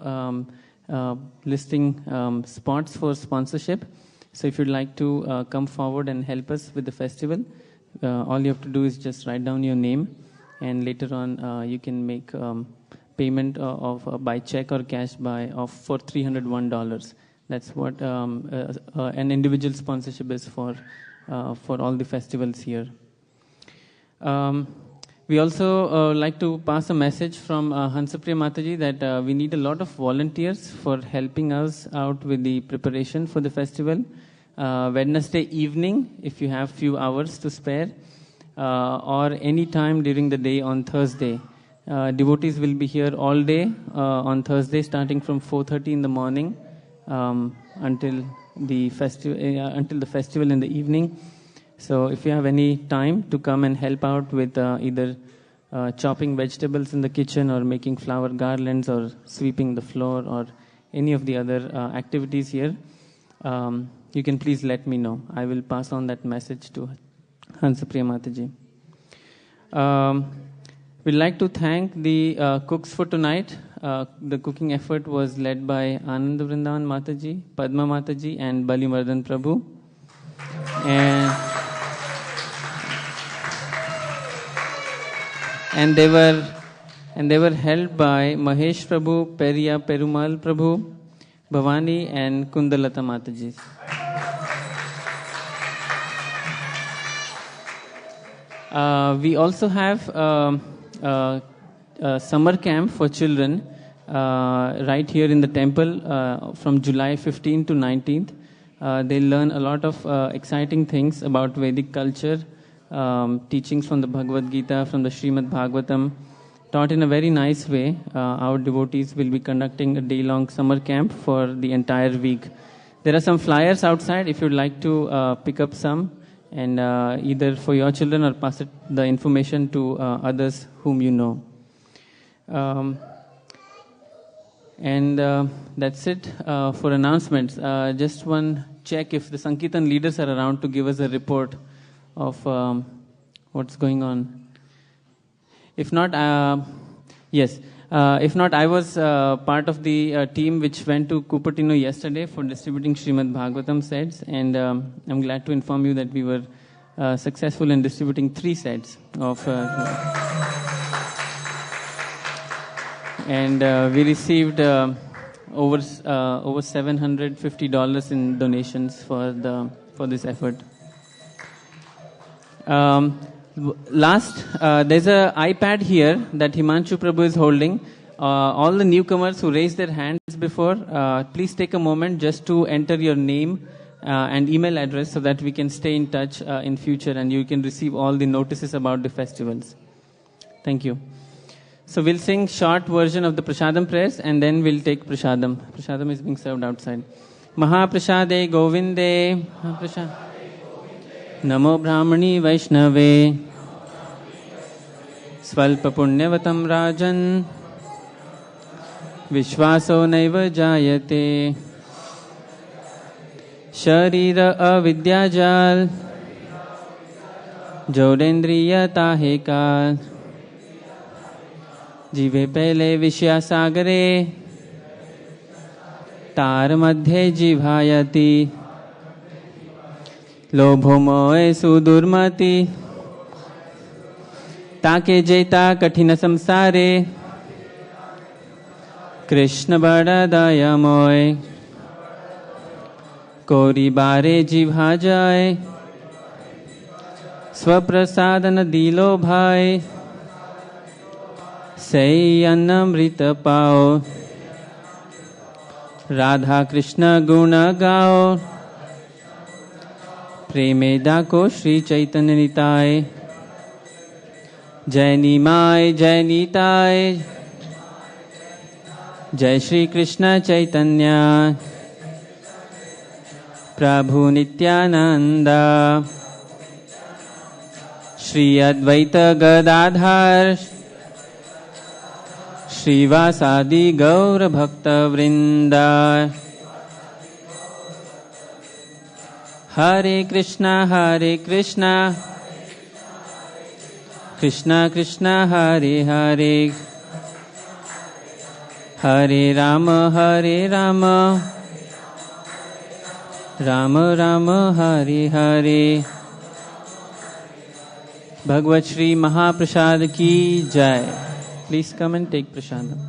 listing spots for sponsorship. So if you'd like to come forward and help us with the festival, all you have to do is just write down your name, and later on you can make payment by check or cash for $301. That's what an individual sponsorship is for all the festivals here. We also like to pass a message from Hansapriya Mataji that we need a lot of volunteers for helping us out with the preparation for the festival. Wednesday evening, if you have few hours to spare, or any time during the day on Thursday. Devotees will be here all day on Thursday, starting from 4:30 in the morning until the festival in the evening. So if you have any time to come and help out with either chopping vegetables in the kitchen or making flower garlands or sweeping the floor or any of the other activities here, you can please let me know. I will pass on that message to Hansapriya Mataji. We'd like to thank the cooks for tonight. The cooking effort was led by Ananda Vrindavan Mataji, Padma Mataji, and Balimardan Prabhu. And they were helped by Mahesh Prabhu, Periya Perumal Prabhu, Bhavani, and Kundalata Mataji. We also have a summer camp for children right here in the temple from July 15th to 19th. They'll learn a lot of exciting things about Vedic culture, teachings from the Bhagavad-gita, from the Srimad-Bhagavatam, taught in a very nice way. Our devotees will be conducting a day-long summer camp for the entire week. There are some flyers outside if you'd like to pick up some, and either for your children or pass the information to others whom you know. And that's it for announcements. Just one check if the Sankirtan leaders are around to give us a report of what's going on. If not, yes. If not, I was part of the team which went to Cupertino yesterday for distributing Srimad-Bhagavatam sets, and I'm glad to inform you that we were successful in distributing 3 sets of and we received over $750 in donations for this effort. Last, there's an iPad here that Himanshu Prabhu is holding. All the newcomers who raised their hands before, please take a moment just to enter your name and email address so that we can stay in touch in future and you can receive all the notices about the festivals. Thank you. So we'll sing short version of the Prasadam prayers and then we'll take Prasadam. Prasadam is being served outside. Mahaprasade Govinde. Namo Brahmani Vaishnave. Svalpa Punyavatam Rajan. Vishwaso Naiva Jayate. Sharira Avidyajal. Jodendriya Tahekal. जीवे पहले विषया सागरे तार मध्य जिभायति लोभो मोहे सुदुर्मति ताके जेता कठिन संसारे कृष्ण बड़ा दयामय कोरी बारे जिभा जाए स्वप्रसादन दिलो भाई सई अन्नमृत पाओ राधा कृष्ण गुण गाओ प्रेमे डाको श्री चैतन्य निताय जय निमाय जय नीताय जय श्री कृष्ण चैतन्य प्रभु नित्यानंद श्री अद्वैत गदाधर श्रीवासादि गौर भक्त वृंदा हरे कृष्णा कृष्णा कृष्णा हरे हरे हरे राम राम राम हरे हरे। भगवत श्री महाप्रसाद की जय। Please come and take prasadam.